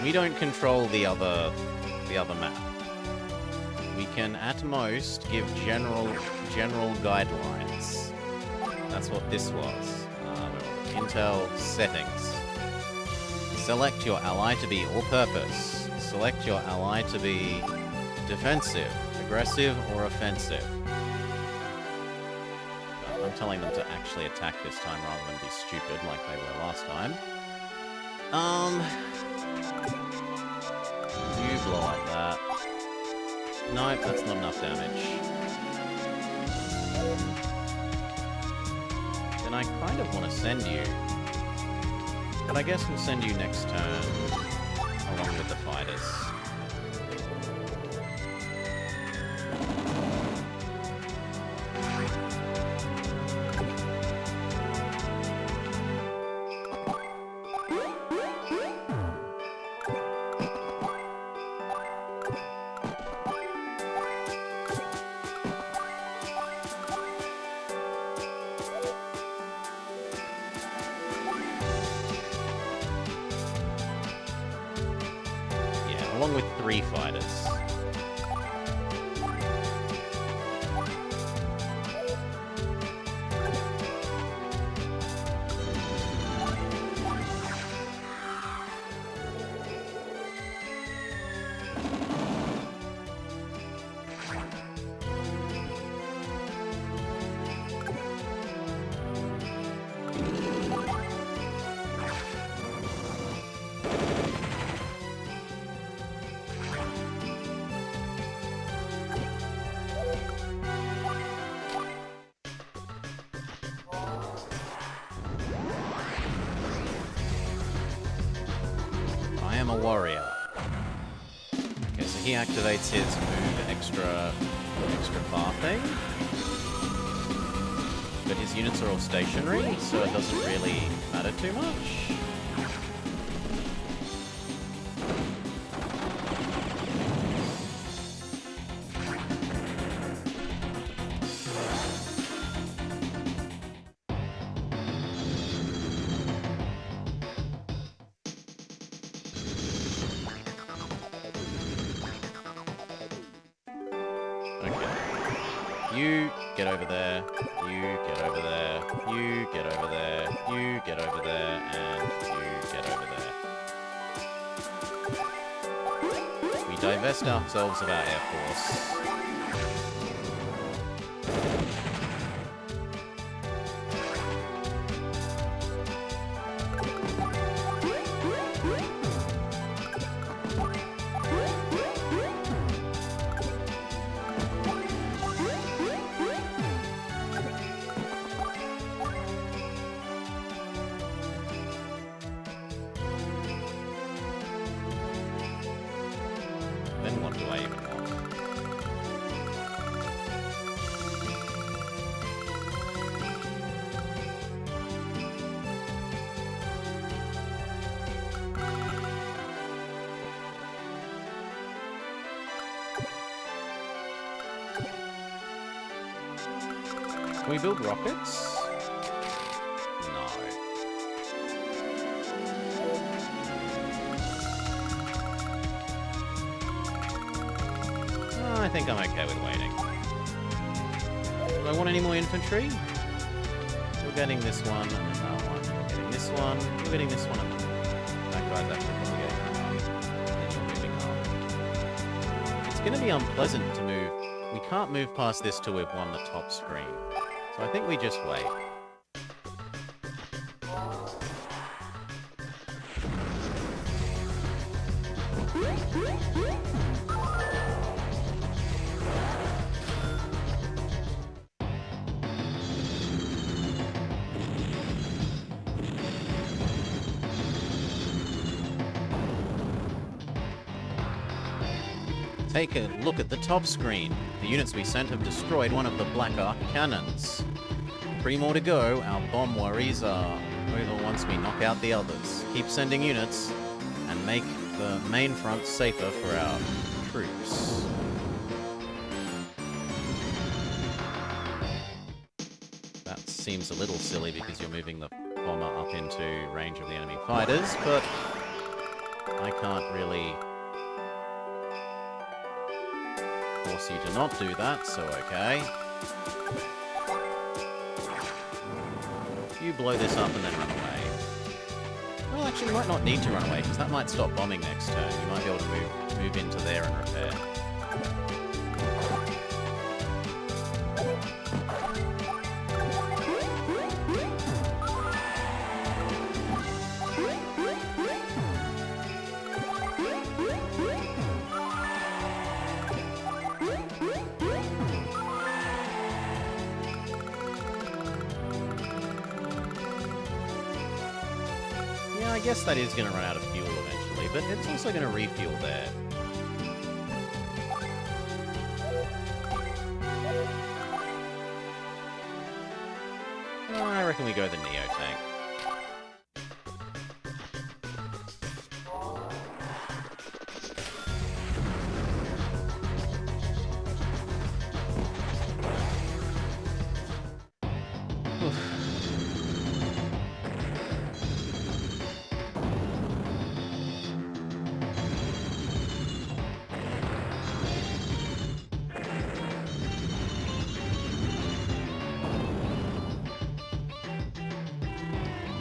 We don't control the other map. We can at most give general guidelines. That's what this was. Intel settings. Select your ally to be all-purpose. Select your ally to be defensive, aggressive, or offensive. I'm telling them to actually attack this time rather than be stupid like they were last time. You blow up that. Nope, that's not enough damage. Then I kind of want to send you. But I guess we'll send you next turn, along with the fighters. Along with 3 fighters. A warrior. Okay, so he activates his move extra far thing. But his units are all stationary, so it doesn't really matter too much. You get over there, you get over there, you get over there, you get over there, and you get over there. We divest ourselves of our Air Force. Then what do I even want? Can we build rockets? No. I think I'm okay with waiting. Do I want any more infantry? We're getting this one, and then that one. We're getting this one. We're getting this one, and that guy's actually probably getting that one. Then you're moving up. It's going to be unpleasant to move. We can't move past this till we've won the top screen. So I think we just wait. Take a look at the top screen. The units we sent have destroyed one of the Black Ark cannons. 3 more to go. Our bomb worries are over once we knock out the others. Keep sending units and make the main front safer for our troops. That seems a little silly because you're moving the bomber up into range of the enemy fighters, but I can't really force you to not do that, so okay. You blow this up and then run away. Well, actually, you might not need to run away, because that might stop bombing next turn. You might be able to move into there and repair. I guess that is going to run out of fuel eventually, but it's also going to refuel there. I reckon we go the Neo tank.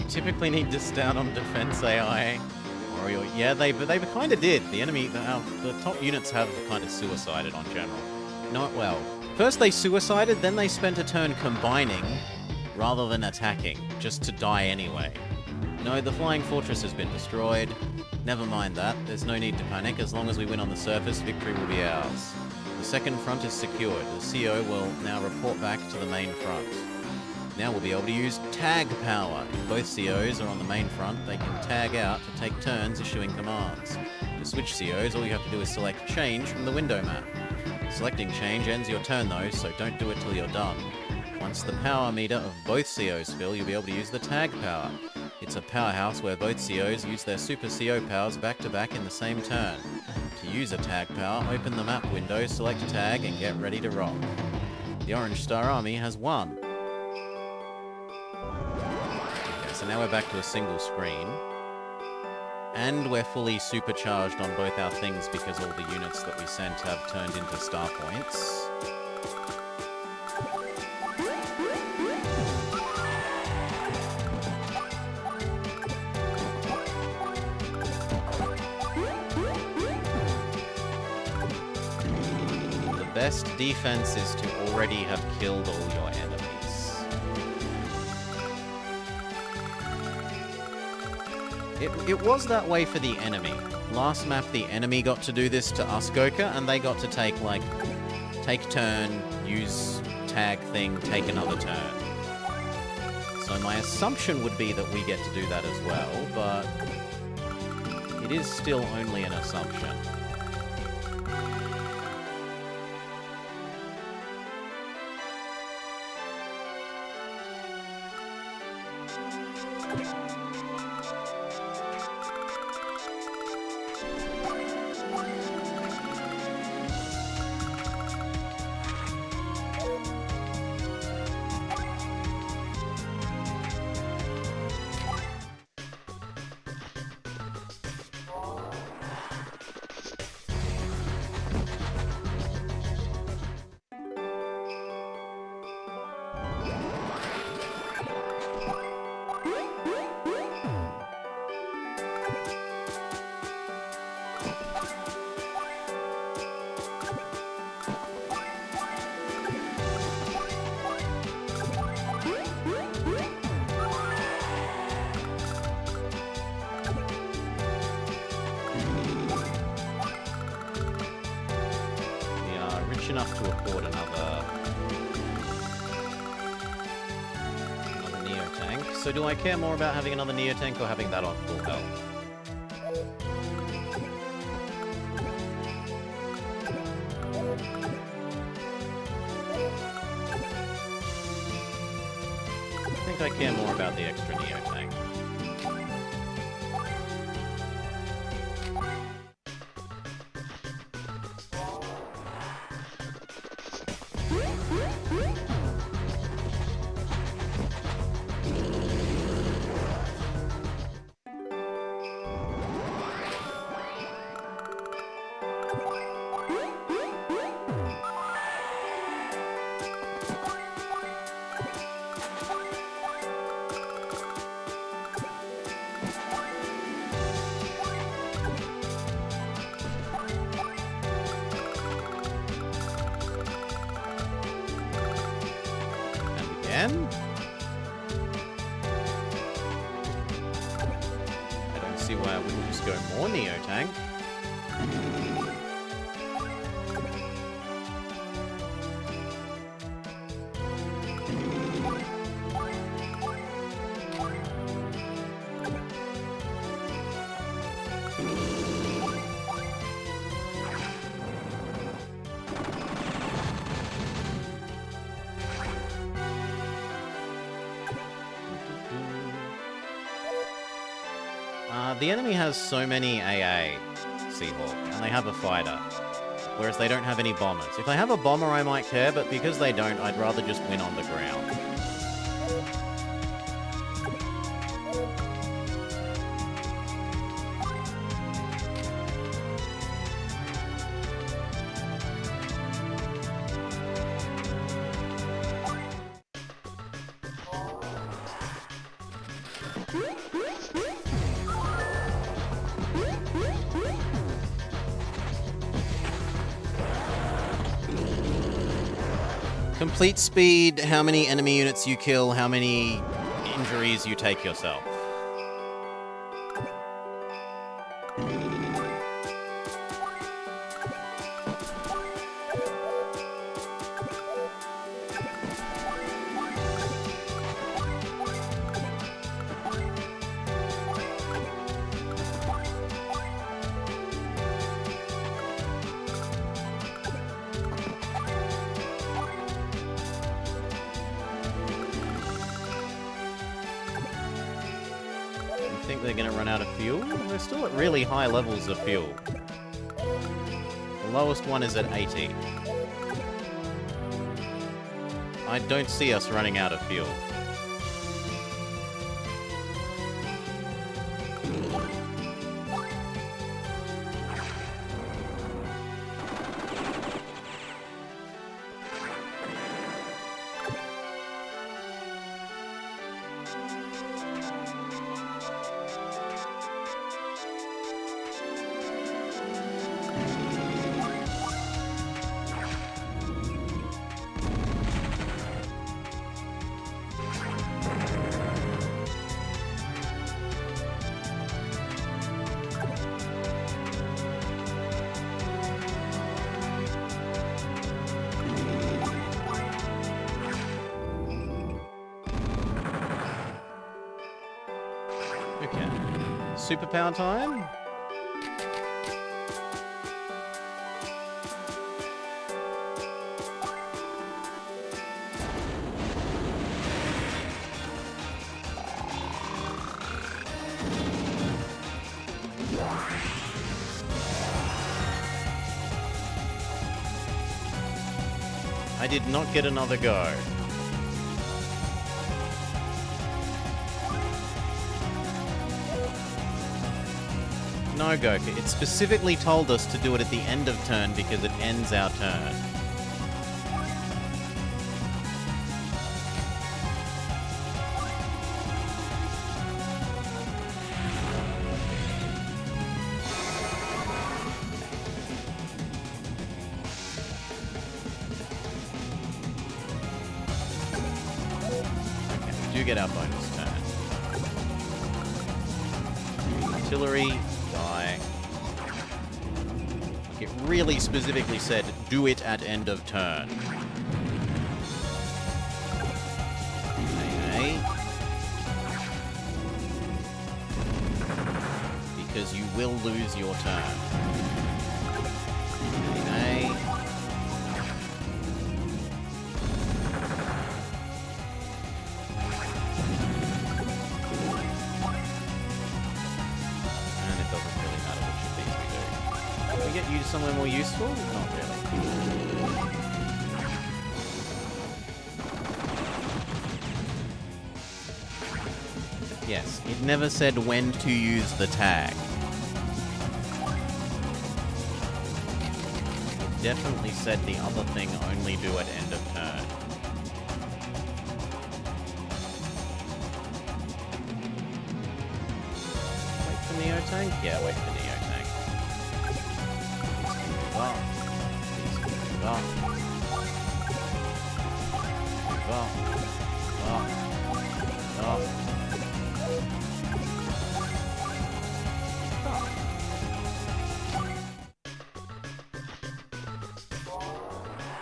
Typically need to stand on defense AI. Or yeah, they kind of did. The enemy, the top units have kind of suicided on general. Not well. First they suicided, then they spent a turn combining rather than attacking, just to die anyway. No, the flying fortress has been destroyed. Never mind that. There's no need to panic. As long as we win on the surface, victory will be ours. The second front is secured. The CO will now report back to the main front. Now we'll be able to use tag power. If both COs are on the main front, they can tag out to take turns issuing commands. To switch COs, all you have to do is select change from the window map. Selecting change ends your turn though, so don't do it till you're done. Once the power meter of both COs fill, you'll be able to use the tag power. It's a powerhouse where both COs use their super CO powers back to back in the same turn. To use a tag power, open the map window, select tag, and get ready to rock. The Orange Star Army has won. So now we're back to a single screen. And we're fully supercharged on both our things because all the units that we sent have turned into star points. The best defense is to already have killed all your enemies. It was that way for the enemy. Last map, the enemy got to do this to us, Goka, and they got to take turn, use tag thing, take another turn. So my assumption would be that we get to do that as well, but it is still only an assumption. Enough to afford another Neo tank. So do I care more about having another Neo tank or having that on full health? I think I care more about the extra Neo tank. again? I don't see why I wouldn't just go more Neo Tank. The enemy has so many AA, Seahawk, and they have a fighter, whereas they don't have any bombers. If they have a bomber, I might care, but because they don't, I'd rather just win on the ground. Complete speed, how many enemy units you kill, how many injuries you take yourself. They're going to run out of fuel? We're still at really high levels of fuel. The lowest one is at 80. I don't see us running out of fuel. Superpower time? I did not get another go. No, Goku. It specifically told us to do it at the end of turn because it ends our turn. Okay, we do get our bonus turn. Artillery. It really specifically said, do it at end of turn. Okay. Because you will lose your turn. Okay. And it doesn't really matter which of these we do. Can we get you somewhere more useful? Not really. Yes, it never said when to use the tag. It definitely said the other thing only do at end of turn. Wait for Neo Tank? Yeah, wait for Neo Tank. Move up. Move up. Move up.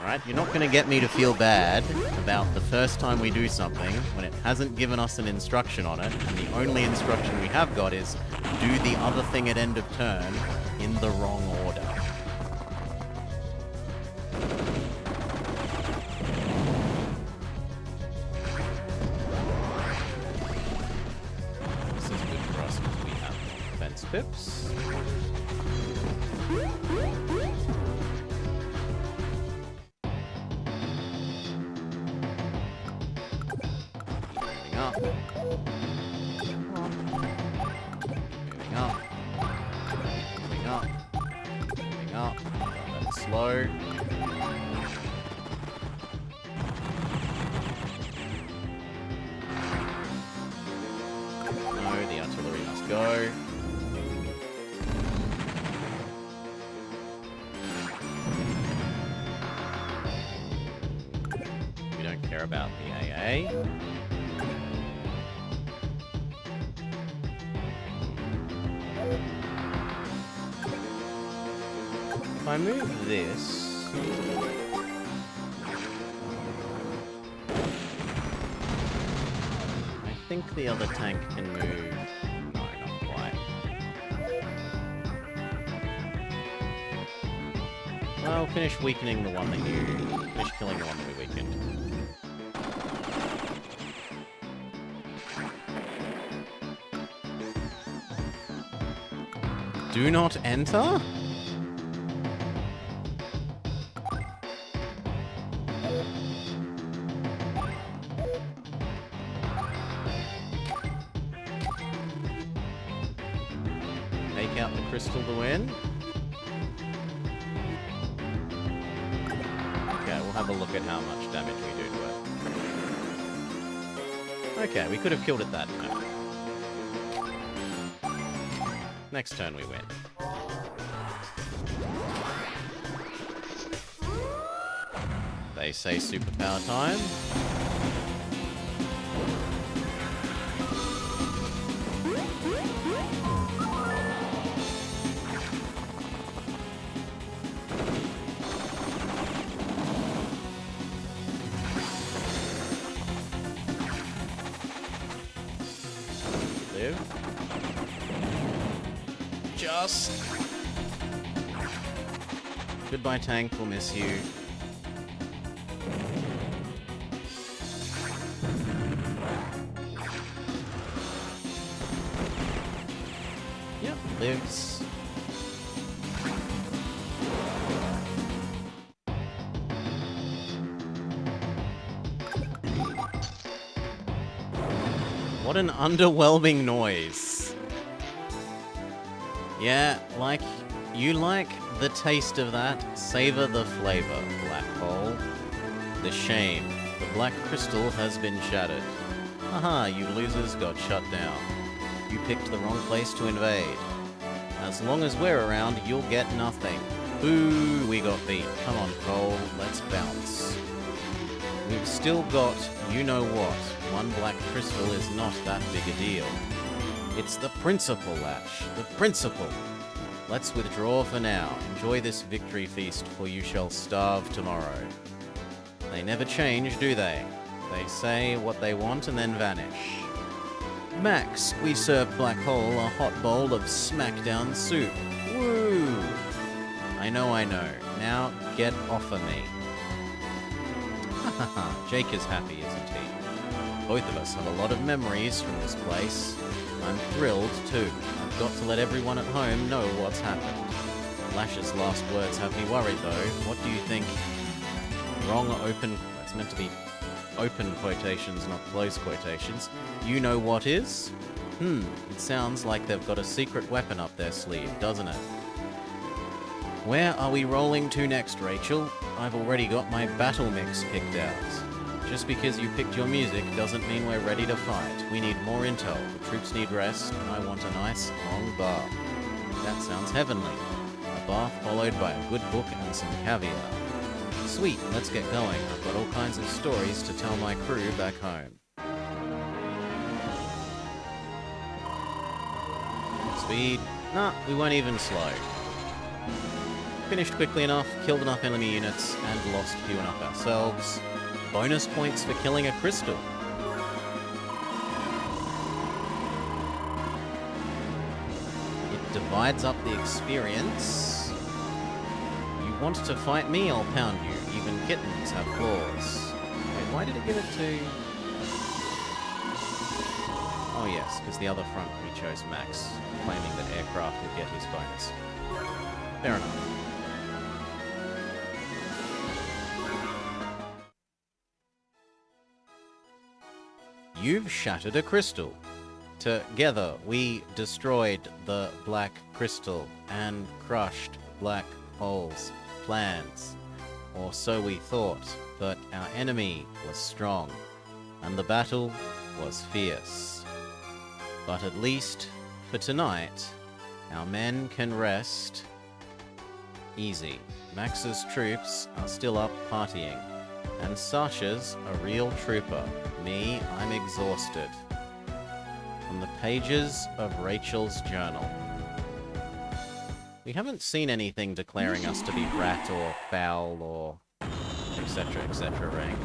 Right, you're not going to get me to feel bad about the first time we do something when it hasn't given us an instruction on it, and the only instruction we have got is do the other thing at end of turn in the wrong order. This is good for us because we have fence pips. Slow. No, the artillery must go. We don't care about the AA. If I move this... I think the other tank can move... No, not quite. Well, finish weakening the one that you... Finish killing the one that we weakened. Do not enter? Take out the crystal to win. Okay, we'll have a look at how much damage we do to it. Okay, we could have killed it that turn. Next turn we win. They say superpower time. Just. Goodbye, tank. We'll miss you. Yep, lives. What an underwhelming noise. Yeah, like, you like the taste of that? Savor the flavor, black hole. The shame. The black crystal has been shattered. Aha, you losers got shut down. You picked the wrong place to invade. As long as we're around, you'll get nothing. Boo, we got beat. Come on, Cole, let's bounce. We've still got you-know-what. One black crystal is not that big a deal. It's the principle, Lash. The principle. Let's withdraw for now. Enjoy this victory feast, for you shall starve tomorrow. They never change, do they? They say what they want and then vanish. Max, we serve Black Hole a hot bowl of smackdown soup. Woo! I know. Now get off of me. Hahaha, Jake is happy, isn't he? Both of us have a lot of memories from this place. I'm thrilled, too. I've got to let everyone at home know what's happened. Lash's last words have me worried, though. What do you think? Wrong open... That's meant to be open quotations, not close quotations. You know what is? It sounds like they've got a secret weapon up their sleeve, doesn't it? Where are we rolling to next, Rachel? I've already got my battle mix picked out. Just because you picked your music doesn't mean we're ready to fight. We need more intel. The troops need rest, and I want a nice, long bath. That sounds heavenly. A bath followed by a good book and some caviar. Sweet, let's get going. I've got all kinds of stories to tell my crew back home. speed. Nah, we weren't even slow. Finished quickly enough, killed enough enemy units, and lost few enough ourselves. Bonus points for killing a crystal. It divides up the experience. You want to fight me, I'll pound you. Even kittens have claws. Wait, why did it give it to... Oh yes, because the other front we chose Max, claiming that aircraft would get his bonus. Fair enough. You've shattered a crystal. Together we destroyed the black crystal and crushed Black Hole's plans. Or so we thought, but our enemy was strong, and the battle was fierce. But at least, for tonight, our men can rest easy. Max's troops are still up partying, and Sasha's a real trooper. Me, I'm exhausted. From the pages of Rachel's journal. We haven't seen anything declaring us to be rat or foul or etc. rank.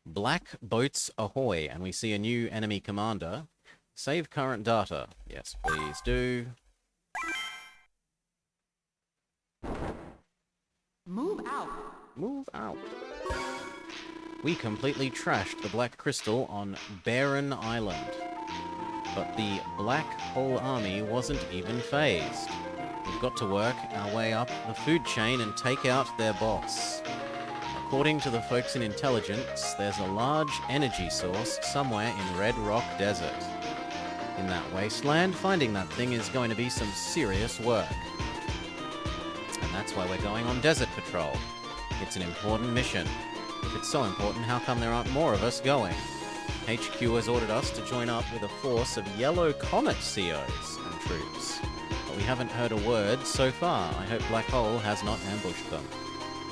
Black boats ahoy, and we see a new enemy commander. Save current data. Yes, please do. Move out. Move out. We completely trashed the Black Crystal on Barren Island. But the Black Hole Army wasn't even phased. We've got to work our way up the food chain and take out their boss. According to the folks in intelligence, there's a large energy source somewhere in Red Rock Desert. In that wasteland, finding that thing is going to be some serious work. And that's why we're going on desert patrol. It's an important mission. If it's so important, how come there aren't more of us going? HQ has ordered us to join up with a force of Yellow Comet COs and troops. But we haven't heard a word so far. I hope Black Hole has not ambushed them.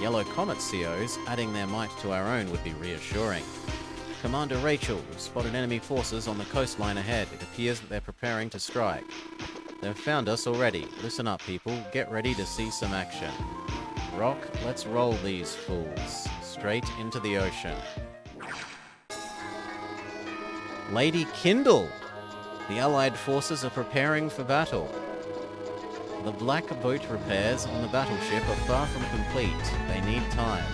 Yellow Comet COs adding their might to our own would be reassuring. Commander Rachel, we've spotted enemy forces on the coastline ahead. It appears that they're preparing to strike. They've found us already. Listen up, people. Get ready to see some action. Rock, let's roll these fools. Straight into the ocean. Lady Kindle! The Allied forces are preparing for battle. The black boat repairs on the battleship are far from complete. They need time.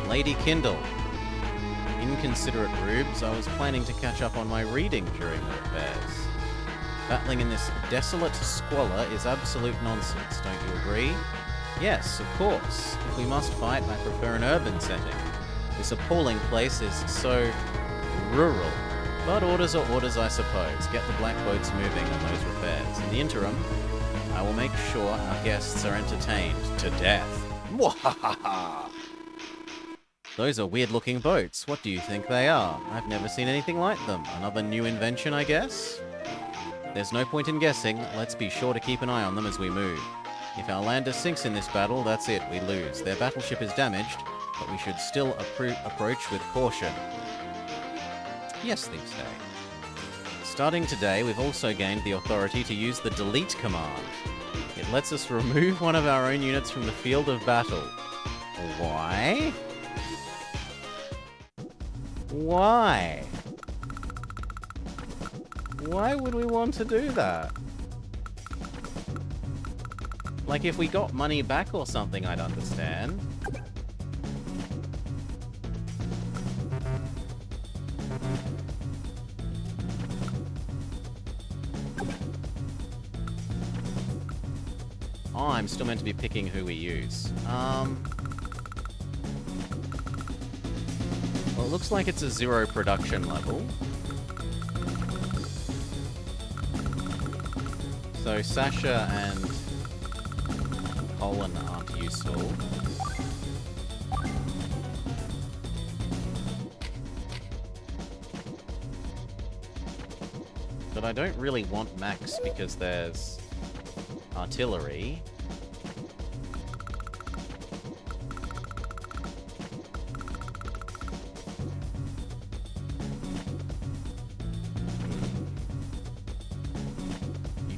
Lady Kindle. Inconsiderate rubes, I was planning to catch up on my reading during the repairs. Battling in this desolate squalor is absolute nonsense, don't you agree? Yes, of course. If we must fight, I prefer an urban setting. This appalling place is so rural. But orders are orders, I suppose. Get the black boats moving on those repairs. In the interim, I will make sure our guests are entertained to death. Mwahaha! Those are weird-looking boats. What do you think they are? I've never seen anything like them. Another new invention, I guess? There's no point in guessing. Let's be sure to keep an eye on them as we move. If our lander sinks in this battle, that's it. We lose. Their battleship is damaged, but we should still approach with caution. Yes, they say. Starting today, we've also gained the authority to use the delete command. It lets us remove one of our own units from the field of battle. Why? Why? Why would we want to do that? Like, if we got money back or something, I'd understand. Oh, I'm still meant to be picking who we use. Well, it looks like it's a 0 production level. So Sasha and Colin aren't useful. But I don't really want Max because there's artillery.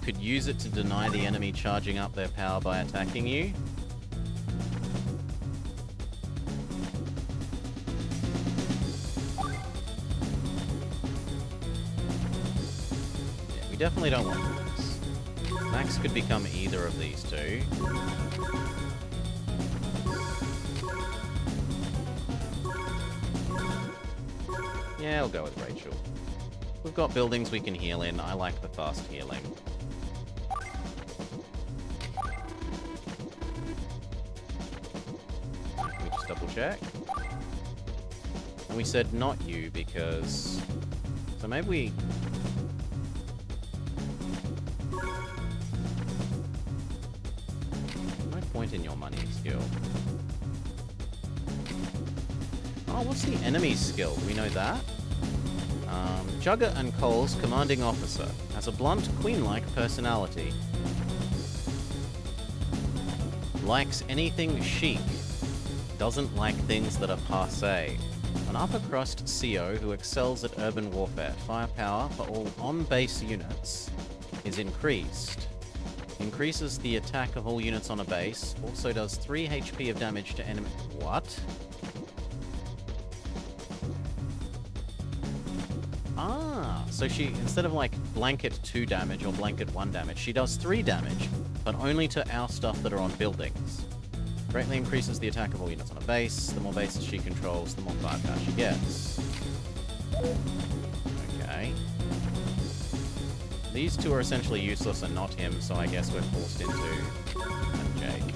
You could use it to deny the enemy charging up their power by attacking you. Yeah, we definitely don't want this. Max could become either of these two. Yeah, I'll go with Rachel. We've got buildings we can heal in. I like the fast healing. Can we just double check? And we said not you because... So maybe we... No point in your money skill. Oh, what's the enemy's skill? Do we know that? Jugger and Cole's commanding officer has a blunt, queen-like personality. Likes anything chic. Doesn't like things that are passé. An upper-crust CO who excels at urban warfare. Firepower for all on-base units is increased. Increases the attack of all units on a base. Also does 3 HP of damage to enemy... What? Ah, so she, instead of like blanket 2 damage or blanket 1 damage, she does 3 damage, but only to our stuff that are on buildings. Greatly increases the attack of all units on a base. The more bases she controls, the more firepower she gets. Okay. These two are essentially useless and not him, so I guess we're forced into Jake.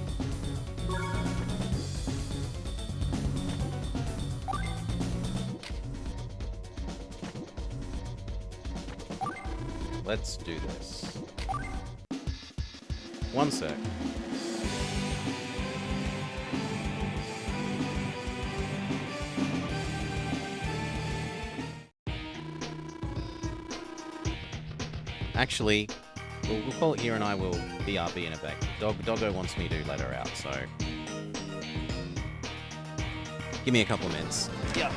Let's do this. One sec. Actually, we'll call it here and I will BRB in a back. Doggo wants me to let her out, so... Give me a couple of minutes. Yeah.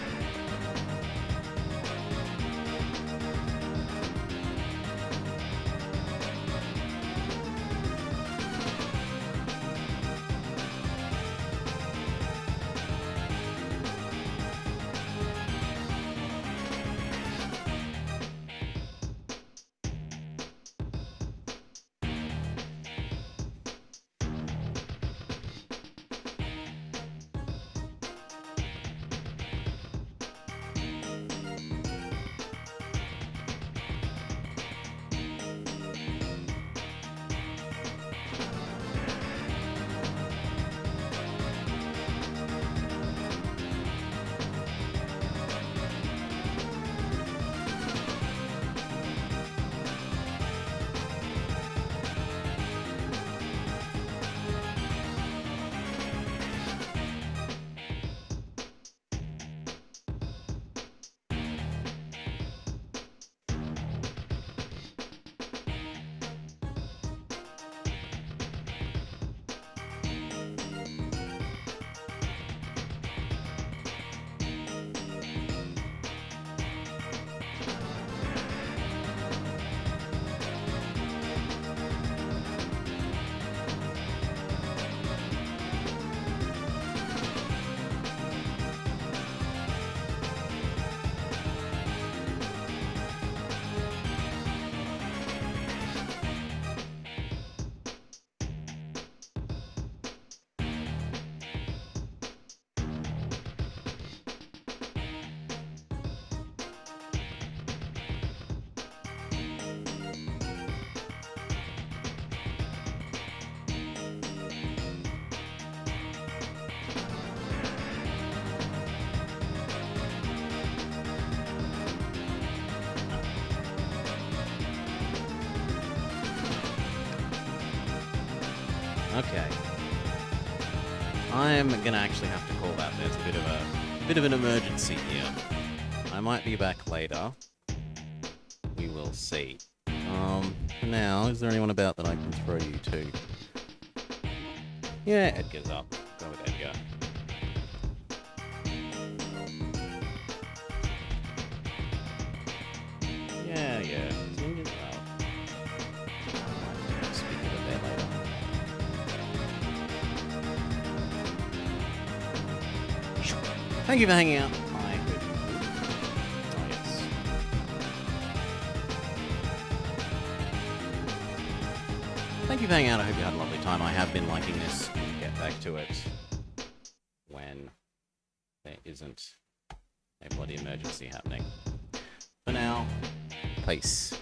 Okay. I'm gonna actually have to call that. There's a bit of an emergency here. I might be back later. We will see. For now, is there anyone about that I can throw you to? Yeah, Edgar's up. Go with Edgar. Yeah. Zinger's up. Thank you for hanging out. My good. Oh, yes. Thank you for hanging out. I hope you had a lovely time. I have been liking this. We'll get back to it when there isn't a bloody emergency happening. For now, peace.